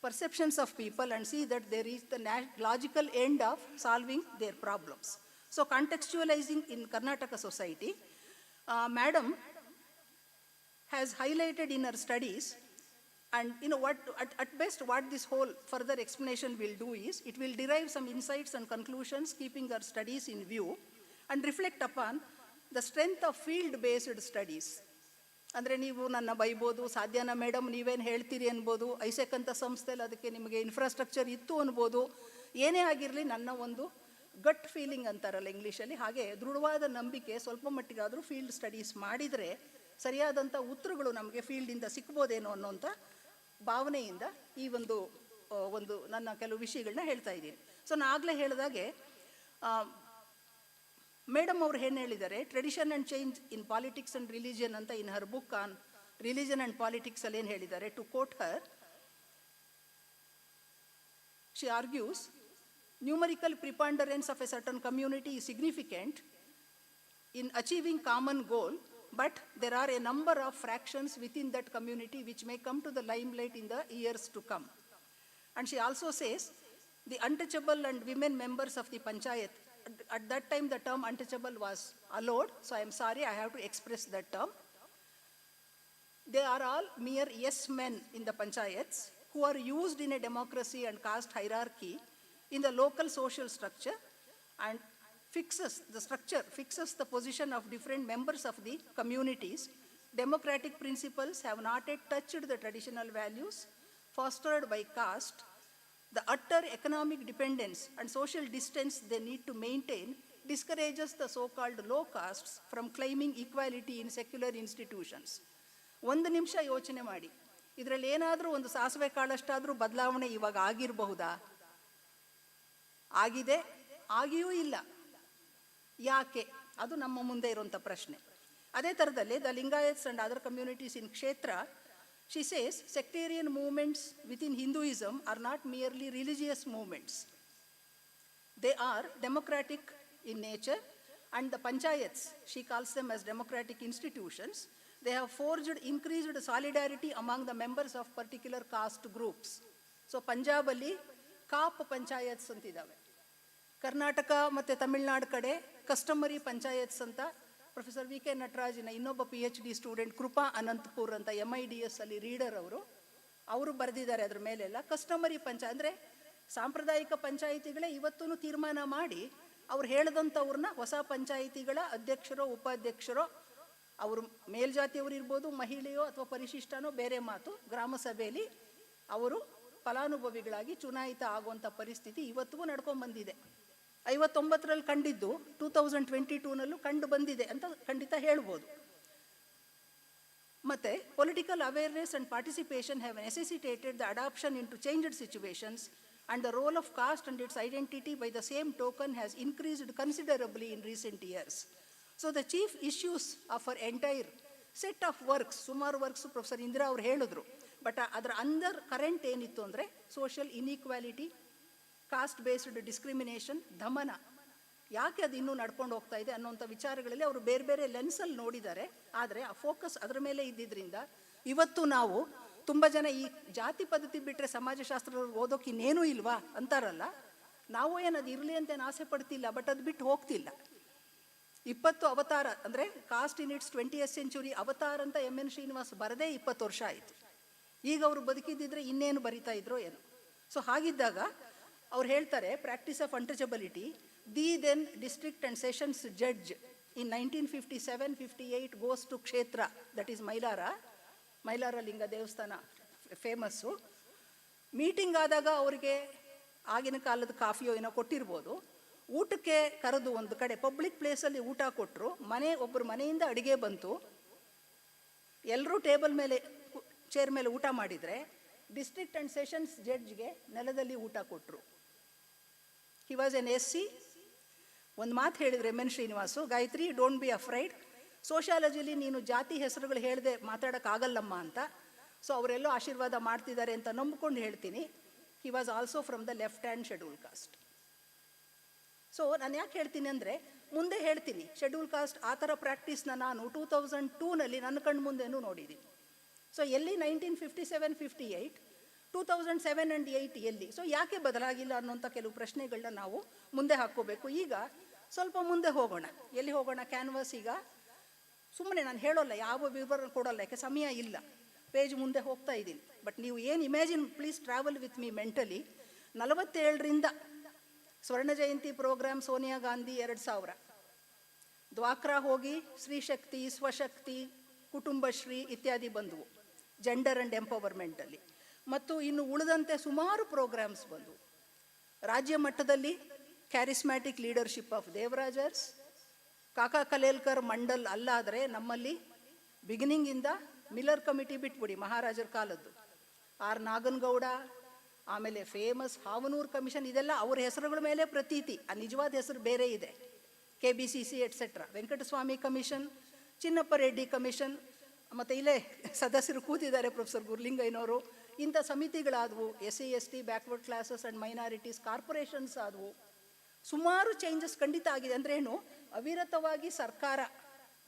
perceptions of people and see that there is the logical end of solving their problems. So contextualizing in Karnataka society, Madam has highlighted in her studies, and you know what, at best what this whole further explanation will do is it will derive some insights and conclusions keeping her studies in view and reflect upon the strength of field-based studies. ಅಂದರೆ ನೀವು ನನ್ನ ಬೈಬೋದು, ಸಾಧ್ಯನಾ madam ನೀವೇನು ಹೇಳ್ತೀರಿ ಅನ್ಬೋದು, Isaac ಅಂತ ಸಂಸ್ಥೆಯಲ್ಲಿ ಅದಕ್ಕೆ ನಿಮಗೆ ಇನ್ಫ್ರಾಸ್ಟ್ರಕ್ಚರ್ ಇತ್ತು ಅನ್ಬೋದು. ಏನೇ ಆಗಿರಲಿ ನನ್ನ ಒಂದು ಗಟ್ ಫೀಲಿಂಗ್ ಅಂತಾರಲ್ಲ ಇಂಗ್ಲೀಷಲ್ಲಿ, ಹಾಗೆ ದೃಢವಾದ ನಂಬಿಕೆ ಸ್ವಲ್ಪ ಮಟ್ಟಿಗಾದರೂ ಫೀಲ್ಡ್ ಸ್ಟಡೀಸ್ ಮಾಡಿದರೆ ಸರಿಯಾದಂಥ ಉತ್ತರಗಳು ನಮಗೆ ಫೀಲ್ಡಿಂದ ಸಿಕ್ಬೋದೇನೋ ಅನ್ನೋಂಥ ಭಾವನೆಯಿಂದ ಈ ಒಂದು ನನ್ನ ಕೆಲವು ವಿಷಯಗಳನ್ನ ಹೇಳ್ತಾ ಇದ್ದೀನಿ. ಸೊ ನಾನು ಆಗಲೇ ಹೇಳಿದಾಗೆ ಮೇಡಮ್ ಅವ್ರು ಏನು ಹೇಳಿದ್ದಾರೆ, tradition and change in politics and religion ಅಂತ in her book on religion and politics ಅಲ್ಲಿ ಏನು ಹೇಳಿದ್ದಾರೆ, to quote her, she argues numerical preponderance of a certain community is significant in achieving common goal, but there are a number of fractions within that community which may come to the limelight in the years to come. And she also says the untouchable and women members of the panchayat, at that time the term untouchable was allowed, so I am sorry I have to express that term. They are all mere yes men in the panchayats who are used in a democracy and caste hierarchy in the local social structure, and fixes the position of different members of the communities. Democratic principles have not yet touched the traditional values fostered by caste. The utter economic dependence and social distance they need to maintain discourages the so-called low castes from claiming equality in secular institutions. ಒಂದು ನಿಮಿಷ ಯೋಚನೆ ಮಾಡಿ, ಇದರಲ್ಲಿ ಏನಾದರೂ ಒಂದು ಸಾಸಿವೆ ಕಾಳಷ್ಟಾದರೂ ಬದಲಾವಣೆ ಇವಾಗ ಆಗಿರಬಹುದಾ? ಆಗಿದೆ, ಆಗಿಯೂ ಇಲ್ಲ. ಯಾಕೆ? ಅದು ನಮ್ಮ ಮುಂದೆ ಇರುವಂಥ ಪ್ರಶ್ನೆ. ಅದೇ ಥರದಲ್ಲಿ the Lingayats and other communities ಇನ್ ಕ್ಷೇತ್ರ, she says sectarian movements within Hinduism are not merely religious movements. They are democratic in nature, and the panchayats, she calls them as democratic institutions. They have forged increased solidarity among the members of particular caste groups. So Punjab ಅಲ್ಲಿ ಕಾಪ್ ಪಂಚಾಯತ್ಸ್ ಅಂತಿದ್ದಾವೆ, ಕರ್ನಾಟಕ ಮತ್ತು ತಮಿಳ್ನಾಡು ಕಡೆ customary panchayats ಅಂತ professor V K ನಟರಾಜಿನ ಇನ್ನೊಬ್ಬ PhD student ಕೃಪಾ ಅನಂತಪುರ್ ಅಂತ MIDS ಅಲ್ಲಿ reader ಅವರು ಬರೆದಿದ್ದಾರೆ ಅದ್ರ ಮೇಲೆಲ್ಲ. ಕಸ್ಟಮರಿ ಅಂದರೆ ಸಾಂಪ್ರದಾಯಿಕ ಪಂಚಾಯಿತಿಗಳೇ ಇವತ್ತೂ ತೀರ್ಮಾನ ಮಾಡಿ ಅವ್ರು ಹೇಳಿದಂಥವ್ರನ್ನ ಹೊಸ ಪಂಚಾಯಿತಿಗಳ ಅಧ್ಯಕ್ಷರೋ ಉಪಾಧ್ಯಕ್ಷರೋ, ಅವರು ಮೇಲ್ಜಾತಿಯವರು ಇರ್ಬೋದು, ಮಹಿಳೆಯೋ ಅಥವಾ ಪರಿಶಿಷ್ಟನೋ ಬೇರೆ ಮಾತು, ಗ್ರಾಮ ಸಭೆಯಲ್ಲಿ ಅವರು ಫಲಾನುಭವಿಗಳಾಗಿ ಚುನಾಯಿತ ಆಗುವಂಥ ಪರಿಸ್ಥಿತಿ ಇವತ್ತಿಗೂ ನಡ್ಕೊಂಡ್ಬಂದಿದೆ. 59ರಲ್ಲಿ ಕಂಡಿದ್ದು 2022ನಲ್ಲೂ ಕಂಡು ಬಂದಿದೆ ಅಂತ ಖಂಡಿತ ಹೇಳ್ಬೋದು. ಮತ್ತು political awareness and participation have necessitated the adaption into changed situations, and the role of caste and its identity by the same token has increased considerably in recent years. So the chief issues of our entire set of works, ಸುಮಾರು works professor Indira ಅವರು ಹೇಳಿದ್ರು, but ಅದರ undercurrent ಏನಿತ್ತು ಅಂದರೆ social inequality, caste based discrimination, ದಮನ, ಯಾಕೆ ಅದು ಇನ್ನೂ ನಡ್ಕೊಂಡು ಹೋಗ್ತಾ ಇದೆ ಅನ್ನೋಂಥ ವಿಚಾರಗಳಲ್ಲಿ ಅವರು ಬೇರೆ ಬೇರೆ ಲೆನ್ಸಲ್ಲಿ ನೋಡಿದ್ದಾರೆ. ಆದರೆ ಆ ಫೋಕಸ್ ಅದರ ಮೇಲೆ ಇದ್ದಿದ್ದರಿಂದ ಇವತ್ತು ನಾವು ತುಂಬ ಜನ ಈ ಜಾತಿ ಪದ್ಧತಿ ಬಿಟ್ಟರೆ ಸಮಾಜಶಾಸ್ತ್ರ ಓದೋಕೆ ಇನ್ನೇನೂ ಇಲ್ವಾ ಅಂತಾರಲ್ಲ, ನಾವು ಏನದು ಇರಲಿ ಅಂತೇನು ಆಸೆ ಪಡ್ತಿಲ್ಲ, ಬಟ್ ಅದು ಬಿಟ್ಟು ಹೋಗ್ತಿಲ್ಲ. 20 ಅವತಾರ ಅಂದರೆ cost in its 20th century ಅವತಾರ ಅಂತ MN ಶ್ರೀನಿವಾಸ್ ಬರದೇ 20 ವರ್ಷ ಆಯಿತು. ಈಗ ಅವರು ಬದುಕಿದ್ದಿದ್ರೆ ಇನ್ನೇನು ಬರಿತಾ ಇದ್ರೋ ಏನು. ಸೊ ಹಾಗಿದ್ದಾಗ ಅವ್ರು ಹೇಳ್ತಾರೆ, practice of untouchability, the then district and sessions judge in 1957-58 goes to ಕ್ಷೇತ್ರ, ದಟ್ ಈಸ್ ಮೈಲಾರ ಲಿಂಗ ದೇವಸ್ಥಾನ ಫೇಮಸ್ಸು. ಮೀಟಿಂಗ್ ಆದಾಗ ಅವರಿಗೆ ಆಗಿನ ಕಾಲದ ಕಾಫಿಯೋ ಏನೋ ಕೊಟ್ಟಿರ್ಬೋದು. ಊಟಕ್ಕೆ ಕರೆದು ಒಂದು ಕಡೆ ಪಬ್ಲಿಕ್ ಪ್ಲೇಸಲ್ಲಿ ಊಟ ಕೊಟ್ಟರು. ಒಬ್ಬರು ಮನೆಯಿಂದ ಅಡುಗೆ ಬಂತು, ಎಲ್ಲರೂ ಟೇಬಲ್ ಮೇಲೆ ಚೇರ್ ಮೇಲೆ ಊಟ ಮಾಡಿದರೆ ಡಿಸ್ಟ್ರಿಕ್ಟ್ ಆ್ಯಂಡ್ ಸೆಷನ್ಸ್ ಜಡ್ಜ್ಗೆ ನೆಲದಲ್ಲಿ ಊಟ ಕೊಟ್ಟರು. He was an SC. ಒಂದು ಮಾತು ಹೇಳಿದರೆ M N Srinivas, Gayatri don't be afraid, sociologically ನೀನು ಜಾತಿ ಹೆಸರುಗಳು ಹೇಳದೆ ಮಾತಾಡೋಕ್ಕಾಗಲ್ಲಮ್ಮ ಅಂತ. ಸೊ ಅವರೆಲ್ಲೋ ಆಶೀರ್ವಾದ ಮಾಡ್ತಿದ್ದಾರೆ ಅಂತ ನಂಬ್ಕೊಂಡು ಹೇಳ್ತೀನಿ. He was also from the left hand schedule caste. So ನಾನು ಯಾಕೆ ಹೇಳ್ತೀನಿ ಅಂದರೆ, ಮುಂದೆ ಹೇಳ್ತೀನಿ, ಶೆಡ್ಯೂಲ್ ಕಾಸ್ಟ್ ಆ ಥರ ಪ್ರಾಕ್ಟೀಸ್ನ ನಾನು 2002ನಲ್ಲಿ ನನ್ನ ಕಣ್ಣು ಮುಂದೆನೂ ನೋಡಿದ್ದೀನಿ. ಸೊ ಎಲ್ಲಿ 1957-58, 2007 and 8 ಎಲ್ಲಿ? ಸೊ ಯಾಕೆ ಬದಲಾಗಿಲ್ಲ ಅನ್ನೋಂಥ ಕೆಲವು ಪ್ರಶ್ನೆಗಳನ್ನ ನಾವು ಮುಂದೆ ಹಾಕ್ಕೋಬೇಕು. ಈಗ ಸ್ವಲ್ಪ ಮುಂದೆ ಹೋಗೋಣ. ಎಲ್ಲಿ ಹೋಗೋಣ? ಕ್ಯಾನ್ವಾಸ್. ಈಗ ಸುಮ್ಮನೆ ನಾನು ಹೇಳೋಲ್ಲ, ಯಾವ ವಿವರ ಕೊಡೋಲ್ಲ, ಯಾಕೆ ಸಮಯ ಇಲ್ಲ. ಪೇಜ್ ಮುಂದೆ ಹೋಗ್ತಾ ಇದ್ದೀನಿ. ಬಟ್ ನೀವು ಏನು imagine, please travel with me mentally. 47ರಿಂದ ಸ್ವರ್ಣ ಜಯಂತಿ ಪ್ರೋಗ್ರಾಮ್ ಸೋನಿಯಾ ಗಾಂಧಿ 2000, ದ್ವಾಕ್ರಾ ಹೋಗಿ ಸ್ತ್ರೀಶಕ್ತಿ, ಸ್ವಶಕ್ತಿ, ಕುಟುಂಬಶ್ರೀ ಇತ್ಯಾದಿ ಬಂದವು ಜೆಂಡರ್ ಆ್ಯಂಡ್ ಎಂಪವರ್ಮೆಂಟಲ್ಲಿ. ಮತ್ತು ಇನ್ನು ಉಳಿದಂತೆ ಸುಮಾರು ಪ್ರೋಗ್ರಾಮ್ಸ್ ಬಂದವು. ರಾಜ್ಯ ಮಟ್ಟದಲ್ಲಿ ಕ್ಯಾರಿಸ್ಮ್ಯಾಟಿಕ್ ಲೀಡರ್ಶಿಪ್ ಆಫ್ ದೇವರಾಜರ್ಸ್, ಕಾಕಾ ಕಲೇಲ್ಕರ್ ಮಂಡಲ್ ಅಲ್ಲಾದರೆ ನಮ್ಮಲ್ಲಿ ಬಿಗಿನಿಂಗಿಂದ ಮಿಲ್ಲರ್ ಕಮಿಟಿ ಬಿಟ್ಬಿಡಿ, ಮಹಾರಾಜರ ಕಾಲದ್ದು, ಆರ್ ನಾಗನಗೌಡ, ಆಮೇಲೆ ಫೇಮಸ್ ಹಾವನೂರು ಕಮಿಷನ್, ಇದೆಲ್ಲ ಅವ್ರ ಹೆಸರುಗಳ ಮೇಲೆ ಪ್ರತೀತಿ, ಆ ನಿಜವಾದ ಹೆಸರು ಬೇರೆ ಇದೆ, KBCC etcetera, Venkataswamy commission, Chinnappa Reddy commission, ಮತ್ತು ಇಲ್ಲೇ ಸದಸ್ಯರು ಕೂತಿದ್ದಾರೆ ಪ್ರೊಫೆಸರ್ ಗುರ್ಲಿಂಗಯ್ಯನವರು. ಇಂಥ ಸಮಿತಿಗಳಾದವು. SC ST backward classes and minorities corporations ಆದವು. ಸುಮಾರು ಚೇಂಜಸ್ ಖಂಡಿತ ಆಗಿದೆ. ಅಂದರೆ ಏನು? ಅವಿರತವಾಗಿ ಸರ್ಕಾರ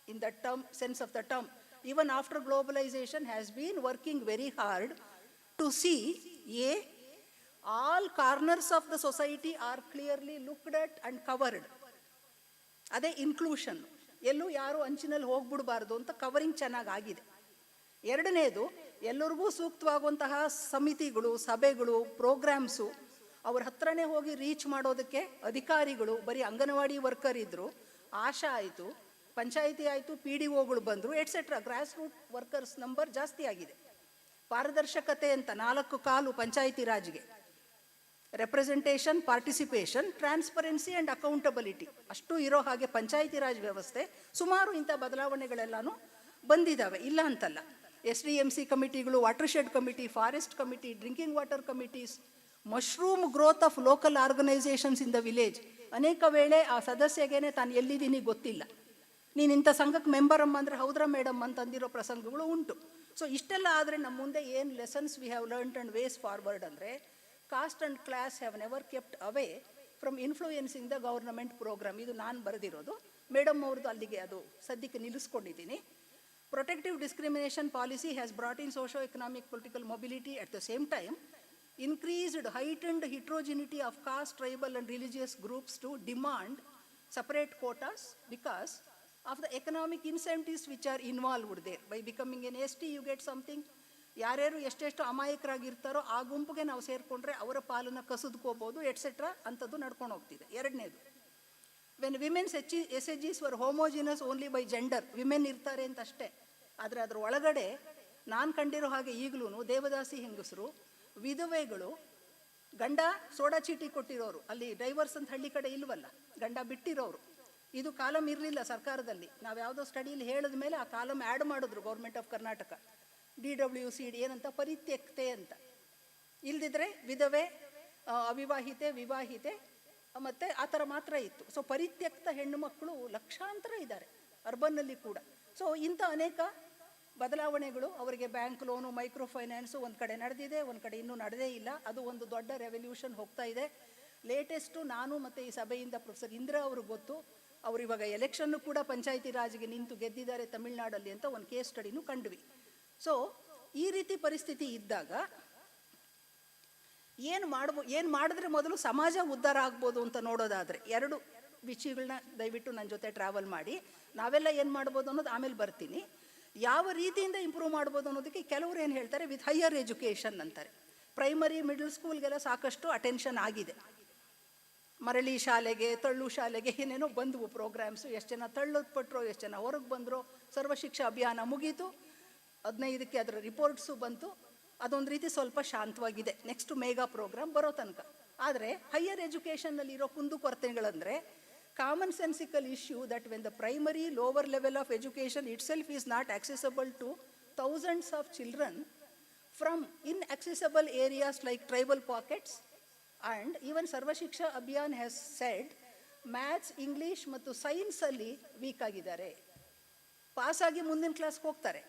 in the term sense of the term, even after globalization, has been working very hard to see all corners of the society are clearly looked at and covered. ಅದೇ inclusion. ಎಲ್ಲೂ ಯಾರು ಅಂಚಿನಲ್ಲಿ ಹೋಗ್ಬಿಡಬಾರ್ದು ಅಂತ ಕವರಿಂಗ್ ಚೆನ್ನಾಗಾಗಿದೆ. ಎರಡನೇದು, ಎಲ್ಲರಿಗೂ ಸೂಕ್ತವಾಗುವಂತಹ ಸಮಿತಿಗಳು, ಸಭೆಗಳು, ಪ್ರೋಗ್ರಾಮ್ಸು ಅವ್ರ ಹತ್ರನೇ ಹೋಗಿ ರೀಚ್ ಮಾಡೋದಕ್ಕೆ ಅಧಿಕಾರಿಗಳು, ಬರೀ ಅಂಗನವಾಡಿ ವರ್ಕರ್ ಇದ್ದರು, ಆಶಾ ಆಯಿತು, ಪಂಚಾಯಿತಿ ಆಯಿತು, PDOಗಳು ಬಂದರು, etcetera. Grass root workers number ಜಾಸ್ತಿ ಆಗಿದೆ. ಪಾರದರ್ಶಕತೆ ಅಂತ 4 ಕಾಲು ಪಂಚಾಯಿತಿ ರಾಜ್ಗೆ: representation, participation, transparency and accountability. ಅಷ್ಟು ಇರೋ ಹಾಗೆ ಪಂಚಾಯಿತಿ ರಾಜ್ ವ್ಯವಸ್ಥೆ. ಸುಮಾರು ಇಂಥ ಬದಲಾವಣೆಗಳೆಲ್ಲನೂ ಬಂದಿದ್ದಾವೆ, ಇಲ್ಲ ಅಂತಲ್ಲ. SDMC ಕಮಿಟಿಗಳು, watershed committee, forest committee, drinking water committees, mushroom growth of local organisations in the village. ಅನೇಕ ವೇಳೆ ಆ ಸದಸ್ಯಗೇನೆ ತಾನು ಎಲ್ಲಿದ್ದೀನಿ ಗೊತ್ತಿಲ್ಲ. ನೀನು ಇಂಥ ಸಂಘಕ್ಕೆ ಮೆಂಬರ್ ಅಮ್ಮ ಅಂದರೆ ಹೌದ್ರಾ ಮೇಡಮ್ ಅಂತಂದಿರೋ ಪ್ರಸಂಗಗಳು ಉಂಟು. ಸೊ ಇಷ್ಟೆಲ್ಲ ಆದರೆ ನಮ್ಮ ಮುಂದೆ ಏನು lessons we have learned and ways forward ಅಂದರೆ, caste and class have never kept away from influencing the government program. ಇದು ನಾನು ಬರೆದಿರೋದು, ಮೇಡಮ್ ಅವ್ರದ್ದು ಅಲ್ಲಿಗೆ ಅದು ಸದ್ಯಕ್ಕೆ ನಿಲ್ಲಿಸ್ಕೊಂಡಿದ್ದೀನಿ. Protective discrimination policy has brought in socio economic political mobility, at the same time increased heightened heterogeneity of caste, tribal and religious groups to demand separate quotas because of the economic incentives which are involved there. By becoming an ST you get something. ಯಾರ್ಯಾರು ಎಷ್ಟೆಷ್ಟು ಅಮಾಯಕರಾಗಿರ್ತಾರೋ ಆ ಗುಂಪಿಗೆ ನಾವು ಸೇರಿಕೊಂಡ್ರೆ ಅವರ ಪಾಲನ್ನು ಕಸಿದ್ಕೋಬೋದು, et cetera ಅಂಥದ್ದು ನಡ್ಕೊಂಡು ಹೋಗ್ತಿದೆ. ಎರಡನೇದು, when women's SHGs var homogeneous only by gender, women ಇರ್ತಾರೆ ಅಂತ ಅಷ್ಟೇ. ಆದರೆ ಅದರ ಒಳಗಡೆ ನಾನು ಕಂಡಿರೋ ಹಾಗೆ ಈಗಲೂ ದೇವದಾಸಿ ಹೆಂಗಸರು, ವಿಧವೆಗಳು, ಗಂಡ ಸೋಡಾ ಚೀಟಿ ಕೊಟ್ಟಿರೋರು, ಅಲ್ಲಿ ಡೈವರ್ಸ್ ಅಂತ ಹಳ್ಳಿ ಕಡೆ ಇಲ್ವಲ್ಲ, ಗಂಡ ಬಿಟ್ಟಿರೋರು. ಇದು ಕಾಲಮ್ ಇರಲಿಲ್ಲ ಸರ್ಕಾರದಲ್ಲಿ. ನಾವು ಯಾವುದೋ ಸ್ಟಡಿಯಲ್ಲಿ ಹೇಳಿದ ಮೇಲೆ ಆ ಕಾಲಮ್ ಆ್ಯಡ್ ಮಾಡಿದ್ರು ಗೌರ್ಮೆಂಟ್ ಆಫ್ ಕರ್ನಾಟಕ, DWCD ಏನಂತ, ಪರಿತ್ಯಕ್ತೆ ಅಂತ. ಇಲ್ದಿದ್ರೆ ವಿಧವೆ, ಅವಿವಾಹಿತೆ, ವಿವಾಹಿತೆ ಮತ್ತು ಆ ಥರ ಮಾತ್ರ ಇತ್ತು. ಸೊ ಪರಿತ್ಯಕ್ತ ಹೆಣ್ಣು ಮಕ್ಕಳು ಲಕ್ಷಾಂತರ ಇದ್ದಾರೆ ಅರ್ಬನ್ನಲ್ಲಿ ಕೂಡ. ಸೊ ಇಂಥ ಅನೇಕ ಬದಲಾವಣೆಗಳು, ಅವರಿಗೆ ಬ್ಯಾಂಕ್ ಲೋನು, ಮೈಕ್ರೋ ಫೈನಾನ್ಸು ಒಂದು ಕಡೆ ನಡೆದಿದೆ, ಒಂದು ಕಡೆ ಇನ್ನೂ ನಡೆದೇ ಇಲ್ಲ. ಅದು ಒಂದು ದೊಡ್ಡ ರೆವಲ್ಯೂಷನ್ ಹೋಗ್ತಾ ಇದೆ. ಲೇಟೆಸ್ಟು ನಾನು ಮತ್ತು ಈ ಸಭೆಯಿಂದ ಪ್ರೊಫೆಸರ್ ಇಂದಿರಾ ಅವ್ರಿಗೆ ಗೊತ್ತು, ಅವರು ಇವಾಗ ಎಲೆಕ್ಷನ್ನು ಕೂಡ ಪಂಚಾಯಿತಿ ರಾಜ್ಗೆ ನಿಂತು ಗೆದ್ದಿದ್ದಾರೆ ತಮಿಳ್ನಾಡಲ್ಲಿ ಅಂತ ಒಂದು ಕೇಸ್ ಸ್ಟಡಿನೂ ಕಂಡ್ವಿ. ಸೊ ಈ ರೀತಿ ಪರಿಸ್ಥಿತಿ ಇದ್ದಾಗ ಏನು ಮಾಡಿದ್ರೆ ಮೊದಲು ಸಮಾಜ ಉದ್ಧಾರ ಆಗ್ಬೋದು ಅಂತ ನೋಡೋದಾದರೆ, ಎರಡು ವಿಷಯಗಳನ್ನ ದಯವಿಟ್ಟು ನನ್ನ ಜೊತೆ ಟ್ರಾವೆಲ್ ಮಾಡಿ. ನಾವೆಲ್ಲ ಏನು ಮಾಡ್ಬೋದು ಅನ್ನೋದು ಆಮೇಲೆ ಬರ್ತೀನಿ. ಯಾವ ರೀತಿಯಿಂದ ಇಂಪ್ರೂವ್ ಮಾಡ್ಬೋದು ಅನ್ನೋದಕ್ಕೆ ಕೆಲವರು ಏನು ಹೇಳ್ತಾರೆ, ವಿತ್ ಹೈಯರ್ ಎಜುಕೇಷನ್ ಅಂತಾರೆ. ಪ್ರೈಮರಿ ಮಿಡಲ್ ಸ್ಕೂಲ್ಗೆಲ್ಲ ಸಾಕಷ್ಟು ಅಟೆನ್ಷನ್ ಆಗಿದೆ. ಮರಳಿ ಶಾಲೆಗೆ, ತಳ್ಳು ಶಾಲೆಗೆ ಏನೇನೋ ಬಂದವು ಪ್ರೋಗ್ರಾಮ್ಸು. ಎಷ್ಟು ಜನ ತಳ್ಳೋದು ಪಟ್ಟರು, ಎಷ್ಟು ಜನ ಹೊರಗೆ ಬಂದರು. ಸರ್ವಶಿಕ್ಷಾ ಅಭಿಯಾನ ಮುಗೀತು, 15ಕ್ಕೆ ಅದರ ರಿಪೋರ್ಟ್ಸು ಬಂತು. ಅದೊಂದು ರೀತಿ ಸ್ವಲ್ಪ ಶಾಂತವಾಗಿದೆ ನೆಕ್ಸ್ಟ್ ಮೇಗಾ ಪ್ರೋಗ್ರಾಮ್ ಬರೋ ತನಕ. ಆದರೆ ಹೈಯರ್ ಎಜುಕೇಷನ್ನಲ್ಲಿ ಇರೋ ಕುಂದುಕೊರತೆಗಳಂದರೆ common sensical issue that when the primary lower level of education itself is not accessible to thousands of children from inaccessible areas like tribal pockets, and even Sarva Shiksha Abhiyan has said maths, English ಮತ್ತು ಸೈನ್ಸಲ್ಲಿ weak ಆಗಿದ್ದಾರೆ. ಪಾಸಾಗಿ ಮುಂದಿನ ಕ್ಲಾಸ್ಗೆ ಹೋಗ್ತಾರೆ,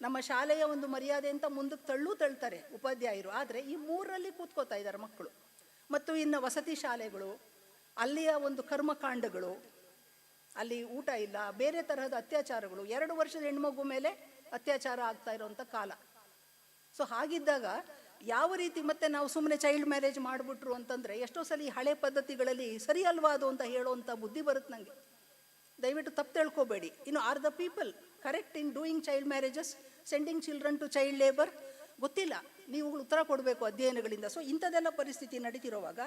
ನಮ್ಮ ಶಾಲೆಯ ಒಂದು ಮರ್ಯಾದೆ ಅಂತ ಮುಂದಕ್ಕೆ ತಳ್ಳ್ತಾರೆ ಉಪಾಧ್ಯಾಯರು. ಆದರೆ ಈ ಮೂರರಲ್ಲಿ ಕೂತ್ಕೋತಾ ಇದ್ದಾರೆ ಮಕ್ಕಳು. ಮತ್ತು ಇನ್ನು ವಸತಿ ಶಾಲೆಗಳು, ಅಲ್ಲಿಯ ಒಂದು ಕರ್ಮಕಾಂಡಗಳು, ಅಲ್ಲಿ ಊಟ ಇಲ್ಲ, ಬೇರೆ ತರಹದ ಅತ್ಯಾಚಾರಗಳು, 2 ವರ್ಷದ ಹೆಣ್ಮಗು ಮೇಲೆ ಅತ್ಯಾಚಾರ ಆಗ್ತಾ ಇರೋವಂಥ ಕಾಲ. ಸೊ ಹಾಗಿದ್ದಾಗ ಯಾವ ರೀತಿ ಮತ್ತೆ ನಾವು ಸುಮ್ಮನೆ ಚೈಲ್ಡ್ ಮ್ಯಾರೇಜ್ ಮಾಡಿಬಿಟ್ರು ಅಂತಂದರೆ ಎಷ್ಟೋ ಸಲ ಈ ಹಳೆ ಪದ್ಧತಿಗಳಲ್ಲಿ ಸರಿ ಅಲ್ವಾ ಅದು ಅಂತ ಹೇಳೋವಂಥ ಬುದ್ಧಿ ಬರುತ್ತೆ ನನಗೆ. ದಯವಿಟ್ಟು ತಪ್ಪು ತಿಳ್ಕೊಬೇಡಿ. ಇನ್ನು are the people correct in doing child marriages, sending children to child labour? ಗೊತ್ತಿಲ್ಲ, ನೀವು ಉತ್ತರ ಕೊಡಬೇಕು ಅಧ್ಯಯನಗಳಿಂದ. ಸೊ ಇಂಥದ್ದೆಲ್ಲ ಪರಿಸ್ಥಿತಿ ನಡೀತಿರೋವಾಗ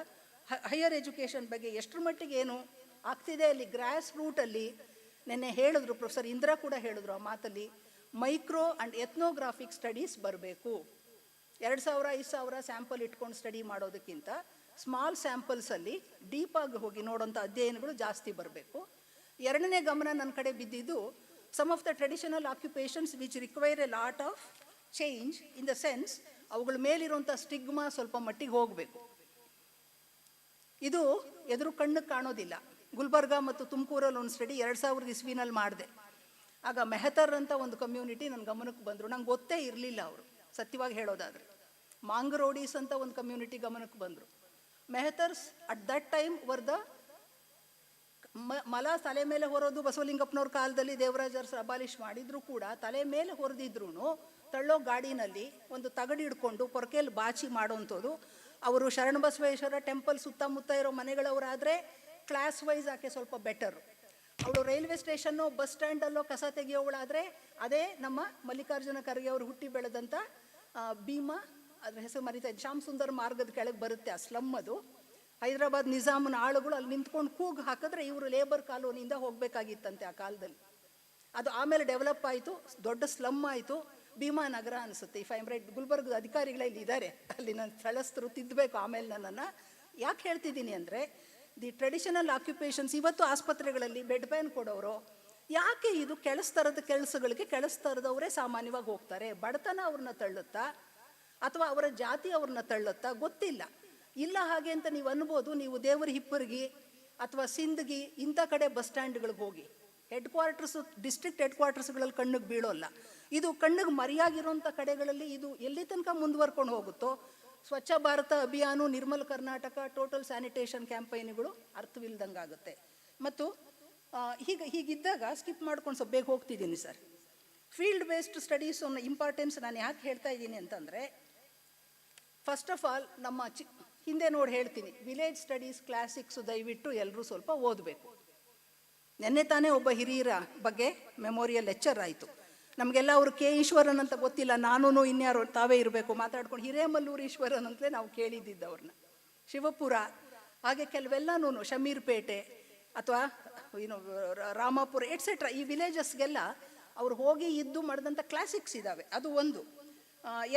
ಹೈಯರ್ ಎಜುಕೇಷನ್ ಬಗ್ಗೆ ಎಷ್ಟರ ಮಟ್ಟಿಗೆ ಏನು ಆಗ್ತಿದೆ ಅಲ್ಲಿ ಗ್ರಾಸ್ ರೂಟಲ್ಲಿ ನೆನ್ನೆ ಹೇಳಿದ್ರು, ಪ್ರೊಫೆಸರ್ ಇಂದಿರಾ ಕೂಡ ಹೇಳಿದ್ರು ಆ ಮಾತಲ್ಲಿ, ಮೈಕ್ರೋ ಆ್ಯಂಡ್ ಎಥ್ನೋಗ್ರಾಫಿಕ್ ಸ್ಟಡೀಸ್ ಬರಬೇಕು. 2000-5000 ಸ್ಯಾಂಪಲ್ ಇಟ್ಕೊಂಡು ಸ್ಟಡಿ ಮಾಡೋದಕ್ಕಿಂತ ಸ್ಮಾಲ್ ಸ್ಯಾಂಪಲ್ಸಲ್ಲಿ ಡೀಪಾಗಿ ಹೋಗಿ ನೋಡೋಂಥ ಅಧ್ಯಯನಗಳು ಜಾಸ್ತಿ ಬರಬೇಕು. ಎರಡನೇ ಗಮನ ನನ್ನ ಕಡೆ ಬಿದ್ದಿದ್ದು some of the traditional occupations which require a lot of change in the sense ಅವುಗಳ ಮೇಲಿರುವಂಥ ಸ್ಟಿಗ್ಮಾ ಸ್ವಲ್ಪ ಮಟ್ಟಿಗೆ ಹೋಗಬೇಕು. ಇದು ಎದುರು ಕಣ್ಣಿಗೆ ಕಾಣೋದಿಲ್ಲ. ಗುಲ್ಬರ್ಗಾ ಮತ್ತು ತುಮಕೂರಲ್ಲಿ ಒಂದು ಸ್ಟಡಿ 2000 ಇಸ್ವಿನಲ್ಲಿ ಮಾಡಿದೆ. ಆಗ ಮೆಹತರ್ ಅಂತ ಒಂದು ಕಮ್ಯುನಿಟಿ ನನ್ನ ಗಮನಕ್ಕೆ ಬಂದರು. ನಂಗೆ ಗೊತ್ತೇ ಇರಲಿಲ್ಲ ಅವರು, ಸತ್ಯವಾಗಿ ಹೇಳೋದಾದರೆ. ಮಾಂಗರೋಡೀಸ್ ಅಂತ ಒಂದು ಕಮ್ಯುನಿಟಿ ಗಮನಕ್ಕೆ ಬಂದರು. Mehtars at that time were the ಮಲ ತಲೆ ಮೇಲೆ ಹೊರೋದು ಬಸವಲಿಂಗಪ್ಪನವ್ರ ಕಾಲದಲ್ಲಿ ದೇವರಾಜ ಅರಸರು ಅಬಾಲಿಷ್ ಮಾಡಿದ್ರು ಕೂಡ ತಲೆ ಮೇಲೆ ಹೊರದಿದ್ರು ತಳ್ಳೋ ಗಾಡಿನಲ್ಲಿ ಒಂದು ತಗಡು ಹಿಡ್ಕೊಂಡು ಪೊರಕೆಯಲ್ಲಿ ಬಾಚಿ ಮಾಡೋವಂಥದ್ದು. ಅವರು ಶರಣಬಸವೇಶ್ವರ ಟೆಂಪಲ್ ಸುತ್ತಮುತ್ತ ಇರೋ ಮನೆಗಳವರಾದರೆ ಕ್ಲಾಸ್ ವೈಸ್ ಆಕೆ ಸ್ವಲ್ಪ ಬೆಟರು. ಅವಳು ರೈಲ್ವೆ ಸ್ಟೇಷನ್ನು ಬಸ್ ಸ್ಟ್ಯಾಂಡಲ್ಲೋ ಕಸ ತೆಗೆಯೋವಳಾದರೆ ಅದೇ ನಮ್ಮ ಮಲ್ಲಿಕಾರ್ಜುನ ಖರ್ಗೆ ಅವರು ಹುಟ್ಟಿ ಬೆಳೆದಂಥ ಭೀಮಾ, ಅದ್ರ ಹೆಸರು ಮರಿತಾ ಇದ್ದೆ, ಶ್ಯಾಮ್ ಸುಂದರ್ ಮಾರ್ಗದ ಕೆಳಗೆ ಬರುತ್ತೆ ಆ ಸ್ಲಮ್. ಅದು ಹೈದರಾಬಾದ್ ನಿಜಾಮನ ಆಳುಗಳು ಅಲ್ಲಿ ನಿಂತ್ಕೊಂಡು ಕೂಗು ಹಾಕಿದ್ರೆ ಇವರು ಲೇಬರ್ ಕಾಲೋನಿಯಿಂದ ಹೋಗಬೇಕಾಗಿತ್ತಂತೆ ಆ ಕಾಲದಲ್ಲಿ. ಅದು ಆಮೇಲೆ ಡೆವಲಪ್ ಆಯಿತು, ದೊಡ್ಡ ಸ್ಲಮ್ ಆಯಿತು, ಭೀಮಾ ನಗರ ಅನಿಸುತ್ತೆ. If I am right. ಗುಲ್ಬರ್ಗದ ಅಧಿಕಾರಿಗಳೇ ಇಲ್ಲಿ ಇದ್ದಾರೆ, ಅಲ್ಲಿ ನನ್ನ ಸ್ಥಳಸ್ಥರು ತಿದ್ದಬೇಕು ಆಮೇಲೆ ನನ್ನನ್ನು. ಯಾಕೆ ಹೇಳ್ತಿದ್ದೀನಿ ಅಂದರೆ ದಿ ಟ್ರೆಡಿಷನಲ್ ಆಕ್ಯುಪೇಷನ್ಸ್ ಇವತ್ತು ಆಸ್ಪತ್ರೆಗಳಲ್ಲಿ ಬೆಡ್ ಪ್ಯಾನ್ ಕೊಡೋರು ಯಾಕೆ ಇದು ಕೆಳಸ್ತರದ ಕೆಲಸಗಳಿಗೆ ಕೆಳಸ್ತರದವರೇ ಸಾಮಾನ್ಯವಾಗಿ ಹೋಗ್ತಾರೆ? ಬಡತನ ಅವ್ರನ್ನ ತಳ್ಳುತ್ತಾ ಅಥವಾ ಅವರ ಜಾತಿ ಅವ್ರನ್ನ ತಳ್ಳುತ್ತಾ ಗೊತ್ತಿಲ್ಲ. ಇಲ್ಲ ಹಾಗೆ ಅಂತ ನೀವು ಅನ್ಬೋದು. ನೀವು ದೇವರ ಹಿಪ್ಪರ್ಗಿ ಅಥವಾ ಸಿಂದಗಿ ಇಂಥ ಕಡೆ ಬಸ್ ಸ್ಟ್ಯಾಂಡ್ಗಳಿಗೆ ಹೋಗಿ, ಹೆಡ್ ಕ್ವಾರ್ಟರ್ಸ್, ಡಿಸ್ಟ್ರಿಕ್ಟ್ ಹೆಡ್ ಕ್ವಾರ್ಟರ್ಸ್ಗಳಲ್ಲಿ ಕಣ್ಣಿಗೆ ಬೀಳೋಲ್ಲ. ಇದು ಕಣ್ಣಿಗೆ ಮರೆಯಾಗಿರೋಂಥ ಕಡೆಗಳಲ್ಲಿ ಇದು ಎಲ್ಲಿ ತನಕ ಮುಂದುವರ್ಕೊಂಡು ಹೋಗುತ್ತೋ ಸ್ವಚ್ಛ ಭಾರತ ಅಭಿಯಾನ, ನಿರ್ಮಲ ಕರ್ನಾಟಕ, ಟೋಟಲ್ ಸ್ಯಾನಿಟೇಷನ್ ಕ್ಯಾಂಪೈನ್ಗಳು ಅರ್ಥವಿಲ್ದಂಗಾಗುತ್ತೆ. ಮತ್ತು ಹೀಗಿದ್ದಾಗ ಸ್ಕಿಪ್ ಮಾಡ್ಕೊಂಡು ಸ್ವಲ್ಪ ಬೇಗ ಹೋಗ್ತಿದ್ದೀನಿ sir. Field based studies importance ನಾನು ಯಾಕೆ ಹೇಳ್ತಾ ಇದ್ದೀನಿ ಅಂತಂದರೆ, ಫಸ್ಟ್ ಆಫ್ ಆಲ್ ನಮ್ಮ ಹಿಂದೆ ನೋಡಿ ಹೇಳ್ತೀನಿ, ವಿಲೇಜ್ ಸ್ಟಡೀಸ್ ಕ್ಲಾಸಿಕ್ಸು ದಯವಿಟ್ಟು ಎಲ್ಲರೂ ಸ್ವಲ್ಪ ಓದಬೇಕು. ನೆನ್ನೆ ತಾನೇ ಒಬ್ಬ ಹಿರಿಯರ ಬಗ್ಗೆ ಮೆಮೋರಿಯಲ್ ಲೆಕ್ಚರ್ ಆಯಿತು. ನಮಗೆಲ್ಲ ಅವರು ಕೆ ಈಶ್ವರನ್ ಅಂತ ಗೊತ್ತಿಲ್ಲ, ನಾನು ಇನ್ಯಾರು ತಾವೇ ಇರಬೇಕು ಮಾತಾಡ್ಕೊಂಡು ಹಿರೇಮಲ್ಲೂರು ಈಶ್ವರನ್ ಅಂತಲೇ ನಾವು ಕೇಳಿದ್ದಿದ್ದು ಅವ್ರನ್ನ. ಶಿವಪುರ, ಹಾಗೆ ಕೆಲವೆಲ್ಲನೂ ಶಮೀರ್ಪೇಟೆ ಅಥವಾ ರಾಮಾಪುರ ಎಟ್ಸೆಟ್ರಾ, ಈ ವಿಲೇಜಸ್ಗೆಲ್ಲ ಅವ್ರು ಹೋಗಿ ಇದ್ದು ಮಾಡಿದಂಥ ಕ್ಲಾಸಿಕ್ಸ್ ಇದ್ದಾವೆ. ಅದು ಒಂದು.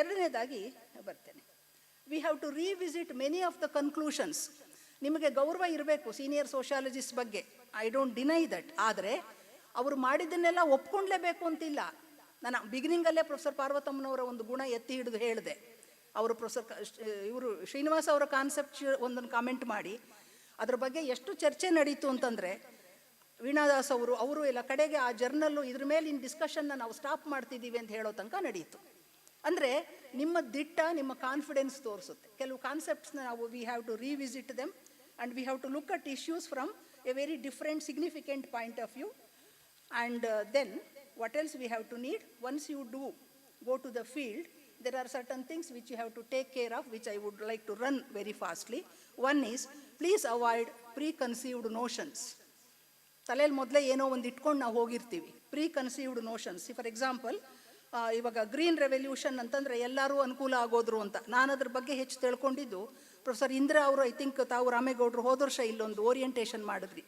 ಎರಡನೇದಾಗಿ ಬರ್ತೇನೆ, we have to revisit many of the conclusions. ನಿಮಗೆ ಗೌರವ ಇರಬೇಕು ಸೀನಿಯರ್ ಸೋಷಿಯಾಲಜಿಸ್ಟ್ ಬಗ್ಗೆ, ಐ ಡೋಂಟ್ ಡಿನೈ ದಟ್. ಆದರೆ ಅವರು ಮಾಡಿದ್ದನ್ನೆಲ್ಲ ಒಪ್ಕೊಂಡ್ಲೇಬೇಕು ಅಂತಿಲ್ಲ. ನಾನು ಬಿಗಿನಿಂಗಲ್ಲೇ ಪ್ರೊಫೆಸರ್ ಪಾರ್ವತಮ್ಮನವರ ಒಂದು ಗುಣ ಎತ್ತಿ ಹಿಡಿದು ಹೇಳಿದೆ. ಅವರು ಇವರು ಶ್ರೀನಿವಾಸ್ ಅವರ ಕಾನ್ಸೆಪ್ಟ್ ಒಂದನ್ನು ಕಾಮೆಂಟ್ ಮಾಡಿ ಅದ್ರ ಬಗ್ಗೆ ಎಷ್ಟು ಚರ್ಚೆ ನಡೀತು ಅಂತಂದರೆ, ವೀಣಾದಾಸ್ ಅವರು ಎಲ್ಲ ಕಡೆಗೆ ಆ ಜರ್ನಲ್ಲು ಇದ್ರ ಮೇಲೆ ಇನ್ನು ಡಿಸ್ಕಷನ್ನ ನಾವು ಸ್ಟಾಪ್ ಮಾಡ್ತಿದ್ದೀವಿ ಅಂತ ಹೇಳೋ ತನಕ ನಡೀತು. ಅಂದರೆ ನಿಮ್ಮ ದಿಟ್ಟ, ನಿಮ್ಮ ಕಾನ್ಫಿಡೆನ್ಸ್ ತೋರಿಸುತ್ತೆ. ಕೆಲವು ಕಾನ್ಸೆಪ್ಟ್ಸ್ನ ನಾವು we have to revisit them and we have to look at issues from a very different significant point of view. And then what else we have to need? Once you do go to the field, there are certain things which you have to take care of, which I would like to run very fastly. One is, please avoid preconceived notions. ತಲೆಯಲ್ಲಿ ಮೊದಲೇ ಏನೋ ಒಂದು ಇಟ್ಕೊಂಡು ನಾವು ಹೋಗಿರ್ತೀವಿ, ಪ್ರೀಕನ್ಸೀವ್ಡ್ notions. For example, ಇವಾಗ green revolution ಅಂತಂದರೆ ಎಲ್ಲರೂ ಅನುಕೂಲ ಆಗೋದ್ರು ಅಂತ. ನಾನು ಅದ್ರ ಬಗ್ಗೆ ಹೆಚ್ಚು ತಿಳ್ಕೊಂಡಿದ್ದು ಪ್ರೊಫೆಸರ್ ಇಂದಿರಾ ಅವರು, ಐ ಥಿಂಕ್ ತಾವು ರಾಮೇಗೌಡರು ಹೋದ ವರ್ಷ ಇಲ್ಲೊಂದು ಓರಿಯೆಂಟೇಷನ್ ಮಾಡಿದ್ರಿ.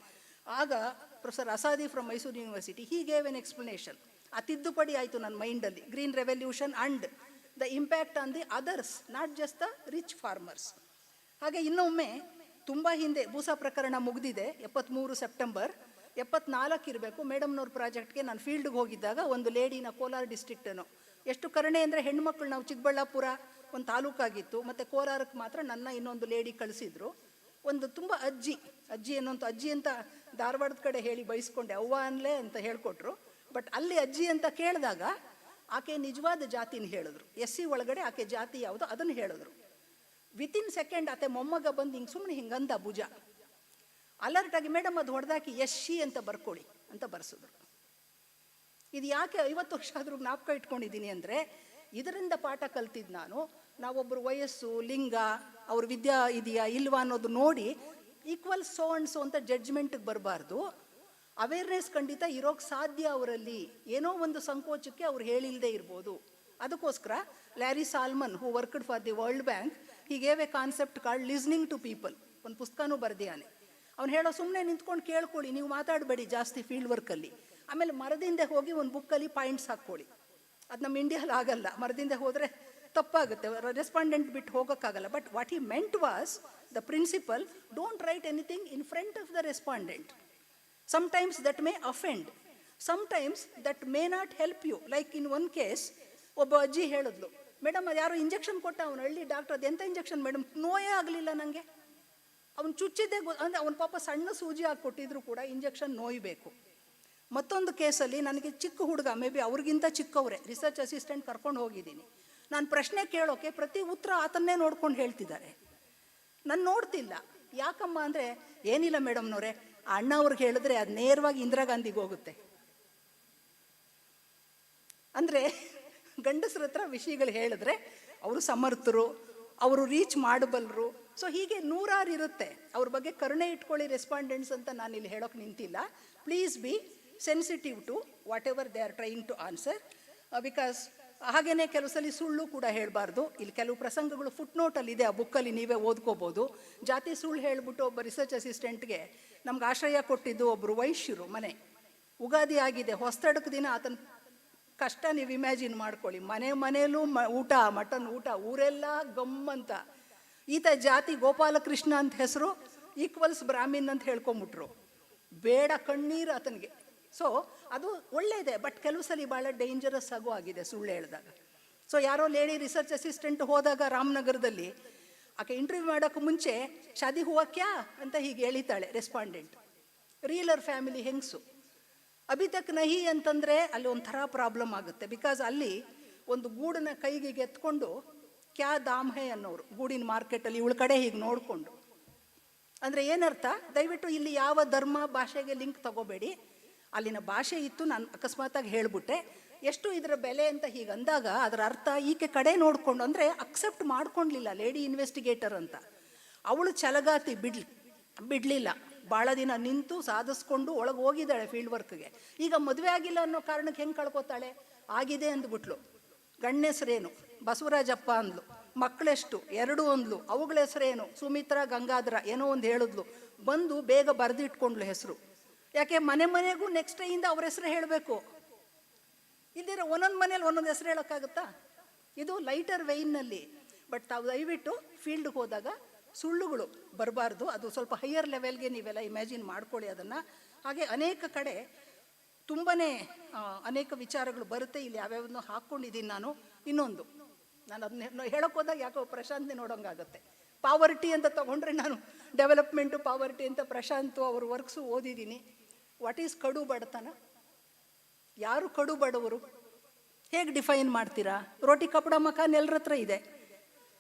ಆಗ professor Asadi from Mysuru university he gave an explanation. ಆ ತಿದ್ದುಪಡಿ ಆಯಿತು ನನ್ನ ಮೈಂಡಲ್ಲಿ. Green revolution and the impact on the others, not just the rich farmers. ಹಾಗೆ ಇನ್ನೊಮ್ಮೆ ತುಂಬ ಹಿಂದೆ ಬೂಸಾ ಪ್ರಕರಣ ಮುಗಿದಿದೆ, 73 ಸೆಪ್ಟೆಂಬರ್ 74 ಇರಬೇಕು, ಮೇಡಮ್ನವ್ರ ಪ್ರಾಜೆಕ್ಟ್ಗೆ ನಾನು ಫೀಲ್ಡ್ಗೆ ಹೋಗಿದ್ದಾಗ ಒಂದು ಲೇಡಿನ ಕೋಲಾರ ಡಿಸ್ಟ್ರಿಕ್ಟನು, ಎಷ್ಟು ಕರುಣೆ ಅಂದರೆ ಹೆಣ್ಮಕ್ಳು, ನಾವು ಚಿಕ್ಕಬಳ್ಳಾಪುರ ಒಂದು ತಾಲೂಕಾಗಿತ್ತು, ಮತ್ತು ಕೋಲಾರಕ್ಕೆ ಮಾತ್ರ ನನ್ನ ಇನ್ನೊಂದು ಲೇಡಿ ಕಳಿಸಿದ್ರು. ಒಂದು ತುಂಬ ಅಜ್ಜಿ ಅನ್ನೋಂಥ ಅಜ್ಜಿ ಅಂತ ಧಾರವಾಡದ ಕಡೆ ಹೇಳಿ ಬಯಸ್ಕೊಂಡೆ, ಅವ್ವ ಅನ್ಲೇ ಅಂತ ಹೇಳ್ಕೊಟ್ರು. ಬಟ್ ಅಲ್ಲಿ ಅಜ್ಜಿ ಅಂತ ಕೇಳಿದಾಗ ಆಕೆ ನಿಜವಾದ ಜಾತಿನ ಹೇಳಿದ್ರು, SC ಒಳಗಡೆ ಆಕೆ ಜಾತಿ ಯಾವುದು ಅದನ್ನು ಹೇಳಿದ್ರು. ವಿತಿನ್ ಸೆಕೆಂಡ್ ಆಕೆ ಮೊಮ್ಮಗ ಬಂದು ಹಿಂಗೆ ಸುಮ್ಮನೆ ಹಿಂಗಂದ ಭುಜ ಅಲರ್ಟ್ ಆಗಿ, ಮೇಡಮ್ ಅದು ಹೊಡೆದಾಕಿ SC ಅಂತ ಬರ್ಕೊಳ್ಳಿ ಅಂತ ಬರ್ಸಿದ್ರು. ಇದು ಯಾಕೆ 50 ವರ್ಷ ಆದರೂ ಜ್ಞಾಪಕ ಇಟ್ಕೊಂಡಿದ್ದೀನಿ ಅಂದರೆ, ಇದರಿಂದ ಪಾಠ ಕಲ್ತಿದ್ದು ನಾನು. ನಾವೊಬ್ಬರು ವಯಸ್ಸು, ಲಿಂಗ, ಅವ್ರ ವಿದ್ಯಾ ಇದೆಯಾ ಇಲ್ವಾ ಅನ್ನೋದು ನೋಡಿ ಈಕ್ವಲ್ ಸೋ ಅಂಡ್ ಸೋ ಅಂತ ಜಡ್ಜ್ಮೆಂಟ್ಗೆ ಬರಬಾರ್ದು. ಅವೇರ್ನೆಸ್ ಖಂಡಿತ ಇರೋಕ್ಕೆ ಸಾಧ್ಯ ಅವರಲ್ಲಿ, ಏನೋ ಒಂದು ಸಂಕೋಚಕ್ಕೆ ಅವ್ರು ಹೇಳಿಲ್ಲದೆ ಇರ್ಬೋದು. ಅದಕ್ಕೋಸ್ಕರ Larry Salmon, who worked for the World Bank, he gave a concept called listening to people. ಒಂದು ಪುಸ್ತಕನೂ ಬರ್ದಿಯಾನೆ. ಅವ್ನು ಹೇಳೋ, ಸುಮ್ಮನೆ ನಿಂತ್ಕೊಂಡು ಕೇಳ್ಕೊಳ್ಳಿ, ನೀವು ಮಾತಾಡಬೇಡಿ ಜಾಸ್ತಿ ಫೀಲ್ಡ್ ವರ್ಕಲ್ಲಿ. ಆಮೇಲೆ ಮರದಿಂದ ಹೋಗಿ ಒಂದು ಬುಕ್ಕಲ್ಲಿ ಪಾಯಿಂಟ್ಸ್ ಹಾಕ್ಕೊಳ್ಳಿ. ಅದು ನಮ್ಮ ಇಂಡಿಯಾದಲ್ಲಿ ಆಗಲ್ಲ, ಮರದಿಂದ ಹೋದರೆ ತಪ್ಪಾಗುತ್ತೆ, ರೆಸ್ಪಾಂಡೆಂಟ್ ಬಿಟ್ಟು ಹೋಗೋಕ್ಕಾಗಲ್ಲ. But what he meant was the principle, don't write anything in front of the respondent. Sometimes that may offend, sometimes that may not help you. Like in one case, ಒಬ್ಬ ಅಜ್ಜಿ ಹೇಳಿದ್ಲು, ಮೇಡಮ್ ಅದು ಯಾರೋ injection ಕೊಟ್ಟ, ಅವನು ಹಳ್ಳಿ doctor, ಅದು ಎಂಥ ಇಂಜೆಕ್ಷನ್ ಮೇಡಮ್, ನೋಯೇ ಆಗಲಿಲ್ಲ ನನಗೆ, ಅವ್ನು ಚುಚ್ಚಿದ್ದೇ ಅಂದರೆ ಅವನ ಪಾಪ ಸಣ್ಣ ಸೂಜಿ ಹಾಕಿ ಕೊಟ್ಟಿದ್ರು ಕೂಡ ಇಂಜೆಕ್ಷನ್ ನೋಯಬೇಕು. ಮತ್ತೊಂದು ಕೇಸಲ್ಲಿ ನನಗೆ ಚಿಕ್ಕ ಹುಡುಗ, ಮೇ ಬಿ ಅವ್ರಿಗಿಂತ ಚಿಕ್ಕವರೇ, ರಿಸರ್ಚ್ ಅಸಿಸ್ಟೆಂಟ್ ಕರ್ಕೊಂಡು ಹೋಗಿದ್ದೀನಿ. ನಾನು ಪ್ರಶ್ನೆ ಕೇಳೋಕೆ ಪ್ರತಿ ಉತ್ತರ ಆತನ್ನೇ ನೋಡ್ಕೊಂಡು ಹೇಳ್ತಿದ್ದಾರೆ, ನಾನು ನೋಡ್ತಿಲ್ಲ. ಯಾಕಮ್ಮ ಅಂದರೆ, ಏನಿಲ್ಲ ಮೇಡಮ್ನವರೇ, ಆ ಅಣ್ಣ ಅವ್ರಿಗೆ ಹೇಳಿದ್ರೆ ಅದು ನೇರವಾಗಿ ಇಂದಿರಾ ಗಾಂಧಿಗೆ ಹೋಗುತ್ತೆ. ಅಂದರೆ ಗಂಡಸ್ರ ಹತ್ರ ವಿಷಯಗಳು ಹೇಳಿದ್ರೆ ಅವರು ಸಮರ್ಥರು, ಅವರು ರೀಚ್ ಮಾಡಬಲ್ಲರು. ಸೊ ಹೀಗೆ ನೂರಾರು ಇರುತ್ತೆ. ಅವ್ರ ಬಗ್ಗೆ ಕರುಣೆ ಇಟ್ಕೊಳ್ಳಿ ರೆಸ್ಪಾಂಡೆಂಟ್ಸ್ ಅಂತ ನಾನು ಇಲ್ಲಿ ಹೇಳೋಕೆ ನಿಂತಿಲ್ಲ. Please be sensitive to whatever they are trying to answer. Because ಹಾಗೆಯೇ ಕೆಲವು ಸಲ ಸುಳ್ಳು ಕೂಡ ಹೇಳಬಾರ್ದು. ಇಲ್ಲಿ ಕೆಲವು ಪ್ರಸಂಗಗಳು ಫುಟ್ ನೋಟಲ್ಲಿದೆ, ಆ ಬುಕ್ಕಲ್ಲಿ ನೀವೇ ಓದ್ಕೋಬೋದು. ಜಾತಿ ಸುಳ್ಳು ಹೇಳಿಬಿಟ್ಟು ಒಬ್ಬ ರಿಸರ್ಚ್ ಅಸಿಸ್ಟೆಂಟ್ಗೆ ನಮ್ಗೆ ಆಶ್ರಯ ಕೊಟ್ಟಿದ್ದು ಒಬ್ಬರು ವೈಶ್ಯರು ಮನೆ. ಉಗಾದಿ ಆಗಿದೆ, ಹೊಸತಡಕ ದಿನ ಆತನ ಕಷ್ಟ ನೀವು ಇಮ್ಯಾಜಿನ್ ಮಾಡ್ಕೊಳ್ಳಿ. ಮನೆಯಲ್ಲೂ ಊಟ, ಮಟನ್ ಊಟ, ಊರೆಲ್ಲ ಗಮ್ಮಂತ. ಈತ ಜಾತಿ ಗೋಪಾಲಕೃಷ್ಣ ಅಂತ ಹೆಸರು, ಈಕ್ವಲ್ಸ್ ಬ್ರಾಹ್ಮಿನ್ ಅಂತ ಹೇಳ್ಕೊಂಬಿಟ್ರು. ಬೇಡ ಕಣ್ಣೀರು ಆತನಿಗೆ. ಸೊ ಅದು ಒಳ್ಳೆಯದೇ, ಬಟ್ ಕೆಲವು ಸಲ ಭಾಳ ಡೇಂಜರಸ್ ಆಗೋ ಆಗಿದೆ ಸುಳ್ಳು ಹೇಳಿದಾಗ. ಸೊ ಯಾರೋ ಲೇಡಿ ರಿಸರ್ಚ್ ಅಸಿಸ್ಟೆಂಟ್ ಹೋದಾಗ ರಾಮನಗರದಲ್ಲಿ, ಆಕೆ ಇಂಟರ್ವ್ಯೂ ಮಾಡೋಕ್ಕೆ ಮುಂಚೆ ಶಾದಿ ಹುವಾ ಕ್ಯಾ ಅಂತ ಹೀಗೆ ಹೇಳಿತಾಳೆ ರೆಸ್ಪಾಂಡೆಂಟ್. ರೀಲರ್ ಫ್ಯಾಮಿಲಿ ಹೆಂಗಸು. ಅಭಿ ತಕ್ ನಹಿ ಅಂತಂದರೆ ಅಲ್ಲಿ ಒಂಥರ ಪ್ರಾಬ್ಲಮ್ ಆಗುತ್ತೆ. ಬಿಕಾಸ್ ಅಲ್ಲಿ ಒಂದು ಗೂಡನ್ನ ಕೈಗೆ ಎತ್ಕೊಂಡು ಕ್ಯಾ ದಾಮ್ ಹೇ ಅನ್ನೋರು ಗೂಡಿನ ಮಾರ್ಕೆಟಲ್ಲಿ, ಇವಳ ಕಡೆ ಹೀಗೆ ನೋಡಿಕೊಂಡು. ಅಂದರೆ ಏನರ್ಥ, ದಯವಿಟ್ಟು ಇಲ್ಲಿ ಯಾವ ಧರ್ಮ ಭಾಷೆಗೆ ಲಿಂಕ್ ತಗೋಬೇಡಿ. ಅಲ್ಲಿನ ಭಾಷೆ ಇತ್ತು, ನಾನು ಅಕಸ್ಮಾತಾಗಿ ಹೇಳಿಬಿಟ್ಟೆ. ಎಷ್ಟು ಇದರ ಬೆಲೆ ಅಂತ ಹೀಗೆ ಅಂದಾಗ ಅದರ ಅರ್ಥ ಈಕೆ ಕಡೆ ನೋಡಿಕೊಂಡು, ಅಂದರೆ ಅಕ್ಸೆಪ್ಟ್ ಮಾಡ್ಕೊಳ್ಲಿಲ್ಲ ಲೇಡಿ ಇನ್ವೆಸ್ಟಿಗೇಟರ್ ಅಂತ. ಅವಳು ಛಲಗಾತಿ ಬಿಡಲಿಲ್ಲ, ಭಾಳ ದಿನ ನಿಂತು ಸಾಧಿಸ್ಕೊಂಡು ಒಳಗೆ ಹೋಗಿದ್ದಾಳೆ ಫೀಲ್ಡ್ ವರ್ಕ್ಗೆ. ಈಗ ಮದುವೆ ಆಗಿಲ್ಲ ಅನ್ನೋ ಕಾರಣಕ್ಕೆ ಹೆಂಗೆ ಕಳ್ಕೊತಾಳೆ? ಆಗಿದೆ ಅಂದ್ಬಿಟ್ಲು. ಗಂಡ ಹೆಸರೇನು? ಬಸವರಾಜಪ್ಪ ಅಂದ್ಲು. ಮಕ್ಕಳೆಷ್ಟು? 2 ಅಂದ್ಲು. ಅವುಗಳ ಹೆಸರೇನು? ಸುಮಿತ್ರಾ, ಗಂಗಾಧರ ಏನೋ ಒಂದು ಹೇಳಿದ್ಲು. ಬಂದು ಬೇಗ ಬರೆದಿಟ್ಕೊಂಡ್ಲು ಹೆಸರು. ಯಾಕೆ ಮನೆಗೂ ನೆಕ್ಸ್ಟ್ ಇಂದ ಅವ್ರ ಹೆಸರು ಹೇಳಬೇಕು. ಇಲ್ದಿರ ಒಂದೊಂದು ಮನೇಲಿ ಒಂದೊಂದು ಹೆಸರು ಹೇಳೋಕ್ಕಾಗುತ್ತಾ? ಇದು ಲೈಟರ್ ವೆಯ್ನಲ್ಲಿ. ಬಟ್ ತಾವು ದಯವಿಟ್ಟು ಫೀಲ್ಡ್ಗೆ ಹೋದಾಗ ಸುಳ್ಳುಗಳು ಬರಬಾರ್ದು. ಅದು ಸ್ವಲ್ಪ ಹೈಯರ್ ಲೆವೆಲ್ಗೆ ನೀವೆಲ್ಲ ಇಮ್ಯಾಜಿನ್ ಮಾಡ್ಕೊಳ್ಳಿ ಅದನ್ನು. ಹಾಗೆ ಅನೇಕ ಕಡೆ ತುಂಬಾ ಅನೇಕ ವಿಚಾರಗಳು ಬರುತ್ತೆ. ಇಲ್ಲಿ ಯಾವ್ಯಾವನ್ನೋ ಹಾಕ್ಕೊಂಡಿದ್ದೀನಿ ನಾನು. ಇನ್ನೊಂದು, ನಾನು ಅದನ್ನ ಹೇಳೋಕೆ ಹೋದಾಗ ಯಾಕೋ ಪ್ರಶಾಂತ್ನೇ ನೋಡೋಂಗಾಗುತ್ತೆ. ಪಾವರ್ಟಿ ಅಂತ ತೊಗೊಂಡ್ರೆ ನಾನು ಡೆವಲಪ್ಮೆಂಟು ಪಾವರ್ಟಿ ಅಂತ ಪ್ರಶಾಂತು ಅವ್ರ ವರ್ಕ್ಸು ಓದಿದ್ದೀನಿ. ವಾಟ್ ಈಸ್ ಕಡು ಬಡತನ? ಯಾರು ಕಡು ಬಡವರು? ಹೇಗೆ ಡಿಫೈನ್ ಮಾಡ್ತೀರಾ? ರೋಟಿ ಕಪಡ ಮಕಾನ್ ಎಲ್ಲರ ಹತ್ರ ಇದೆ.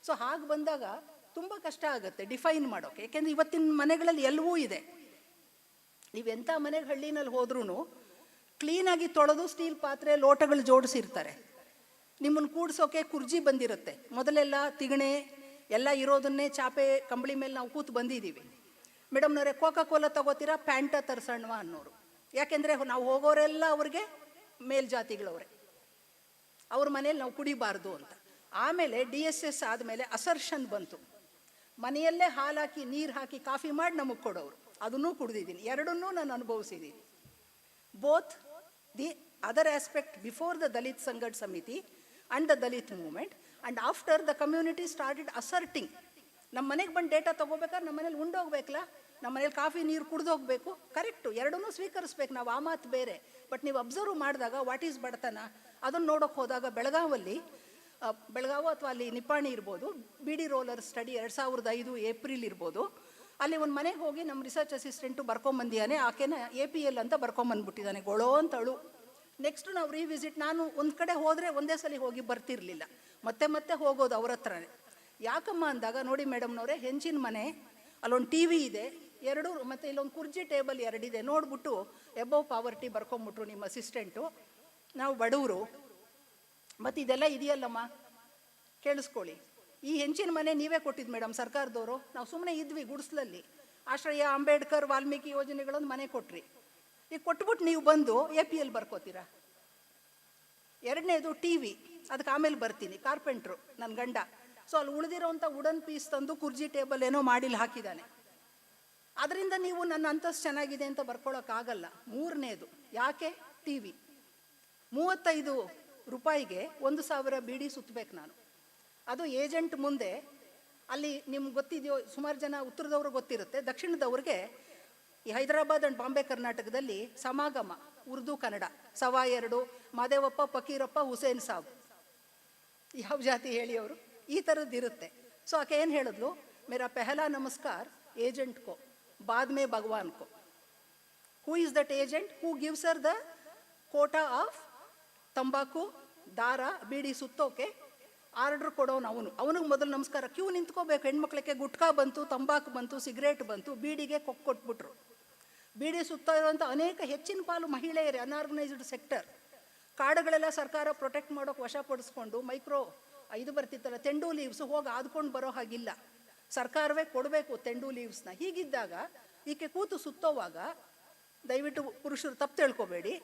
ಸೊ ಹಾಗೆ ಬಂದಾಗ ತುಂಬ ಕಷ್ಟ ಆಗುತ್ತೆ ಡಿಫೈನ್ ಮಾಡೋಕೆ. ಯಾಕೆಂದರೆ ಇವತ್ತಿನ ಮನೆಗಳಲ್ಲಿ ಎಲ್ಲವೂ ಇದೆ. ನೀವೆಂಥ ಮನೆಗೆ ಹಳ್ಳಿನಲ್ಲಿ ಹೋದ್ರೂ ಕ್ಲೀನಾಗಿ ತೊಳೆದು ಸ್ಟೀಲ್ ಪಾತ್ರೆ ಲೋಟಗಳು ಜೋಡಿಸಿರ್ತಾರೆ. ನಿಮ್ಮನ್ನು ಕೂಡ್ಸೋಕೆ ಕುರ್ಜಿ ಬಂದಿರುತ್ತೆ. ಮೊದಲೆಲ್ಲ ತಿಗಣೆ ಎಲ್ಲ ಇರೋದನ್ನೇ ಚಾಪೆ ಕಂಬಳಿ ಮೇಲೆ ನಾವು ಕೂತು ಬಂದಿದ್ದೀವಿ. ಮೇಡಮ್ನವರೇ ಕೋಕಾ ಕೋಲಾ ತಗೋತೀರಾ, ಪ್ಯಾಂಟ ತರ್ಸಣ್ವಾ ಅನ್ನೋರು. ಯಾಕೆಂದರೆ ನಾವು ಹೋಗೋರೆಲ್ಲ ಅವ್ರಿಗೆ ಮೇಲ್ಜಾತಿಗಳವ್ರೆ, ಅವ್ರ ಮನೇಲಿ ನಾವು ಕುಡಿಬಾರ್ದು ಅಂತ. ಆಮೇಲೆ DSS ಆದಮೇಲೆ ಅಸರ್ಷನ್ ಬಂತು. ಮನೆಯಲ್ಲೇ ಹಾಲು ಹಾಕಿ ನೀರು ಹಾಕಿ ಕಾಫಿ ಮಾಡಿ ನಮಗೆ ಕೊಡೋರು. ಅದನ್ನೂ ಕುಡಿದಿದ್ದೀನಿ. ಎರಡನ್ನೂ ನಾನು ಅನುಭವಿಸಿದ್ದೀನಿ. Both the other aspect before the Dalit Sanghat Samiti and the Dalit movement and after the community started asserting, ನಮ್ಮ ಮನೆಗೆ ಬಂದು ಡೇಟಾ ತೊಗೋಬೇಕಾದ್ರೆ ನಮ್ಮ ಮನೇಲಿ ಉಂಡೋಗ್ಬೇಕಲ್ಲ, ನಮ್ಮ ಮನೇಲಿ ಕಾಫಿ ನೀರು ಕುಡ್ದೋಗ್ಬೇಕು, ಕರೆಕ್ಟು, ಎರಡನ್ನೂ ಸ್ವೀಕರಿಸ್ಬೇಕು ನಾವು, ಆ ಮಾತು ಬೇರೆ. ಬಟ್ ನೀವು ಅಬ್ಸರ್ವ್ ಮಾಡಿದಾಗ ವಾಟ್ ಈಸ್ ಬಡತನ ಅದನ್ನು ನೋಡೋಕೆ ಹೋದಾಗ ಬೆಳಗಾವು ಅಥವಾ ಅಲ್ಲಿ ನಿಪ್ಪಾಣಿ ಇರ್ಬೋದು, B D roller study 2005 April ಇರ್ಬೋದು, ಅಲ್ಲಿ ಒಂದು ಮನೆಗೆ ಹೋಗಿ ನಮ್ಮ ರಿಸರ್ಚ್ ಅಸಿಸ್ಟೆಂಟು ಬರ್ಕೊಂಬಂದಿದ್ದಾನೆ, ಆಕೆನ APL ಅಂತ ಬರ್ಕೊಂಬಂದ್ಬಿಟ್ಟಿದ್ದಾನೆ, ಗೊಳೋ ಅಂತಳು. ನೆಕ್ಸ್ಟ್ ನಾವು ರಿವಿಸಿಟ್, ನಾನು ಒಂದು ಕಡೆ ಹೋದರೆ ಒಂದೇ ಸಲ ಹೋಗಿ ಬರ್ತಿರ್ಲಿಲ್ಲ, ಮತ್ತೆ ಹೋಗೋದು ಅವ್ರ ಹತ್ರನೇ. ಯಾಕಮ್ಮ ಅಂದಾಗ, ನೋಡಿ ಮೇಡಮ್ನವರೇ, ಹೆಂಚಿನ ಮನೆ, ಅಲ್ಲೊಂದು TV ಇದೆ, ಎರಡು, ಮತ್ತು ಇಲ್ಲೊಂದು ಕುರ್ಚಿ ಟೇಬಲ್ ಎರಡಿದೆ, ನೋಡ್ಬಿಟ್ಟು ಎಬೋವ್ ಪಾವರ್ಟಿ ಬರ್ಕೊಂಬಿಟ್ರು ನಿಮ್ಮ ಅಸಿಸ್ಟೆಂಟು, ನಾವು ಬಡವರು, ಮತ್ತು ಇದೆಲ್ಲ ಇದೆಯಲ್ಲಮ್ಮ ಕೇಳಿಸ್ಕೊಳ್ಳಿ, ಈ ಹೆಂಚಿನ ಮನೆ ನೀವೇ ಕೊಟ್ಟಿದ್ದು ಮೇಡಮ್ ಸರ್ಕಾರದವರು, ನಾವು ಸುಮ್ಮನೆ ಇದ್ವಿ ಗುಡಿಸ್ಲಲ್ಲಿ, ಆಶ್ರಯ, ಅಂಬೇಡ್ಕರ್, ವಾಲ್ಮೀಕಿ ಯೋಜನೆಗಳೊಂದು ಮನೆ ಕೊಟ್ರಿ, ಈಗ ಕೊಟ್ಬಿಟ್ಟು ನೀವು ಬಂದು APL ಬರ್ಕೋತೀರಾ. ಎರಡನೇದು TV, ಅದಕ್ಕೆ ಆಮೇಲೆ ಬರ್ತೀನಿ, ಕಾರ್ಪೆಂಟ್ರು ನನ್ನ ಗಂಡ, ಸೊ ಅಲ್ಲಿ ಉಳಿದಿರೋಂಥ ವುಡನ್ ಪೀಸ್ ತಂದು ಕುರ್ಜಿ ಟೇಬಲ್ ಏನೋ ಮಾಡಿಲ್ಲಿ ಹಾಕಿದ್ದಾನೆ, ಅದರಿಂದ ನೀವು ನನ್ನ ಅಂತಸ್ತು ಚೆನ್ನಾಗಿದೆ ಅಂತ ಬರ್ಕೊಳ್ಳೋಕ್ಕಾಗಲ್ಲ. ಮೂರನೇದು ಯಾಕೆ, TV 35 ರೂಪಾಯಿಗೆ 1000 ಬೀಡಿ ಸುತ್ತಬೇಕು ನಾನು, ಅದು ಏಜೆಂಟ್ ಮುಂದೆ. ಅಲ್ಲಿ ನಿಮ್ಗೆ ಗೊತ್ತಿದೆಯೋ, ಸುಮಾರು ಜನ ಉತ್ತರದವರು ಗೊತ್ತಿರುತ್ತೆ, ದಕ್ಷಿಣದವ್ರಿಗೆ ಈ ಹೈದರಾಬಾದ್ ಆ್ಯಂಡ್ ಬಾಂಬೆ ಕರ್ನಾಟಕದಲ್ಲಿ ಸಮಾಗಮ, ಉರ್ದು ಕನ್ನಡ, ಸವಾ 2, ಮಾದೇವಪ್ಪ, ಫಕೀರಪ್ಪ, ಹುಸೇನ್ ಸಾಬ್, ಯಾವ ಜಾತಿ ಹೇಳಿ ಅವರು, ಈ ಥರದ್ದು ಇರುತ್ತೆ. ಸೊ ಆಕೆ ಏನು ಹೇಳಿದ್ಲು, ಮೇರಾ ಪೆಹಲಾ ನಮಸ್ಕಾರ ಏಜೆಂಟ್ ಕೋ, ಬಾದ್ ಮೇ ಭಗವಾನ್ ಕೋ. Who is that agent who gives her the quota of ತಂಬಾಕು, ದಾರ, ಬೀಡಿ ಸುತ್ತೋಕೆ ಆರ್ಡ್ರ್ ಕೊಡೋನು ಅವನಿಗೆ ಮೊದಲು ನಮಸ್ಕಾರ. ಕ್ಯೂ ನಿಂತ್ಕೋಬೇಕು, ಹೆಣ್ಮಕ್ಳಿಗೆ ಗುಟ್ಕಾ ಬಂತು, ತಂಬಾಕು ಬಂತು, ಸಿಗರೇಟ್ ಬಂತು, ಬೀಡಿಗೆ ಕೊಟ್ಬಿಟ್ರು. ಬೀಡಿ ಸುತ್ತ ಇರುವಂಥ ಅನೇಕ ಹೆಚ್ಚಿನ ಪಾಲು ಮಹಿಳೆಯರೇ, ಅನ್ಆರ್ಗನೈಸ್ಡ್ ಸೆಕ್ಟರ್. ಕಾಡುಗಳೆಲ್ಲ ಸರ್ಕಾರ ಪ್ರೊಟೆಕ್ಟ್ ಮಾಡೋಕೆ ವಶಪಡಿಸ್ಕೊಂಡು, ಮೈಕ್ರೋ ಇದು ಬರ್ತಿತ್ತಲ್ಲ ತೆಂಡು ಲೀವ್ಸ್, ಹೋಗಿ ಆದ್ಕೊಂಡು ಬರೋ ಹಾಗಿಲ್ಲ, ಸರ್ಕಾರವೇ ಕೊಡಬೇಕು ತೆಂಡು ಲೀವ್ಸ್ನ. ಹೀಗಿದ್ದಾಗ ಈಕೆ ಕೂತು ಸುತ್ತೋವಾಗ, ದಯವಿಟ್ಟು ಪುರುಷರು ತಪ್ಪು ತಿಳ್ಕೊಬೇಡಿ,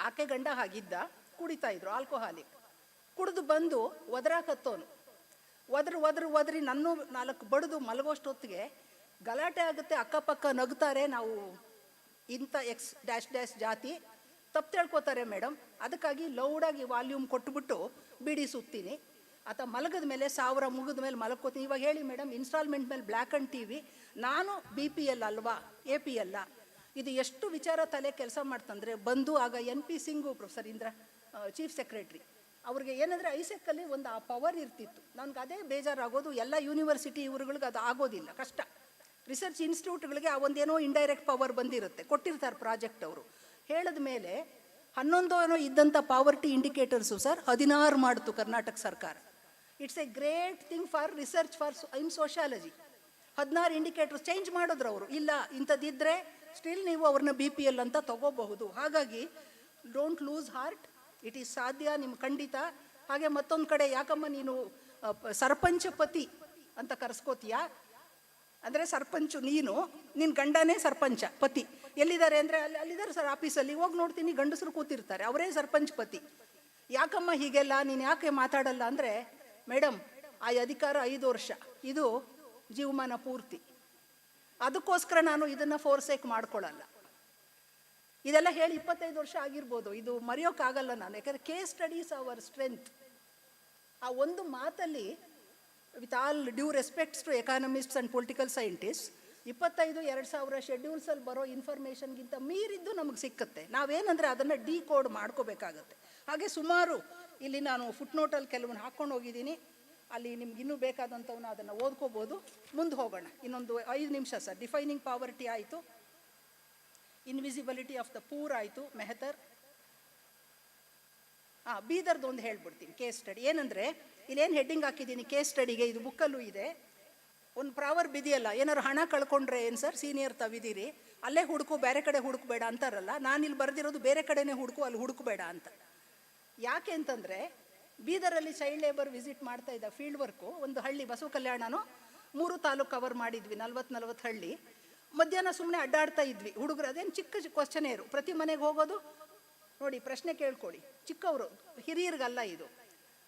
ಆಕೆ ಗಂಡ ಹಾಗಿದ್ದ, ಕುಡಿತಾ ಇದ್ರು ಆಲ್ಕೋಹಾಲಿಕ್, ಕುಡಿದು ಬಂದು ಒದರಾಕತ್ತೋನು, ಒದ್ರಿ ನನ್ನೂ 4 ಬಡಿದು ಮಲಗೋಷ್ಟೊತ್ತಿಗೆ ಗಲಾಟೆ ಆಗುತ್ತೆ, ಅಕ್ಕಪಕ್ಕ ನಗ್ತಾರೆ, ನಾವು ಇಂಥ X ಜಾತಿ, ತಪ್ಪು ತಿಳ್ಕೊತಾರೆ ಮೇಡಮ್. ಅದಕ್ಕಾಗಿ ಲೌಡಾಗಿ ವಾಲ್ಯೂಮ್ ಕೊಟ್ಬಿಟ್ಟು ಬಿಡಿ ಸುತ್ತೀನಿ, ಆತ ಮಲಗದ ಮೇಲೆ 1000 ಮುಗಿದ ಮೇಲೆ ಮಲಗ್ಕೋತೀನಿ. ಇವಾಗ ಹೇಳಿ ಮೇಡಮ್, ಇನ್ಸ್ಟಾಲ್ಮೆಂಟ್ ಮೇಲೆ ಬ್ಲ್ಯಾಕ್ ಆ್ಯಂಡ್ TV, ನಾನು BPL ಅಲ್ವಾ APL, ಇದು ಎಷ್ಟು ವಿಚಾರ ತಲೆ ಕೆಲಸ ಮಾಡ್ತಂದ್ರೆ, ಬಂದು ಆಗ NP Singhu, professor Indra chief secretary, ಅವ್ರಿಗೆ ಏನಂದರೆ ಐಸೆಕ್ಕಲ್ಲಿ ಒಂದು ಆ ಪವರ್ ಇರ್ತಿತ್ತು. ನನಗೆ ಅದೇ ಬೇಜಾರಾಗೋದು, ಎಲ್ಲ ಯೂನಿವರ್ಸಿಟಿ ಇವ್ರುಗಳಿಗೆ ಅದು ಆಗೋದಿಲ್ಲ, ಕಷ್ಟ. ರಿಸರ್ಚ್ ಇನ್ಸ್ಟಿಟ್ಯೂಟ್ಗಳಿಗೆ ಆ ಒಂದೇನೋ ಇಂಡೈರೆಕ್ಟ್ ಪವರ್ ಬಂದಿರುತ್ತೆ, ಕೊಟ್ಟಿರ್ತಾರೆ ಪ್ರಾಜೆಕ್ಟ್ ಅವರು. ಹೇಳಿದ ಮೇಲೆ 11 ಏನೋ ಇದ್ದಂಥ ಪಾವರ್ಟಿ ಇಂಡಿಕೇಟರ್ಸು ಸರ್ 16 ಮಾಡಿತು ಕರ್ನಾಟಕ ಸರ್ಕಾರ. It's A great thing for research for in sociology. 16 indicators change ಮಾಡಿದ್ರು ಅವರು, ಇಲ್ಲ ಇಂಥದ್ದಿದ್ದರೆ ಸ್ಟಿಲ್ ನೀವು ಅವ್ರನ್ನ BPL ಅಂತ ತಗೋಬಹುದು. ಹಾಗಾಗಿ don't lose heart, it is ಸಾಧ್ಯ ನಿಮ್ಮ ಖಂಡಿತ. ಹಾಗೆ ಮತ್ತೊಂದು ಕಡೆ, ಯಾಕಮ್ಮ ನೀನು ಸರ್ಪಂಚ ಪತಿ ಅಂತ ಕರೆಸ್ಕೋತೀಯಾ ಅಂದರೆ, ಸರ್ಪಂಚು ನೀನು, ನಿನ್ನ ಗಂಡನೇ ಸರ್ಪಂಚ ಪತಿ. ಎಲ್ಲಿದ್ದಾರೆ ಅಂದರೆ ಅಲ್ಲಿದ್ದಾರೆ ಸರ್ ಆಫೀಸಲ್ಲಿ, ಹೋಗಿ ನೋಡ್ತೀನಿ ಗಂಡಸರು ಕೂತಿರ್ತಾರೆ, ಅವರೇ ಸರ್ಪಂಚ್ ಪತಿ. ಯಾಕಮ್ಮ ಹೀಗೆಲ್ಲ, ನೀನು ಯಾಕೆ ಮಾತಾಡಲ್ಲ ಅಂದರೆ, ಮೇಡಮ್ ಆ ಅಧಿಕಾರ 5 ವರ್ಷ, ಇದು ಜೀವಮಾನ ಪೂರ್ತಿ, ಅದಕ್ಕೋಸ್ಕರ ನಾನು ಇದನ್ನು ಫೋರ್ಸೇಕ್ ಮಾಡ್ಕೊಳ್ಳಲ್ಲ. ಇದೆಲ್ಲ ಹೇಳಿ 25 ವರ್ಷ ಆಗಿರ್ಬೋದು, ಇದು ಮರೆಯೋಕ್ಕಾಗಲ್ಲ ನಾನು, ಯಾಕಂದರೆ ಕೇಸ್ ಸ್ಟಡೀಸ್ ಅವರ್ ಸ್ಟ್ರೆಂತ್. ಆ ಒಂದು ಮಾತಲ್ಲಿ, with all due respects to economists and political scientist, 25/2000 ಶೆಡ್ಯೂಲ್ಸಲ್ಲಿ ಬರೋ ಇನ್ಫಾರ್ಮೇಷನ್ಗಿಂತ ಮೀರಿದ್ದು ನಮಗೆ ಸಿಕ್ಕುತ್ತೆ. ನಾವೇನಂದರೆ ಅದನ್ನು ಡಿಕೋಡ್ ಮಾಡ್ಕೋಬೇಕಾಗತ್ತೆ. ಹಾಗೆ ಸುಮಾರು ಇಲ್ಲಿ ನಾನು ಫುಟ್ನೋಟಲ್ಲಿ ಕೆಲವನ್ನ ಹಾಕ್ಕೊಂಡು ಹೋಗಿದ್ದೀನಿ, ಅಲ್ಲಿ ನಿಮ್ಗೆ ಇನ್ನೂ ಬೇಕಾದಂಥವನ್ನ ಅದನ್ನು ಓದ್ಕೋಬೋದು. ಮುಂದೆ ಹೋಗೋಣ, ಇನ್ನೊಂದು 5 ನಿಮಿಷ ಸರ್. ಡಿಫೈನಿಂಗ್ ಪಾವರ್ಟಿ ಆಯಿತು, ಇನ್ವಿಸಿಬಿಲಿಟಿ ಆಫ್ ದ ಪೂರ್ ಆಯಿತು, ಮೆಹತರ್. ಬೀದರ್ದು ಒಂದು ಹೇಳ್ಬಿಡ್ತೀನಿ ಕೇಸ್ ಸ್ಟಡಿ. ಏನಂದರೆ ಇಲ್ಲೇನು ಹೆಡ್ಡಿಂಗ್ ಹಾಕಿದ್ದೀನಿ ಕೇಸ್ ಸ್ಟಡಿಗೆ, ಇದು ಬುಕ್ಕಲ್ಲೂ ಇದೆ. ಒಂದು ಪ್ರಾವರ್ಬ್ ಇದೆಯಲ್ಲ, ಏನಾದ್ರು ಹಣ ಕಳ್ಕೊಂಡ್ರೆ ಏನು ಸರ್ ಸೀನಿಯರ್ ತಾವಿದ್ದೀರಿ, ಅಲ್ಲೇ ಹುಡುಕು ಬೇರೆ ಕಡೆ ಹುಡುಕಬೇಡ ಅಂತಾರಲ್ಲ, ನಾನಿಲ್ಲಿ ಬರೆದಿರೋದು ಬೇರೆ ಕಡೆನೇ ಹುಡುಕು, ಅಲ್ಲಿ ಹುಡುಕಬೇಡ ಅಂತ. ಯಾಕೆ ಅಂತಂದರೆ, ಬೀದರಲ್ಲಿ ಚೈಲ್ಡ್ ಲೇಬರ್ ವಿಸಿಟ್ ಮಾಡ್ತಾ ಇದ್ದ ಫೀಲ್ಡ್ ವರ್ಕು, ಒಂದು ಹಳ್ಳಿ ಬಸವ ಕಲ್ಯಾಣನೋ 3 ತಾಲೂಕು ಕವರ್ ಮಾಡಿದ್ವಿ, 40 ಹಳ್ಳಿ. ಮಧ್ಯಾಹ್ನ ಸುಮ್ಮನೆ ಅಡ್ಡಾಡ್ತಾ ಇದ್ವಿ, ಹುಡುಗರು ಅದೇನು ಚಿಕ್ಕ ಕ್ವಶನೇರು, ಪ್ರತಿ ಮನೆಗೆ ಹೋಗೋದು, ನೋಡಿ ಪ್ರಶ್ನೆ ಕೇಳ್ಕೊಳ್ಳಿ, ಚಿಕ್ಕವರು ಹಿರಿಯರಿಗಲ್ಲ ಇದು,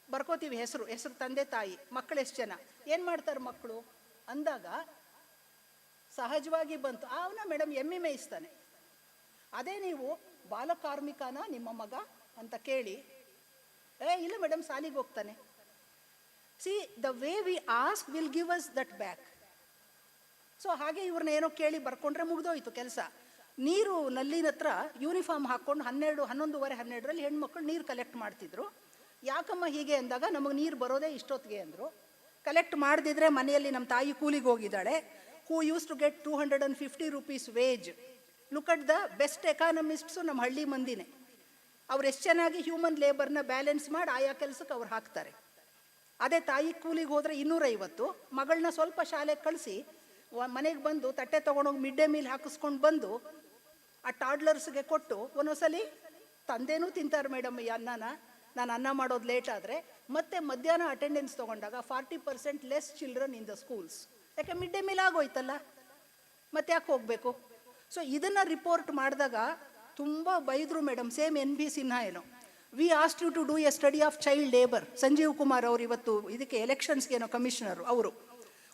ಬರ್ಕೋತೀವಿ ಹೆಸರು ತಂದೆ ತಾಯಿ, ಮಕ್ಕಳು ಎಷ್ಟು ಜನ, ಏನು ಮಾಡ್ತಾರೆ ಮಕ್ಕಳು ಅಂದಾಗ ಸಹಜವಾಗಿ ಬಂತು, ಅವನ ಮೇಡಮ್ ಎಮ್ಮೆ ಮೇಯಿಸ್ತಾನೆ. ಅದೇ ನೀವು ಬಾಲಕಾರ್ಮಿಕನ ನಿಮ್ಮ ಮಗ ಅಂತ ಕೇಳಿ, ಇಲ್ಲ ಮೇಡಮ್ ಸಾಲಿಗೆ ಹೋಗ್ತಾನೆ, C the way we ask will give us that back. So ಹಾಗೆ ಇವ್ರನ್ನ ಏನೋ ಕೇಳಿ ಬರ್ಕೊಂಡ್ರೆ ಮುಗ್ದೋಯ್ತು ಕೆಲಸ. ನೀರು ನಲ್ಲಿನ ಹತ್ರ ಯೂನಿಫಾರ್ಮ್ ಹಾಕ್ಕೊಂಡು 11:30 ಹೆಣ್ಮಕ್ಳು ನೀರು ಕಲೆಕ್ಟ್ ಮಾಡ್ತಿದ್ರು. ಯಾಕಮ್ಮ ಹೀಗೆ ಅಂದಾಗ ನಮಗೆ ನೀರು ಬರೋದೇ ಇಷ್ಟೊತ್ತಿಗೆ ಅಂದರು. ಕಲೆಕ್ಟ್ ಮಾಡದಿದ್ರೆ ಮನೆಯಲ್ಲಿ ನಮ್ಮ ತಾಯಿ ಕೂಲಿಗೆ ಹೋಗಿದ್ದಾಳೆ, who used to get 250 rupees wage. Look at the best economists ನಮ್ಮ ಹಳ್ಳಿ ಮಂದಿನೇ. ಅವ್ರು ಎಷ್ಟು ಚೆನ್ನಾಗಿ ಹ್ಯೂಮನ್ ಲೇಬರ್ನ ಬ್ಯಾಲೆನ್ಸ್ ಮಾಡಿ ಆಯಾ ಕೆಲಸಕ್ಕೆ ಅವ್ರು ಹಾಕ್ತಾರೆ. ಅದೇ ತಾಯಿ ಕೂಲಿಗೆ ಹೋದರೆ 250, ಮಗಳನ್ನ ಸ್ವಲ್ಪ ಶಾಲೆಗೆ ಕಳಿಸಿ ಮನೆಗೆ ಬಂದು ತಟ್ಟೆ ತೊಗೊಂಡೋಗಿ ಮಿಡ್ ಡೇ ಮೀಲ್ ಹಾಕಿಸ್ಕೊಂಡು ಬಂದು ಆ ಟಾಡ್ಲರ್ಸ್ಗೆ ಕೊಟ್ಟು ಒಂದೊಂದ್ಸಲಿ ತಂದೆನೂ ತಿಂತಾರೆ ಮೇಡಮ್ ಈ ಅನ್ನನ, ನಾನು ಅನ್ನ ಮಾಡೋದು ಲೇಟ್ ಆದರೆ. ಮತ್ತೆ ಮಧ್ಯಾಹ್ನ ಅಟೆಂಡೆನ್ಸ್ ತೊಗೊಂಡಾಗ 40% less children in the schools. ಯಾಕೆ ಮಿಡ್ ಡೇ ಮೀಲ್ ಆಗೋಯ್ತಲ್ಲ, ಮತ್ತೆ ಯಾಕೆ ಹೋಗಬೇಕು? ಸೊ ಇದನ್ನು ರಿಪೋರ್ಟ್ ಮಾಡಿದಾಗ ತುಂಬ ಬೈದರು ಮೇಡಮ್. ಸೇಮ್ NB ಸಿನ್ಹಾ ಏನೋ, we asked you to do a study of child labour. Sanjeev Kumar ಅವರು ಇವತ್ತು ಇದಕ್ಕೆ ಎಲೆಕ್ಷನ್ಸ್ಗೆ ಏನೋ ಕಮಿಷನರು ಅವರು,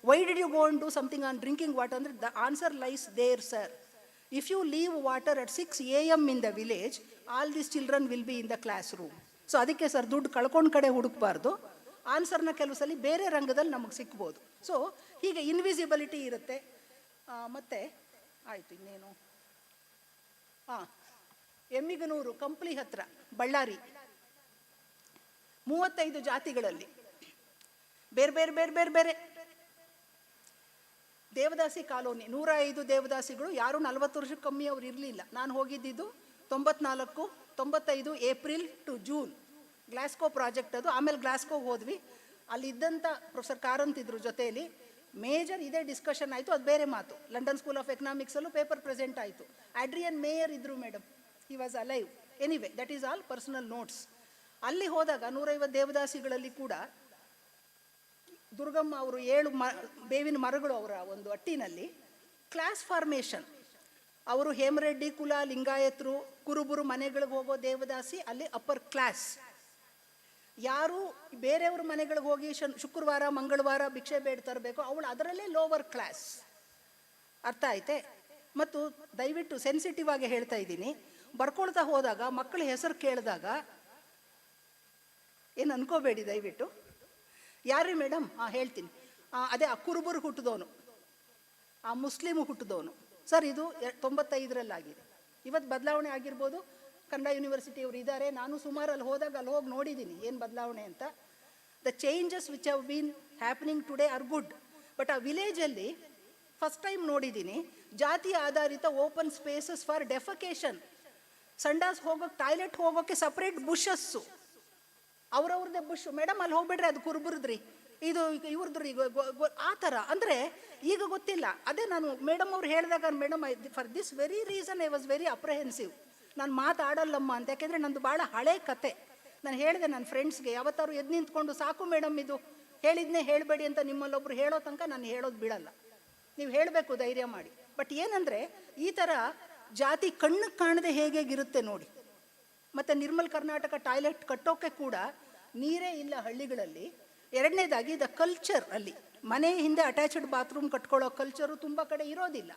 why did you go and do something on drinking water ಅಂದರೆ the answer lies there sir. If you leave water at 6 AM in the village, all this children will be in the classroom. So ಅದಕ್ಕೆ sir ದುಡ್ಡು ಕಳ್ಕೊಂಡು ಕಡೆ ಹುಡುಕಬಾರ್ದು, ಆನ್ಸರ್ನ ಕೆಲವು ಸಲ ಬೇರೆ ರಂಗದಲ್ಲಿ ನಮಗೆ ಸಿಕ್ಬೋದು. ಸೊ ಹೀಗೆ ಇನ್ವಿಸಿಬಿಲಿಟಿ ಇರುತ್ತೆ. ಮತ್ತು ಆಯಿತು ಇನ್ನೇನು, ಎಮ್ಮಿಗನೂರು ಕಂಪ್ಲಿ ಹತ್ರ ಬಳ್ಳಾರಿ, 35 ಜಾತಿಗಳಲ್ಲಿ ಬೇರೆ ಬೇರೆ ಬೇರೆ ಬೇರೆ ಬೇರೆ ದೇವದಾಸಿ ಕಾಲೋನಿ, 105 ದೇವದಾಸಿಗಳು. ಯಾರು 40 ವರ್ಷಕ್ಕೆ ಕಮ್ಮಿ ಅವ್ರು ಇರಲಿಲ್ಲ. ನಾನು ಹೋಗಿದ್ದಿದ್ದು 94, 95 April to June, Glasgow project ಅದು. ಆಮೇಲೆ ಗ್ಲಾಸ್ಕೋಗೆ ಹೋದ್ವಿ. ಅಲ್ಲಿದ್ದಂಥ ಪ್ರೊಫೆಸರ್ ಕಾರಂತ್ ಇದ್ರು ಜೊತೆಯಲ್ಲಿ. ಮೇಜರ್ ಇದೇ ಡಿಸ್ಕಷನ್ ಆಯಿತು, ಅದು ಬೇರೆ ಮಾತು. ಲಂಡನ್ ಸ್ಕೂಲ್ ಆಫ್ ಎಕನಾಮಿಕ್ಸಲ್ಲೂ ಪೇಪರ್ ಪ್ರೆಸೆಂಟ್ ಆಯಿತು. ಆಡ್ರಿಯನ್ ಮೇಯರ್ ಇದ್ರು madam, he was alive. Anyway that is all personal notes. ಅಲ್ಲಿ ಹೋದಾಗ 150 ದೇವದಾಸಿಗಳಲ್ಲಿ ಕೂಡ ದುರ್ಗಮ್ಮ ಅವರು 7 ಬೇವಿನ ಮರಗಳು ಅವರ ಒಂದು ಅಟ್ಟಿನಲ್ಲಿ. ಕ್ಲಾಸ್ ಫಾರ್ಮೇಷನ್, ಅವರು ಹೇಮರೆಡ್ಡಿ ಕುಲ, ಲಿಂಗಾಯತರು, ಕುರುಬರು ಮನೆಗಳಿಗೆ ಹೋಗೋ ದೇವದಾಸಿ ಅಲ್ಲಿ ಅಪ್ಪರ್ ಕ್ಲಾಸ್. ಯಾರು ಬೇರೆಯವ್ರ ಮನೆಗಳಿಗೆ ಹೋಗಿ ಶುಕ್ರವಾರ ಮಂಗಳವಾರ ಭಿಕ್ಷೆ ಬೇಡ ತರಬೇಕು, ಅವಳು ಅದರಲ್ಲೇ ಲೋವರ್ ಕ್ಲಾಸ್. ಅರ್ಥ ಆಯ್ತೆ? ಮತ್ತು ದಯವಿಟ್ಟು ಸೆನ್ಸಿಟಿವ್ ಆಗಿ ಹೇಳ್ತಾ ಇದ್ದೀನಿ, ಬರ್ಕೊಳ್ತಾ ಹೋದಾಗ ಮಕ್ಕಳ ಹೆಸರು ಕೇಳಿದಾಗ ಏನು ಅನ್ಕೋಬೇಡಿ ದಯವಿಟ್ಟು. ಯಾರೀ ಮೇಡಮ್? ಹೇಳ್ತೀನಿ. ಅದೇ ಆ ಕುರುಬರು ಹುಟ್ಟಿದವನು, ಆ ಮುಸ್ಲಿಮು ಹುಟ್ಟಿದವನು ಸರ್. ಇದು 95ರಲ್ಲಾಗಿದೆ. ಇವತ್ತು ಬದಲಾವಣೆ ಆಗಿರ್ಬೋದು. ಕನ್ನಡ ಯೂನಿವರ್ಸಿಟಿ ಅವರು ಇದ್ದಾರೆ, ನಾನು ಸುಮಾರು ಅಲ್ಲಿ ಹೋದಾಗ ಅಲ್ಲಿ ಹೋಗಿ ನೋಡಿದ್ದೀನಿ ಏನು ಬದಲಾವಣೆ ಅಂತ. The changes which have been happening today are good. But ಆ ವಿಲೇಜಲ್ಲಿ ಫಸ್ಟ್ ಟೈಮ್ ನೋಡಿದ್ದೀನಿ ಜಾತಿ ಆಧಾರಿತ ಓಪನ್ ಸ್ಪೇಸಸ್ ಫಾರ್ ಡೆಫಕೇಶನ್. ಸಂಡಾಸ್ ಹೋಗೋಕೆ, ಟಾಯ್ಲೆಟ್ ಹೋಗೋಕ್ಕೆ ಸಪ್ರೇಟ್ ಬುಷಸ್ಸು, ಅವ್ರವ್ರದ್ದೇ ಬುಷ್. ಮೇಡಮ್ ಅಲ್ಲಿ ಹೋಗ್ಬೇಡ್ರಿ, ಅದು ಕುರುಬರದ್ರಿ, ಇದು ಇವ್ರದ್ರಿ, ಆ ಥರ. ಅಂದರೆ ಈಗ ಗೊತ್ತಿಲ್ಲ. ಅದೇ ನಾನು ಮೇಡಮ್ ಅವ್ರು ಹೇಳಿದಾಗ, madam for this very reason I was very apprehensive. ನಾನು ಮಾತಾಡಲ್ಲಮ್ಮ ಅಂತ, ಯಾಕೆಂದರೆ ನಂದು ಭಾಳ ಹಳೆ ಕತೆ. ನಾನು ಹೇಳಿದೆ ನನ್ನ ಫ್ರೆಂಡ್ಸ್ಗೆ, ಯಾವತ್ತಾರು ಎದ್ದು ನಿಂತ್ಕೊಂಡು ಸಾಕು ಮೇಡಮ್ ಇದು ಹೇಳಿದ್ನೇ ಹೇಳಬೇಡಿ ಅಂತ ನಿಮ್ಮಲ್ಲೊಬ್ರು ಹೇಳೋ ತನಕ ನಾನು ಹೇಳೋದು ಬಿಡಲ್ಲ. ನೀವು ಹೇಳಬೇಕು ಧೈರ್ಯ ಮಾಡಿ. ಬಟ್ ಏನಂದರೆ ಈ ಥರ ಜಾತಿ ಕಣ್ಣಿಗೆ ಕಾಣದೆ ಹೇಗಿರುತ್ತೆ ನೋಡಿ. ಮತ್ತು ನಿರ್ಮಲ್ ಕರ್ನಾಟಕ ಟಾಯ್ಲೆಟ್ ಕಟ್ಟೋಕ್ಕೆ ಕೂಡ ನೀರೇ ಇಲ್ಲ ಹಳ್ಳಿಗಳಲ್ಲಿ. ಎರಡನೇದಾಗಿ ದ ಕಲ್ಚರ್, ಅಲ್ಲಿ ಮನೆ ಹಿಂದೆ ಅಟ್ಯಾಚ್ಡ್ ಬಾತ್ರೂಮ್ ಕಟ್ಕೊಳ್ಳೋ ಕಲ್ಚರು ತುಂಬ ಕಡೆ ಇರೋದಿಲ್ಲ.